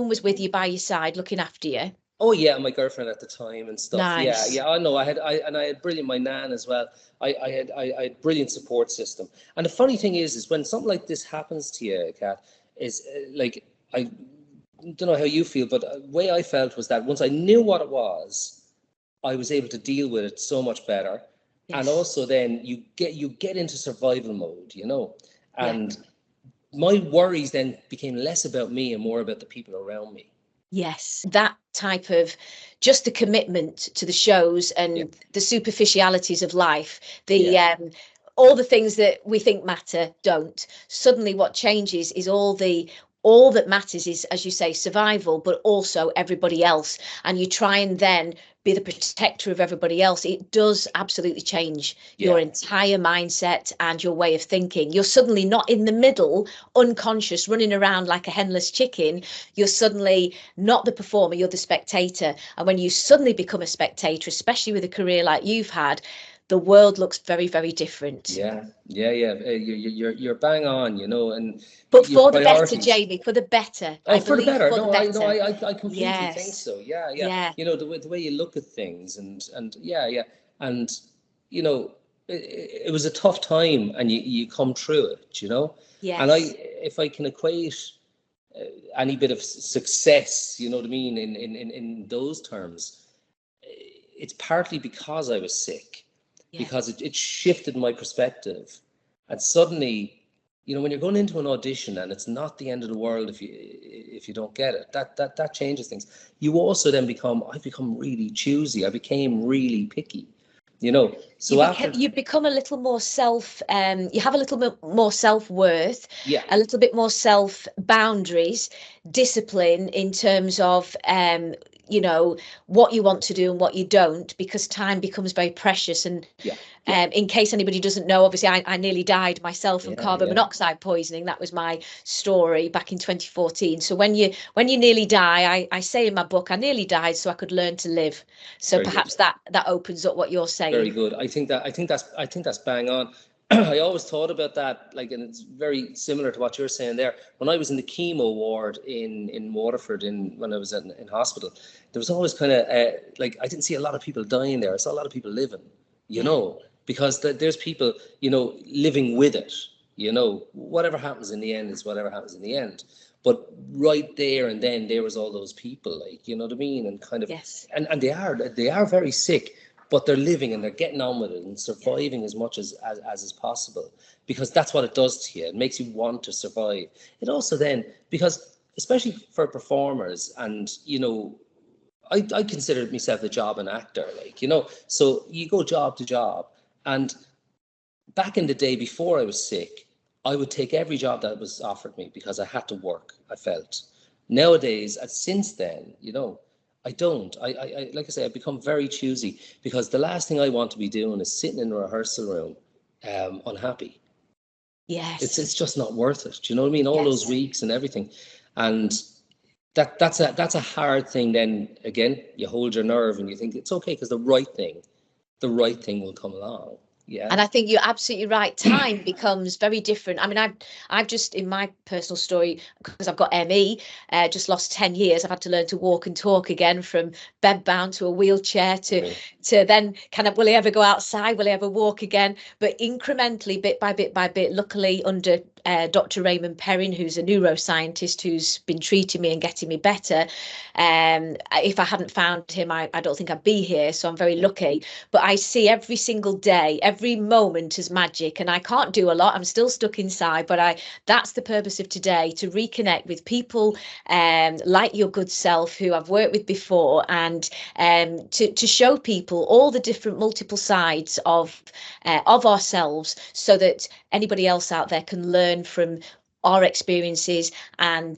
Speaker 3: was with you by your side, looking after you.
Speaker 4: Oh yeah, my girlfriend at the time and stuff.
Speaker 3: Nice.
Speaker 4: Yeah. I know. I had brilliant. My nan as well. I had brilliant support system. And the funny thing is when something like this happens to you, Kat, is like I don't know how you feel, but the way I felt was that once I knew what it was, I was able to deal with it so much better. Yes. And also then you get into survival mode, you know, and my worries then became less about me and more about the people around me.
Speaker 3: Yes, that type of just the commitment to the shows and the superficialities of life, all the things that we think matter don't. Suddenly what changes is all that matters is, as you say, survival, but also everybody else. And you try and then be the protector of everybody else. It does absolutely change your entire mindset and your way of thinking. You're suddenly not in the middle, unconscious, running around like a henless chicken. You're suddenly not the performer, you're the spectator. And when you suddenly become a spectator, especially with a career like you've had, the world looks very, very different.
Speaker 4: Yeah. You're bang on, you know,
Speaker 3: but for the better, Jamie, for the better.
Speaker 4: Oh, for the better. I completely think so. Yeah. You know, the way you look at things and and you know, it was a tough time, and you come through it, you know.
Speaker 3: Yes.
Speaker 4: And if I can equate any bit of success, you know what I mean, in those terms, it's partly because I was sick. Because it shifted my perspective, and suddenly, you know, when you're going into an audition and it's not the end of the world if you don't get it, that changes things. You also then I've become really choosy. I became really picky, you know. So you
Speaker 3: become a little more you have a little bit more self-worth, a little bit more self-boundaries, discipline in terms of you know, what you want to do and what you don't, because time becomes very precious. And in case anybody doesn't know, obviously I nearly died myself from carbon monoxide poisoning. That was my story back in 2014. So when you nearly die, I say in my book, I nearly died so I could learn to live. So
Speaker 4: Very
Speaker 3: perhaps
Speaker 4: good.
Speaker 3: that opens up what you're saying.
Speaker 4: Very good. I think that's bang on. I always thought about that, like, and it's very similar to what you're saying there. When I was in the chemo ward in Waterford, when I was in hospital, there was always kind of like, I didn't see a lot of people dying there. I saw a lot of people living, you know, because there's people, you know, living with it. You know, whatever happens in the end is whatever happens in the end. But right there and then, there was all those people, like, you know what I mean, and kind of, and they are very sick, but they're living and they're getting on with it and surviving as much as is possible, because that's what it does to you. It makes you want to survive. It also then, because especially for performers, and, you know, I consider myself a job an actor, like, you know, so you go job to job. And back in the day, before I was sick, I would take every job that was offered me because I had to work, I felt. Nowadays, since then, you know, I don't. I like I say, I've become very choosy, because the last thing I want to be doing is sitting in a rehearsal room, unhappy.
Speaker 3: Yes.
Speaker 4: It's just not worth it. Do you know what I mean? All those weeks and everything. And that's a hard thing. Then again, you hold your nerve and you think it's okay, because the right thing will come along. Yeah.
Speaker 3: And I think you're absolutely right. Time becomes very different. I mean, I've just, in my personal story, because I've got ME, just lost 10 years. I've had to learn to walk and talk again, from bed bound to a wheelchair to then kind of, will he ever go outside? Will he ever walk again? But incrementally, bit by bit, luckily under Dr. Raymond Perrin, who's a neuroscientist who's been treating me and getting me better. If I hadn't found him, I don't think I'd be here. So I'm very lucky. But I see every single day, every moment as magic, and I can't do a lot. I'm still stuck inside, but that's the purpose of today, to reconnect with people like your good self, who I've worked with before, and to show people all the different multiple sides of ourselves, so that anybody else out there can learn from our experiences, and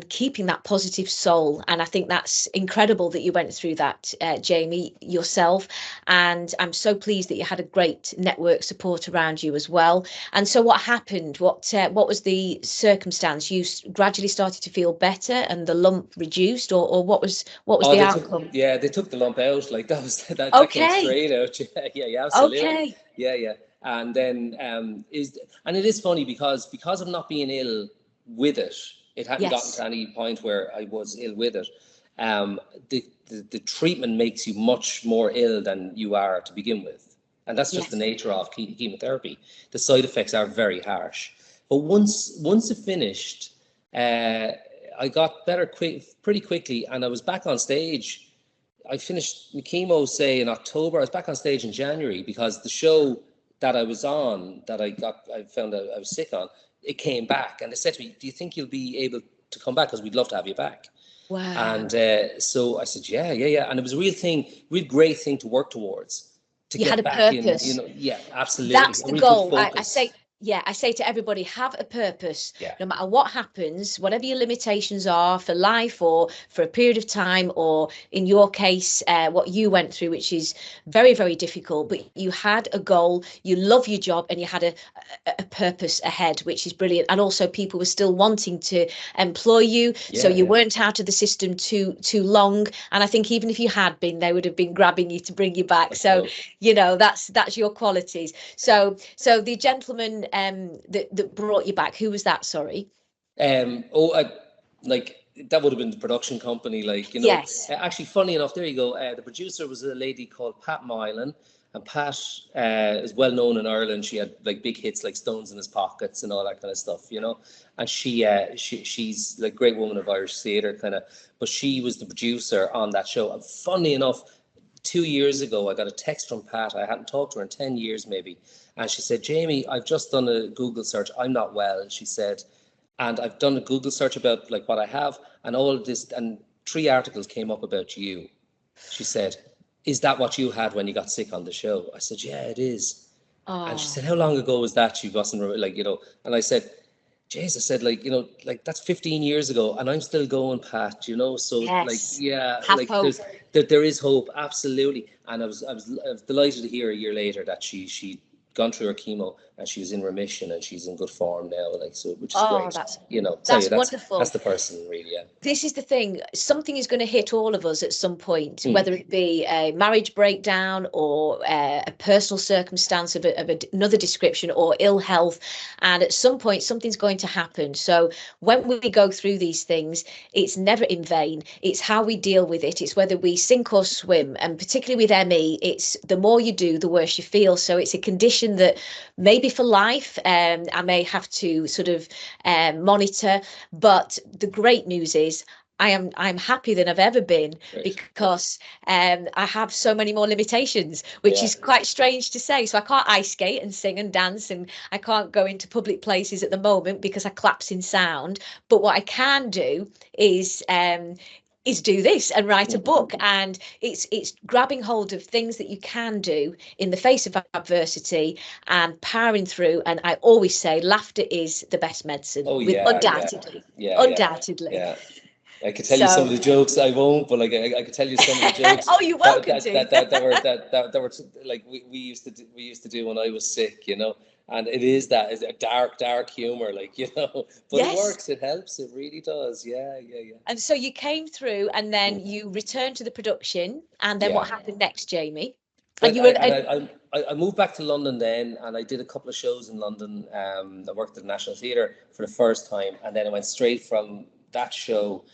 Speaker 3: keeping that positive soul. And I think that's incredible that you went through that, Jamie, yourself. And I'm so pleased that you had a great network support around you as well. And so what happened? What was the circumstance? You gradually started to feel better and the lump reduced, or what was the outcome?
Speaker 4: They took the lump out. Like, that came straight out. Yeah, absolutely.
Speaker 3: Okay.
Speaker 4: Yeah. And then and it is funny, because of not being ill with it, it hadn't gotten to any point where I was ill with it. The treatment makes you much more ill than you are to begin with, and that's just the nature of chemotherapy. The side effects are very harsh, but once it finished, I got better pretty quickly, and I was back on stage. I finished the chemo, say, in October. I was back on stage in January, because the show that I was on, that I found out I was sick on, it came back, and they said to me, "Do you think you'll be able to come back? Because we'd love to have you back."
Speaker 3: Wow.
Speaker 4: And so I said, yeah. And it was a real great thing to work towards. To get back in, you know, absolutely.
Speaker 3: That's the goal. I say to everybody, have a purpose. No matter what happens, whatever your limitations are for life or for a period of time, or in your case, what you went through, which is very, very difficult, but you had a goal, you love your job, and you had a purpose ahead, which is brilliant. And also people were still wanting to employ you. So you weren't out of the system too long. And I think even if you had been, they would have been grabbing you to bring you back. So, you know, that's your qualities. So the gentleman that brought you back, who was that? Sorry.
Speaker 4: Like, that would have been the production company, like, you know.
Speaker 3: Yes.
Speaker 4: Actually, funny enough, there you go. The producer was a lady called Pat Mylan, and Pat is well known in Ireland. She had like big hits like Stones in His Pockets and all that kind of stuff, you know. And she's like a great woman of Irish theatre, kind of. But she was the producer on that show. And funny enough, 2 years ago, I got a text from Pat. I hadn't talked to her in 10 years, maybe. And she said, "Jamie, I've just done a Google search. I'm not well," she said. "And I've done a Google search about like what I have, and all of this, and 3 articles came up about you." She said, "Is that what you had when you got sick on the show?" I said, "Yeah, it is." And she said, "How long ago was that? She wasn't like, you know." And I said, Jeez, I said, like, like that's 15 years ago, and I'm still going, Pat. So like,
Speaker 3: Yes.
Speaker 4: yeah,
Speaker 3: Have
Speaker 4: like
Speaker 3: hope.
Speaker 4: there is hope, absolutely. And I was delighted to hear a year later that she'd gone through her chemo and she was in remission and she's in good form now, like, so, which is
Speaker 3: Oh,
Speaker 4: great.
Speaker 3: that's
Speaker 4: Tell you, that's
Speaker 3: wonderful.
Speaker 4: the person, really. Yeah.
Speaker 3: This is the thing, something is going to hit all of us at some point,
Speaker 4: Mm.
Speaker 3: whether it be a marriage breakdown or a personal circumstance of another description or ill health. And at some point, something's going to happen. So when we go through these things, it's never in vain. It's how we deal with it. It's whether we sink or swim. And particularly with ME, it's the more you do, the worse you feel. So it's a condition that maybe for life, I may have to sort of monitor. But the great news is I'm happier than I've ever been,
Speaker 4: Great.
Speaker 3: because I have so many more limitations, which
Speaker 4: Yeah.
Speaker 3: is quite strange to say. So I can't ice skate and sing and dance, and I can't go into public places at the moment because I collapse in sound. But what I can do is do this and write a book, and it's grabbing hold of things that you can do in the face of adversity and powering through. And I always say laughter is the best medicine.
Speaker 4: Oh,
Speaker 3: with
Speaker 4: yeah,
Speaker 3: undoubtedly.
Speaker 4: yeah.
Speaker 3: Undoubtedly.
Speaker 4: I could tell you some of
Speaker 3: So
Speaker 4: the jokes. I won't, but like I could tell you some of the jokes
Speaker 3: oh, you're welcome to.
Speaker 4: that were like we used to do when I was sick, and it's a dark humor, like, but
Speaker 3: Yes.
Speaker 4: It works, it helps, it really does. Yeah.
Speaker 3: And so you came through, and then you returned to the production, and then
Speaker 4: Yeah.
Speaker 3: what happened next, Jamie?
Speaker 4: Well,
Speaker 3: And you were
Speaker 4: I moved back to London then, and I did a couple of shows in London. I worked at the National Theatre for the first time, and then I went straight from that show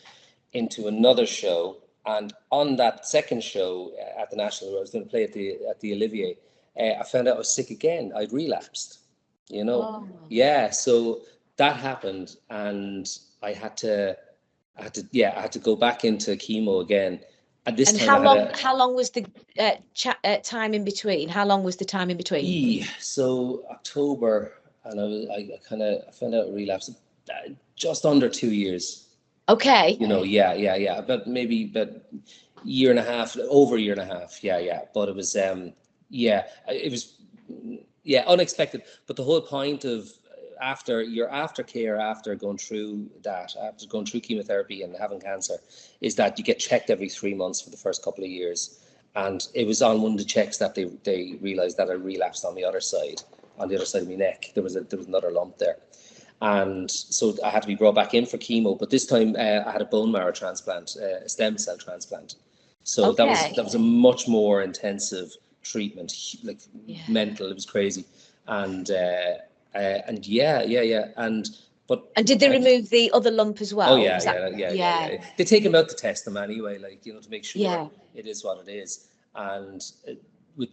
Speaker 4: into another show. And on that second show at the National, I was going to play at the Olivier. I found out I was sick again. I'd relapsed.
Speaker 3: Oh.
Speaker 4: Yeah. So that happened, and I had to go back into chemo again. And this
Speaker 3: And
Speaker 4: time
Speaker 3: how long was the time in between? How long was the time in between?
Speaker 4: So October, and I found out relapse just under 2 years.
Speaker 3: Okay.
Speaker 4: Yeah. About year and a half, over a year and a half. Yeah. But it was it was unexpected. But the whole point of your aftercare after going through chemotherapy and having cancer is that you get checked every 3 months for the first couple of years. And it was on one of the checks that they realized that I relapsed on the other side of my neck. There was another lump there. And so I had to be brought back in for chemo, but this time I had a bone marrow transplant, a stem cell transplant. So
Speaker 3: Okay.
Speaker 4: that was a much more intensive treatment, like mental. It was crazy, and
Speaker 3: And did they remove the other lump as well?
Speaker 4: Oh yeah. They take him out to test them anyway, like, to make sure it is what it is. And with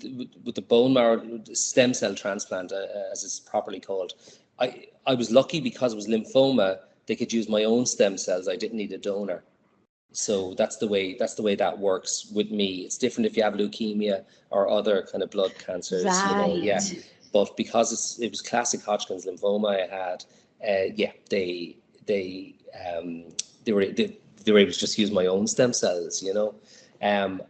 Speaker 4: the bone marrow stem cell transplant, as it's properly called, I was lucky because it was lymphoma. They could use my own stem cells. I didn't need a donor. So that's the way that works with me. It's different if you have leukemia or other kind of blood cancers.
Speaker 3: Right.
Speaker 4: But because it was classic Hodgkin's lymphoma I had, they were able to just use my own stem cells, and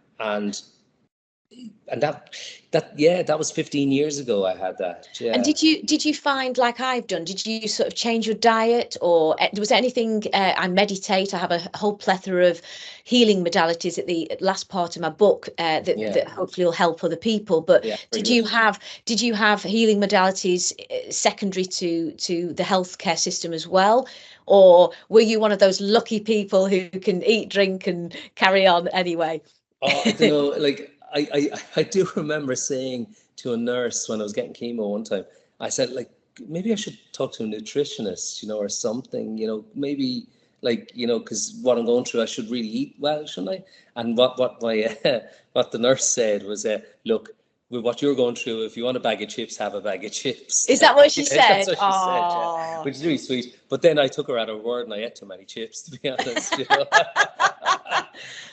Speaker 4: that was 15 years ago. I had that. Yeah.
Speaker 3: And did you find, like I've done, did you sort of change your diet, or was there anything? I meditate. I have a whole plethora of healing modalities at the last part of my book that hopefully will help other people. But did you have healing modalities secondary to the healthcare system as well, or were you one of those lucky people who can eat, drink, and carry on anyway?
Speaker 4: Oh, I don't know. Like I do remember saying to a nurse when I was getting chemo one time, I said, like, maybe I should talk to a nutritionist, or something, maybe, like, because what I'm going through, I should really eat well, shouldn't I? And what the nurse said was, look, with what you're going through, if you want a bag of chips, have a bag of chips.
Speaker 3: Is that what she said?
Speaker 4: That's what she said, yeah. Which is really sweet. But then I took her at her word, and I ate too many chips, to be honest.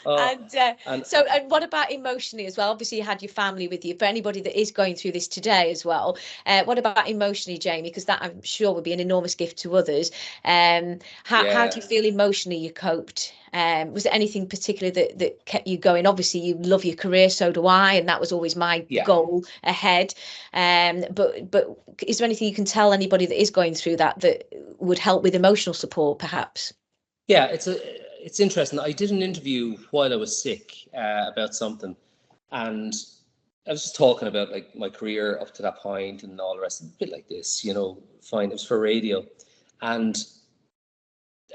Speaker 3: And what about emotionally as well? Obviously you had your family with you. For anybody that is going through this today as well, what about emotionally, Jamie? Because that, I'm sure, would be an enormous gift to others. How do you feel emotionally you coped? Was there anything particular that kept you going? Obviously you love your career, so do I, and that was always my goal ahead. But is there anything you can tell anybody that is going through that would help with emotional support, perhaps.
Speaker 4: Yeah, it's interesting. I did an interview while I was sick about something, and I was just talking about like my career up to that point and all the rest, a bit like this, fine. It was for radio, and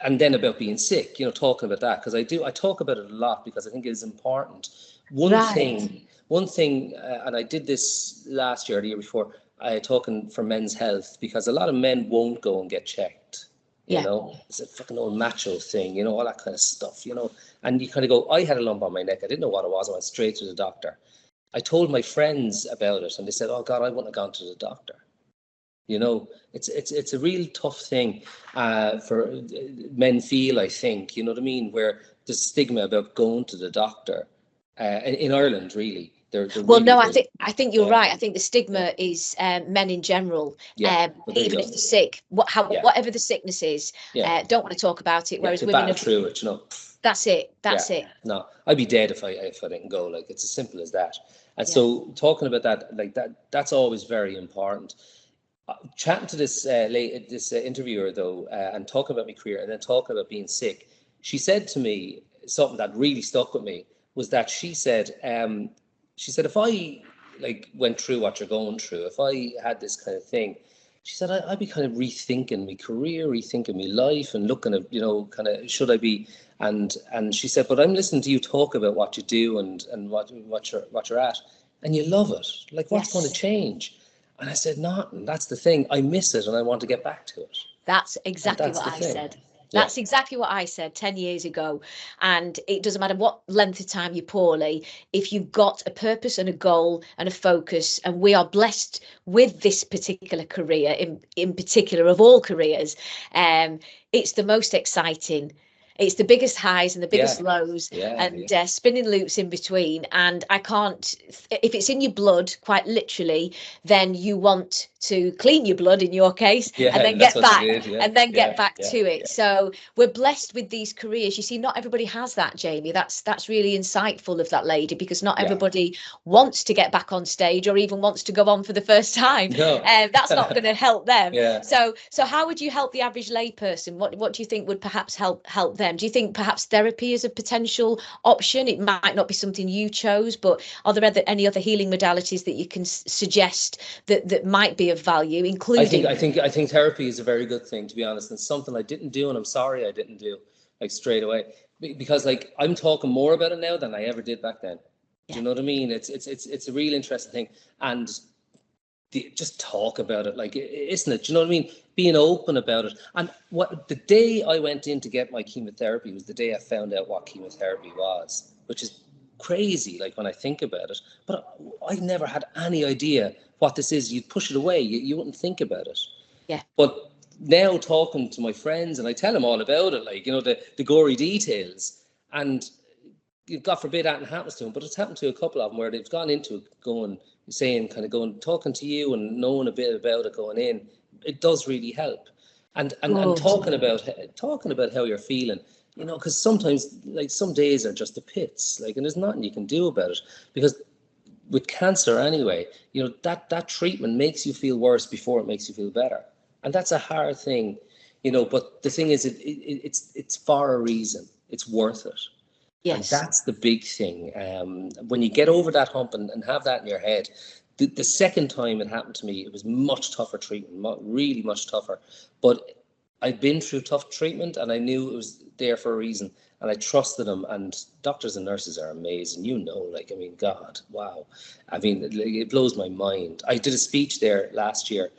Speaker 4: then about being sick, talking about that, because I talk about it a lot because I think it is important. One thing, and I did this last year, or the year before, I talking for men's health, because a lot of men won't go and get checked. It's a fucking old macho thing, all that kind of stuff, and you kind of go, I had a lump on my neck. I didn't know what it was. I went straight to the doctor. I told my friends about it and they said, oh God, I wouldn't have gone to the doctor. It's a real tough thing for men feel, I think, you know what I mean, where there's stigma about going to the doctor in Ireland, really.
Speaker 3: Well, no, I think you're right. I think the stigma is men in general, even if they're sick, whatever the sickness is, don't want to talk about it. Whereas women are
Speaker 4: through it,
Speaker 3: That's it. It.
Speaker 4: No, I'd be dead if I didn't go. Like, it's as simple as that. And so talking about that, like that's always very important. Chatting to this interviewer though, and talking about my career, and then talking about being sick, she said to me something that really stuck with me, was that she said, if I like went through what you're going through, if I had this kind of thing, she said, I'd be kind of rethinking my career, rethinking my life, and looking at, kind of, should I be? And she said, but I'm listening to you talk about what you do and what you're at, and you love it. Like, what's going to change? And I said, nothing. That's the thing. I miss it, and I want to get back to it.
Speaker 3: That's exactly what I said. That's exactly what I said 10 years ago. And it doesn't matter what length of time you're poorly, if you've got a purpose and a goal and a focus, and we are blessed with this particular career, in particular of all careers, it's the most exciting. It's the biggest highs and the biggest lows, and spinning loops in between. And I can't, if it's in your blood, quite literally, then you want to clean your blood in your case, and then get back get back to it. So we're blessed with these careers. You see, not everybody has that, Jamie. That's really insightful of that lady, because not everybody wants to get back on stage or even wants to go on for the first time. That's not going to help them. So how would you help the average layperson? What do you think would perhaps help them? Do you think perhaps therapy is a potential option? It might not be something you chose, but are there any other healing modalities that you can suggest that might be of value, including?
Speaker 4: I think therapy is a very good thing, to be honest, and something I didn't do, and I'm sorry I didn't do, like, straight away, because like I'm talking more about it now than I ever did back then. Do you know what I mean? It's a real interesting thing, and just talk about it, like, isn't it? Do you know what I mean? Being open about it. And the day I went in to get my chemotherapy was the day I found out what chemotherapy was, which is crazy, like, when I think about it. But I never had any idea what this is. You'd push it away. You wouldn't think about it.
Speaker 3: Yeah.
Speaker 4: But now talking to my friends, and I tell them all about it, like, the gory details, and God forbid that happens to them, but it's happened to a couple of them where they've gone into it talking to you and knowing a bit about it going in. It does really help, and talking about how you're feeling, because sometimes, like, some days are just the pits, like, and there's nothing you can do about it, because with cancer anyway, that treatment makes you feel worse before it makes you feel better, and that's a hard thing, but the thing is, it's for a reason. It's worth it. Yes. And that's the big thing. When you get over that hump and have that in your head, the second time it happened to me, it was much tougher treatment, really much tougher. But I'd been through tough treatment, and I knew it was there for a reason, and I trusted them. And doctors and nurses are amazing, like, I mean, God, wow. I mean, it blows my mind. I did a speech there last year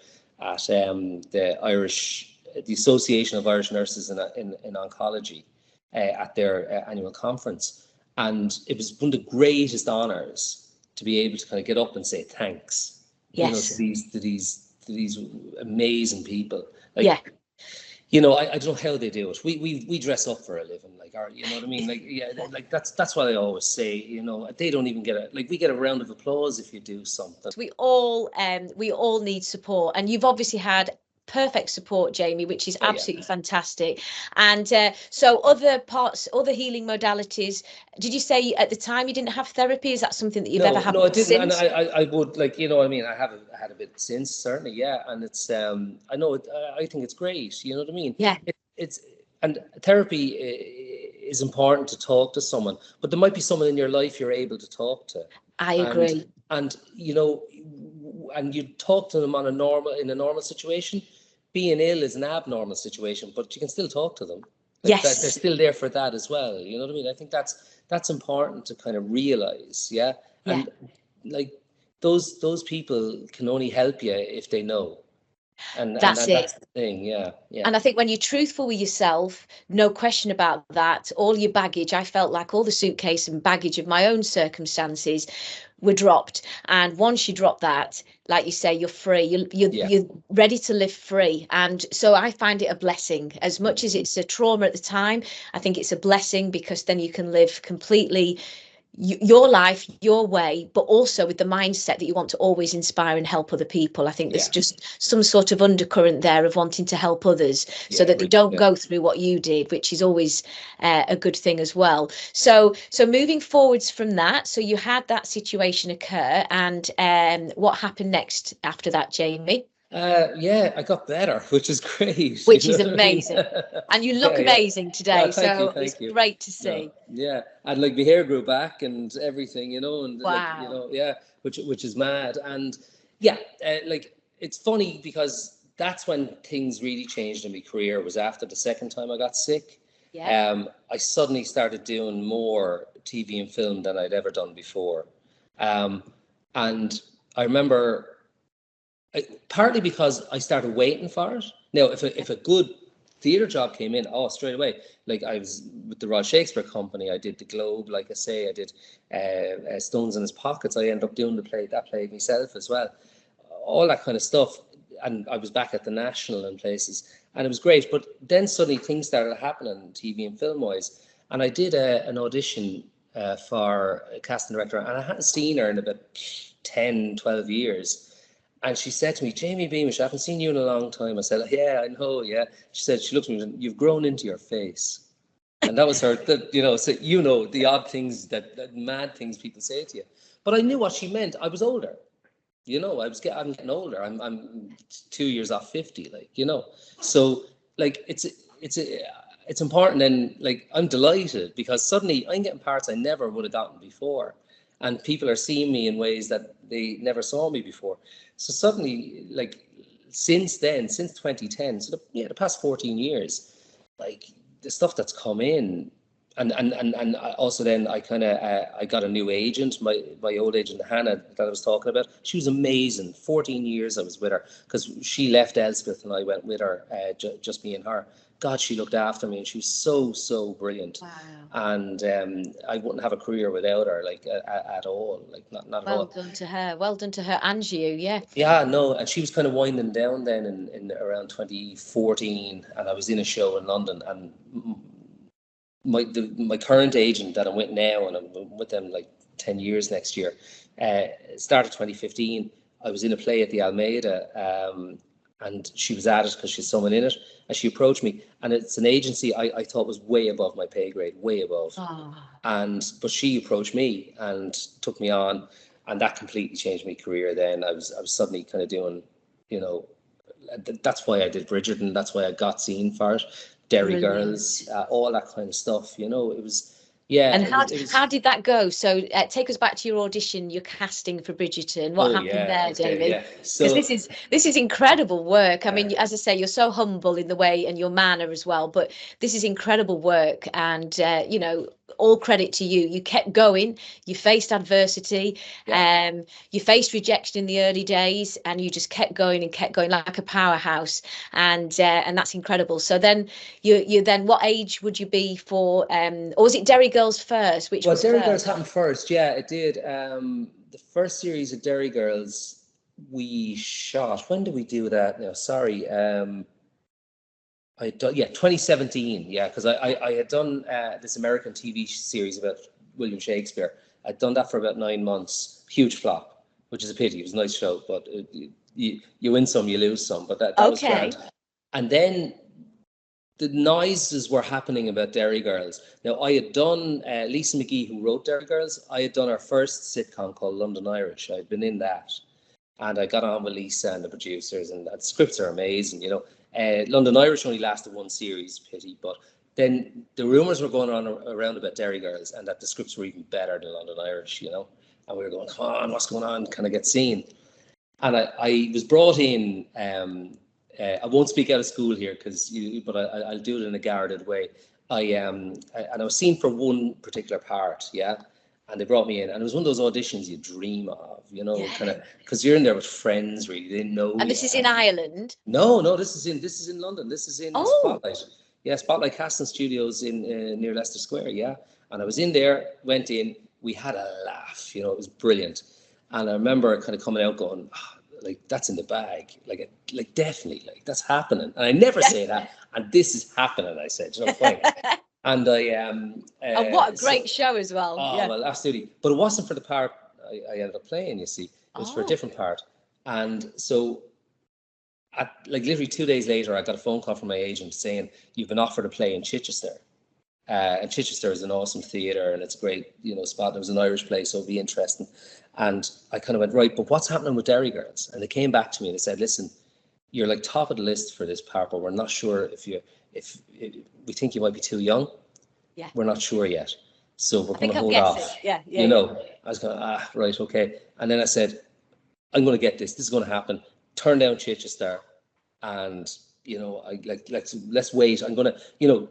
Speaker 4: at the Association of Irish Nurses in Oncology, at their annual conference, and it was one of the greatest honors to be able to kind of get up and say thanks, to these amazing people. Like, I don't know how they do it. We dress up for a living, like, you know what I mean? Like, like that's what I always say. They don't even get we get a round of applause if you do something.
Speaker 3: We all need support, and you've obviously had perfect support, Jamie, which is absolutely
Speaker 4: Yeah.
Speaker 3: fantastic. And so other healing modalities, did you say at the time you didn't have therapy? Is that something that you've ever had
Speaker 4: No, I didn't, and
Speaker 3: since?
Speaker 4: I would, like, you know, I mean, I had a bit since, certainly, yeah, and it's I know it, I think it's great, you know what I mean?
Speaker 3: Yeah.
Speaker 4: It's and therapy is important to talk to someone, but there might be someone in your life you're able to talk to,
Speaker 3: I
Speaker 4: and
Speaker 3: agree.
Speaker 4: you know, and you talk to them in a normal situation. Being ill is an abnormal situation, but you can still talk to them. Like that, they're
Speaker 3: Yes.
Speaker 4: still there for that as well. You know what I mean? I think that's important to kind of realize, yeah.
Speaker 3: Yeah.
Speaker 4: And like those people can only help you if they know, and
Speaker 3: That's it.
Speaker 4: that's the thing, yeah, yeah.
Speaker 3: And I think when you're truthful with yourself, no question about that, all your baggage, I felt like all the suitcase and baggage of my own circumstances were dropped. And once you drop that, like you say, you're free.
Speaker 4: Yeah.
Speaker 3: You're ready to live free. And so I find it a blessing. As much as it's a trauma at the time, I think it's a blessing because then you can live completely your life your way, but also with the mindset that you want to always inspire and help other people. I think there's
Speaker 4: Yeah.
Speaker 3: just some sort of undercurrent there of wanting to help others so
Speaker 4: Yeah,
Speaker 3: that they
Speaker 4: really,
Speaker 3: don't
Speaker 4: yeah.
Speaker 3: go through what you did, which is always a good thing as well. So moving forwards from that, so you had that situation occur, and what happened next after that, Jamie?
Speaker 4: Yeah, I got better, which is great.
Speaker 3: Which
Speaker 4: You know
Speaker 3: is
Speaker 4: what I mean?
Speaker 3: amazing. And you look
Speaker 4: Yeah, yeah.
Speaker 3: amazing today,
Speaker 4: Thank you,
Speaker 3: so it's
Speaker 4: thank you.
Speaker 3: great to
Speaker 4: No,
Speaker 3: see.
Speaker 4: yeah, and like my hair grew back and everything, you know, and like, you
Speaker 3: Wow.
Speaker 4: know, yeah, which is mad. And yeah, like it's funny because that's when things really changed in my career, was after the second time I got sick.
Speaker 3: Yeah.
Speaker 4: I suddenly started doing more TV and film than I'd ever done before. And I remember, partly because I started waiting for it. Now, if a good theatre job came in, oh, straight away. Like I was with the Royal Shakespeare Company, I did the Globe, like I say, I did Stones in His Pockets. I ended up doing that play myself as well, all that kind of stuff. And I was back at the National and places, and it was great. But then suddenly things started happening, TV and film wise, and I did an audition for a casting director, and I hadn't seen her in about 10, 12 years. And she said to me, Jamie Beamish, I haven't seen you in a long time. I said, yeah, I know, yeah. She said, she looked at me and said, you've grown into your face. And that was her, you know, so, you know, the odd things, that mad things people say to you. But I knew what she meant. I was older. You know, I'm getting older. I'm 2 years off 50, like, you know. So, like, it's important. And, like, I'm delighted because suddenly I'm getting parts I never would have gotten before. And people are seeing me in ways that they never saw me before. So suddenly, like, since then, since 2010, so the past 14 years, like, the stuff that's come in, and also then I kind of I got a new agent, my old agent Hannah that I was talking about. She was amazing. 14 years I was with her because she left Elspeth and I went with her, just me and her. God, she looked after me and she was so brilliant.
Speaker 3: Wow.
Speaker 4: And I wouldn't have a career without her, like at all, like not at
Speaker 3: Well
Speaker 4: all.
Speaker 3: done to her. Well done to her and you. Yeah.
Speaker 4: Yeah, no, and she was kind of winding down then in around 2014, and I was in a show in London, and my current agent that I'm with now, and I'm with them like 10 years next year, started 2015. I was in a play at the Almeida, and she was at it because she's someone in it, and she approached me, and it's an agency I thought was way above my pay grade, way above.
Speaker 3: Oh.
Speaker 4: But she approached me and took me on, and that completely changed my career. Then I was suddenly kind of doing, you know, that's why I did Bridgerton. That's why I got seen for it. Derry
Speaker 3: Brilliant.
Speaker 4: Girls, all that kind of stuff. You know, it was, yeah.
Speaker 3: And
Speaker 4: It was.
Speaker 3: how did that go? So take us back to your audition, your casting for Bridgerton. What
Speaker 4: Oh
Speaker 3: happened
Speaker 4: yeah.
Speaker 3: there,
Speaker 4: Okay.
Speaker 3: Jamie?
Speaker 4: Yeah.
Speaker 3: Because
Speaker 4: So
Speaker 3: this is incredible work. I mean, as I say, you're so humble in the way and your manner as well. But this is incredible work, and you know, all credit to you. You kept going. You faced adversity.
Speaker 4: yeah.
Speaker 3: You faced rejection in the early days, and you just kept going and kept going like a powerhouse. And that's incredible. So then you then what age would you be for? Or was it Derry Girls first? Which
Speaker 4: Well,
Speaker 3: was
Speaker 4: Derry Girls
Speaker 3: first?
Speaker 4: happened first. Yeah, it did. The first series of Derry Girls we shot. When did we do that? No, sorry. I done, yeah, 2017. Yeah, because I had done this American TV series about William Shakespeare. I'd done that for about 9 months. Huge flop, which is a pity. It was a nice show, but you win some, you lose some, but that was
Speaker 3: Okay.
Speaker 4: grand. And then the noises were happening about Derry Girls. Now, I had done, Lisa McGee, who wrote Derry Girls, I had done our first sitcom called London Irish. I'd been in that. And I got on with Lisa and the producers, and the scripts are amazing, you know. London Irish only lasted one series, pity, but then the rumours were going on around about Derry Girls and that the scripts were even better than London Irish, you know. And we were going, come on, what's going on? Can I get seen? And I was brought in, I won't speak out of school here, but I'll do it in a guarded way. And I was seen for one particular part, yeah. And they brought me in, and it was one of those auditions you dream of, you know, kind of, because you're in there with friends, really. They didn't know.
Speaker 3: And this is in Ireland?
Speaker 4: No, this is in London. This is in Spotlight. Yeah, Spotlight Casting Studios in near Leicester Square. Yeah, and I was in there, went in. We had a laugh. You know, it was brilliant. And I remember kind of coming out going, oh, like, that's in the bag. Like definitely, like, that's happening. And I never say that. And this is happening, I said, you know, fine. And I
Speaker 3: and what a great show as well.
Speaker 4: Oh, yeah. Well, absolutely. But it wasn't for the part I ended up playing, you see. It was for a different part. And so, literally 2 days later, I got a phone call from my agent saying, you've been offered a play in Chichester. And Chichester is an awesome theatre, and it's a great, you know, spot. It was an Irish play, so it'll be interesting. And I kind of went, right, but what's happening with Derry Girls? And they came back to me and they said, listen, you're like top of the list for this part, but we're not sure if we think you might be too young. Yeah. We're not sure yet. So we're going to hold off. Yeah. You know, I was going, right, okay. And then I said, I'm going to get this. This is going to happen. Turn down Chichester, and, you know, let's wait. I'm going to, you know,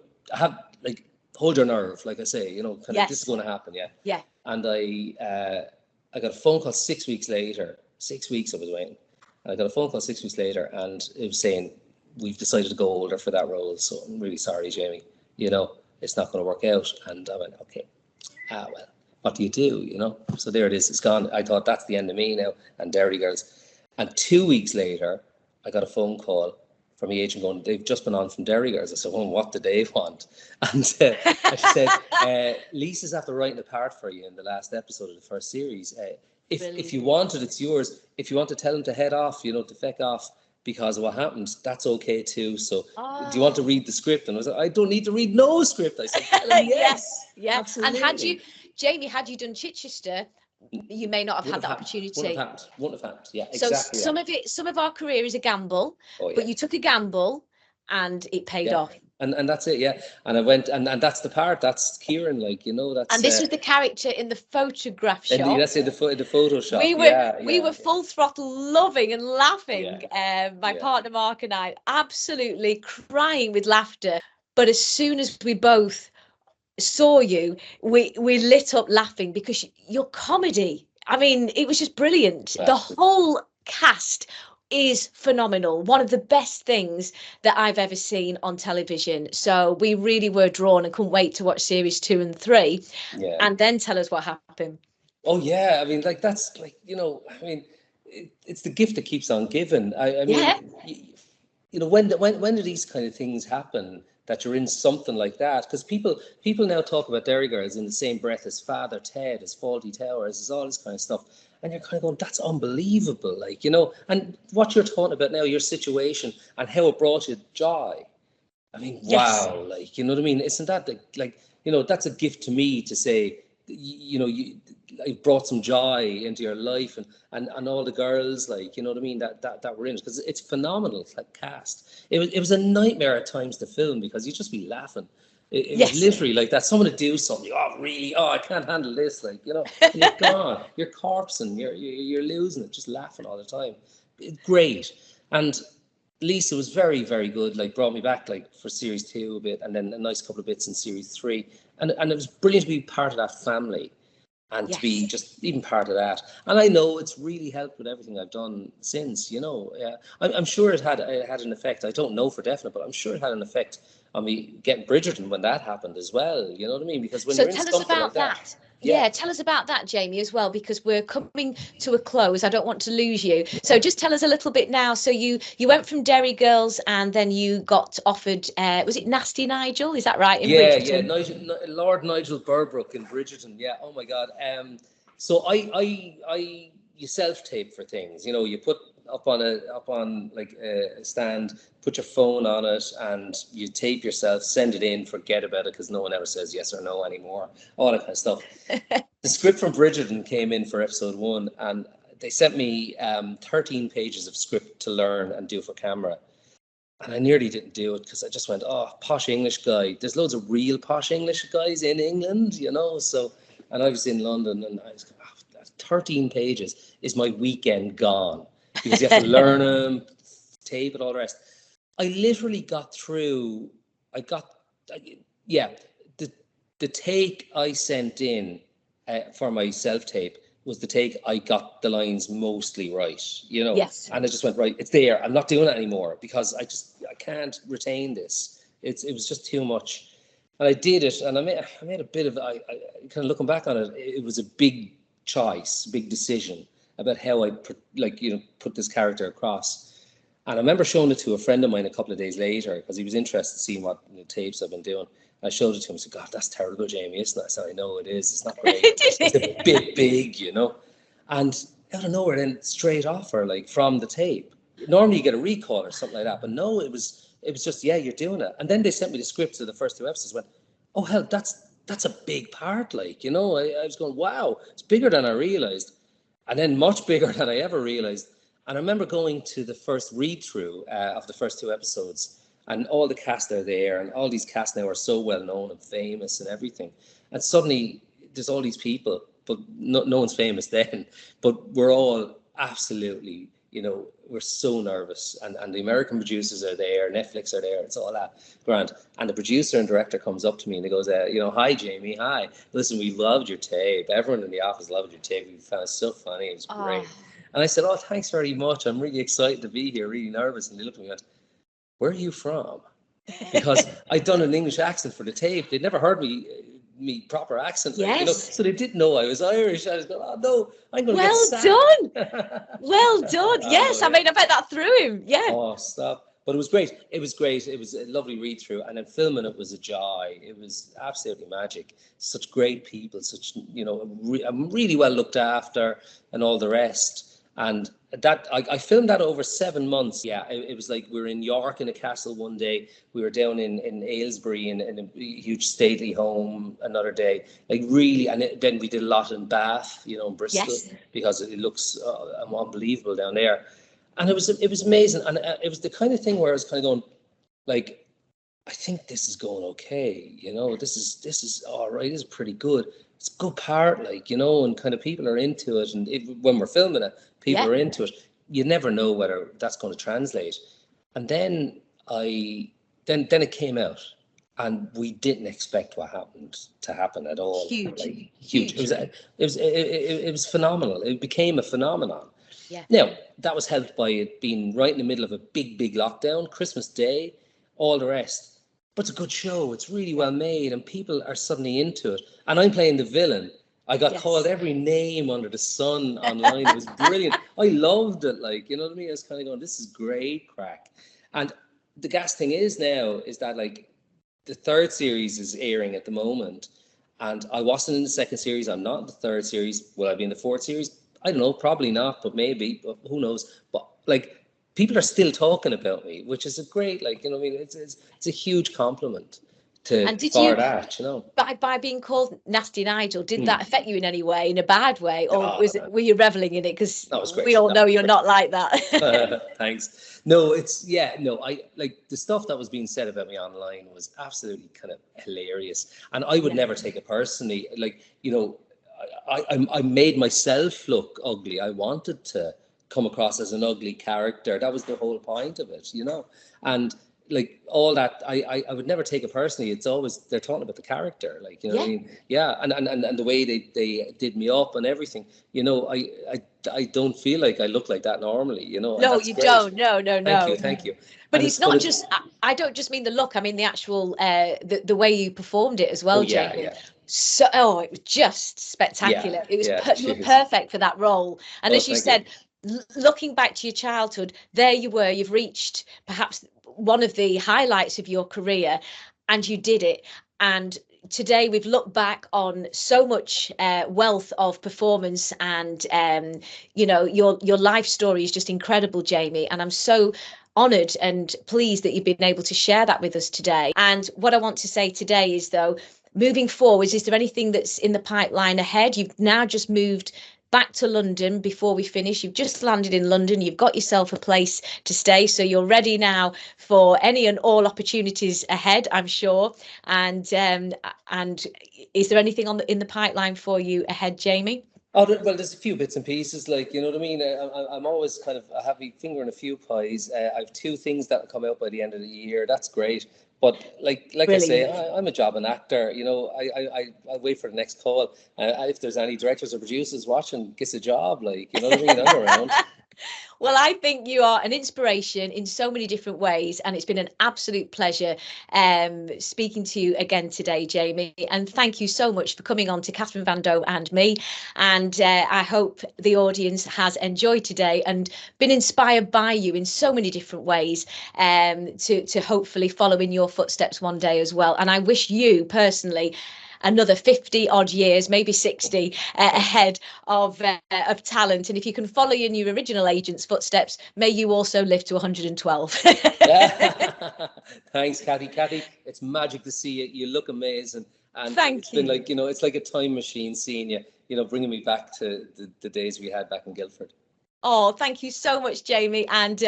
Speaker 4: hold your nerve, like I say, you know, kind of, this is going to happen. Yeah. Yeah. And I got a phone call 6 weeks later. 6 weeks I was waiting. And I got a phone call 6 weeks later, and it was saying, we've decided to go older for that role. So I'm really sorry, Jamie. You know, it's not going to work out. And I went, okay, well, what do? You know? So there it is. It's gone. I thought that's the end of me now and Derry Girls. And 2 weeks later, I got a phone call from the agent going, they've just been on from Derry Girls. I said, well, what did they want? And I said, Lisa's after writing a part for you in the last episode of the first series. If you want it, it's yours. If you want to tell them to head off, you know, to feck off because of what happened, that's okay too. So do you want to read the script? And I was like, I don't need to read no script. I said, yes. Yeah.
Speaker 3: Absolutely. And Jamie, had you done Chichester, you may not have had that opportunity.
Speaker 4: Wouldn't have happened. Yeah, exactly.
Speaker 3: So some of our career is a gamble, but you took a gamble and it paid off.
Speaker 4: And that's it, yeah. And I went, and that's the part. That's Kieran, like, you know. That's.
Speaker 3: And this was the character in the photograph shop.
Speaker 4: Indeed, that's it, the photo shop.
Speaker 3: We were full throttle, loving and laughing. My partner Mark and I, absolutely crying with laughter. But as soon as we both saw you, we lit up laughing because your comedy. I mean, it was just brilliant. The whole cast is phenomenal. One of the best things that I've ever seen on television. So we really were drawn and couldn't wait to watch series 2 and 3. Yeah. And then tell us what happened.
Speaker 4: Oh yeah, I mean, like, that's like, you know, I mean, it's the gift that keeps on giving. I mean, you know, when do these kind of things happen? That you're in something like that, because people now talk about Derry Girls in the same breath as Father Ted, as Fawlty Towers, as all this kind of stuff, and you're kind of going, that's unbelievable, like, you know. And what you're talking about now, your situation and how it brought you joy. I mean, wow, like, you know what I mean? Isn't that like, you know, that's a gift to me to say, you know, it brought some joy into your life, and all the girls, like, you know what I mean, that were in it, because it's phenomenal, like, cast. It was a nightmare at times to film because you'd just be laughing. It was literally like that. Someone would do something, oh really, oh I can't handle this, like, you know, and you're gone, you're corpsing, you're losing it, just laughing all the time. Great. And Lisa was very, very good, like, brought me back, like, for series 2 a bit, and then a nice couple of bits in series 3, and it was brilliant to be part of that family. And to be just even part of that. And I know it's really helped with everything I've done since, you know. I'm sure it had an effect. I don't know for definite, but I'm sure it had an effect on me getting Bridgerton when that happened as well. You know what I mean? Because when you're in something like that.
Speaker 3: Yeah, tell us about that, Jamie, as well, because we're coming to a close. I don't want to lose you. So just tell us a little bit now. So you went from Derry Girls and then you got offered, was it Nasty Nigel? Is that right?
Speaker 4: Bridgerton? Lord Nigel Burbrook in Bridgerton. Yeah, oh my God. So you self-tape for things. You know, you put like a stand, put your phone on it, and you tape yourself, send it in, forget about it because no one ever says yes or no anymore. All that kind of stuff. The script from Bridgerton came in for episode 1, and they sent me 13 pages of script to learn and do for camera. And I nearly didn't do it because I just went, oh, posh English guy. There's loads of real posh English guys in England, you know. So, and I was in London, and I was, 13 pages is my weekend gone because you have to learn them, tape it, all the rest. I literally got through. The take I sent in for my self-tape was the take I got the lines mostly right, you know.
Speaker 3: Yes.
Speaker 4: And I just went, right, it's there. I'm not doing it anymore because I can't retain this. It was just too much. And I did it, and I made a bit of, I kind of looking back on it, it was a big choice, big decision about how I put this character across. And I remember showing it to a friend of mine a couple of days later because he was interested in seeing what tapes I've been doing. I showed it to him. I said, God, that's terrible, Jamie, isn't it? I said, I know it is. It's not great. It's a bit big, you know. And out of nowhere, then straight off her, like from the tape. Normally you get a recall or something like that, but no, it was just, yeah, you're doing it. And then they sent me the scripts of the first 2 episodes. Went, oh hell, that's a big part, like, you know. I was going, wow, it's bigger than I realized, and then much bigger than I ever realized. And I remember going to the first read through of the first 2 episodes. And all the cast are there, and all these casts now are so well known and famous and everything. And suddenly there's all these people, but no one's famous then. But we're all absolutely, you know, we're so nervous. And the American producers are there, Netflix are there, it's all that grand. And the producer and director comes up to me and he goes, hi, Jamie, hi. Listen, we loved your tape. Everyone in the office loved your tape. We found it so funny. It was great. And I said, oh, thanks very much. I'm really excited to be here, really nervous. And they looked at me and went, where are you from? Because I'd done an English accent for the tape. They'd never heard me proper accent,
Speaker 3: yes.
Speaker 4: You know, so they didn't know I was Irish. I was going, oh no, I'm going to get sacked.
Speaker 3: Well done. Yes, I mean, I bet that threw him. Yeah.
Speaker 4: Oh, stop. But it was great. It was great. It was a lovely read through, and then filming it was a joy. It was absolutely magic. Such great people, such, you know, I'm really well looked after, and all the rest. And that I filmed that over 7 months. Yeah, it was like we were in York in a castle one day. We were down in Aylesbury in a huge stately home another day. Like really, and then we did a lot in Bath, you know, in Bristol, yes. Because it looks unbelievable down there. And it was amazing. And it was the kind of thing where I was kind of going, like, I think this is going okay. You know, this is all right. This is pretty good. It's a good part, like, you know, and kind of people are into it. And when we're filming it, people are into it. You never know whether that's going to translate. And then then it came out, and we didn't expect what happened to happen at all.
Speaker 3: Huge.
Speaker 4: Like, huge. It was phenomenal. It became a phenomenon.
Speaker 3: Yeah.
Speaker 4: Now, that was helped by it being right in the middle of a big lockdown, Christmas Day, all the rest. But it's a good show. It's really well made, and people are suddenly into it. And I'm playing the villain. I got called every name under the sun online. It was brilliant. I loved it. Like, you know what I mean? I was kind of going, this is great crack. And the gas thing is that like the 3rd series is airing at the moment. And I wasn't in the 2nd series. I'm not in the 3rd series. Will I be in the 4th series? I don't know. Probably not, but maybe. But who knows? But like, people are still talking about me, which is a great, like, you know what I mean? It's a huge compliment to that, you know.
Speaker 3: By being called Nasty Nigel, did that affect you in any way, in a bad way, or were you reveling in it? Because we all know you're not like that.
Speaker 4: Thanks. No, I like the stuff that was being said about me online was absolutely kind of hilarious, and I would never take it personally. Like, you know, I made myself look ugly. I wanted to come across as an ugly character. That was the whole point of it, you know. And like all that, I would never take it personally. It's always they're talking about the character, like, you know what I mean? Yeah, and the way they did me up and everything, you know. I don't feel like I look like that normally, you know.
Speaker 3: No, you don't. No.
Speaker 4: Thank you.
Speaker 3: But it's not just. I don't just mean the look. I mean the actual the way you performed it as well, Jamie. Yeah. So it was just spectacular. It was you were perfect for that role. And as you said, looking back to your childhood, there you were. You've reached perhaps one of the highlights of your career, and you did it. And today we've looked back on so much wealth of performance, and you know, your life story is just incredible, Jamie, and I'm so honoured and pleased that you've been able to share that with us today. And what I want to say today is, though, moving forwards, is there anything that's in the pipeline ahead? You've now just moved back to London before we finish. You've just landed in London. You've got yourself a place to stay, so you're ready now for any and all opportunities ahead, I'm sure. And is there anything in the pipeline for you ahead, Jamie?
Speaker 4: Oh, well, there's a few bits and pieces, like, you know what I mean? I'm always kind of, I have my finger in a few pies. I have two things that will come out by the end of the year. That's great. But like I say, I'm a jobbing actor. You know, I wait for the next call. If there's any directors or producers watching, gets a job. Like, you know what I mean? I'm around.
Speaker 3: Well, I think you are an inspiration in so many different ways, and it's been an absolute pleasure speaking to you again today, Jamie. And thank you so much for coming on to Catherine Vandome and me. And I hope the audience has enjoyed today and been inspired by you in so many different ways, to hopefully follow in your footsteps one day as well. And I wish you personally another 50 odd years, maybe 60 ahead of talent. And if you can follow in your original agent's footsteps, may you also live to 112.
Speaker 4: Thanks, Cathy. Cathy, it's magic to see you. You look amazing. And
Speaker 3: Thank you.
Speaker 4: Been like, you know, it's like a time machine seeing you, you know, bringing me back to the days we had back in Guildford.
Speaker 3: Oh, thank you so much, Jamie. And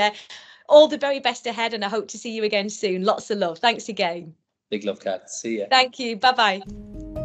Speaker 3: all the very best ahead. And I hope to see you again soon. Lots of love. Thanks again.
Speaker 4: Big love, Kat. See ya.
Speaker 3: Thank you. Bye-bye.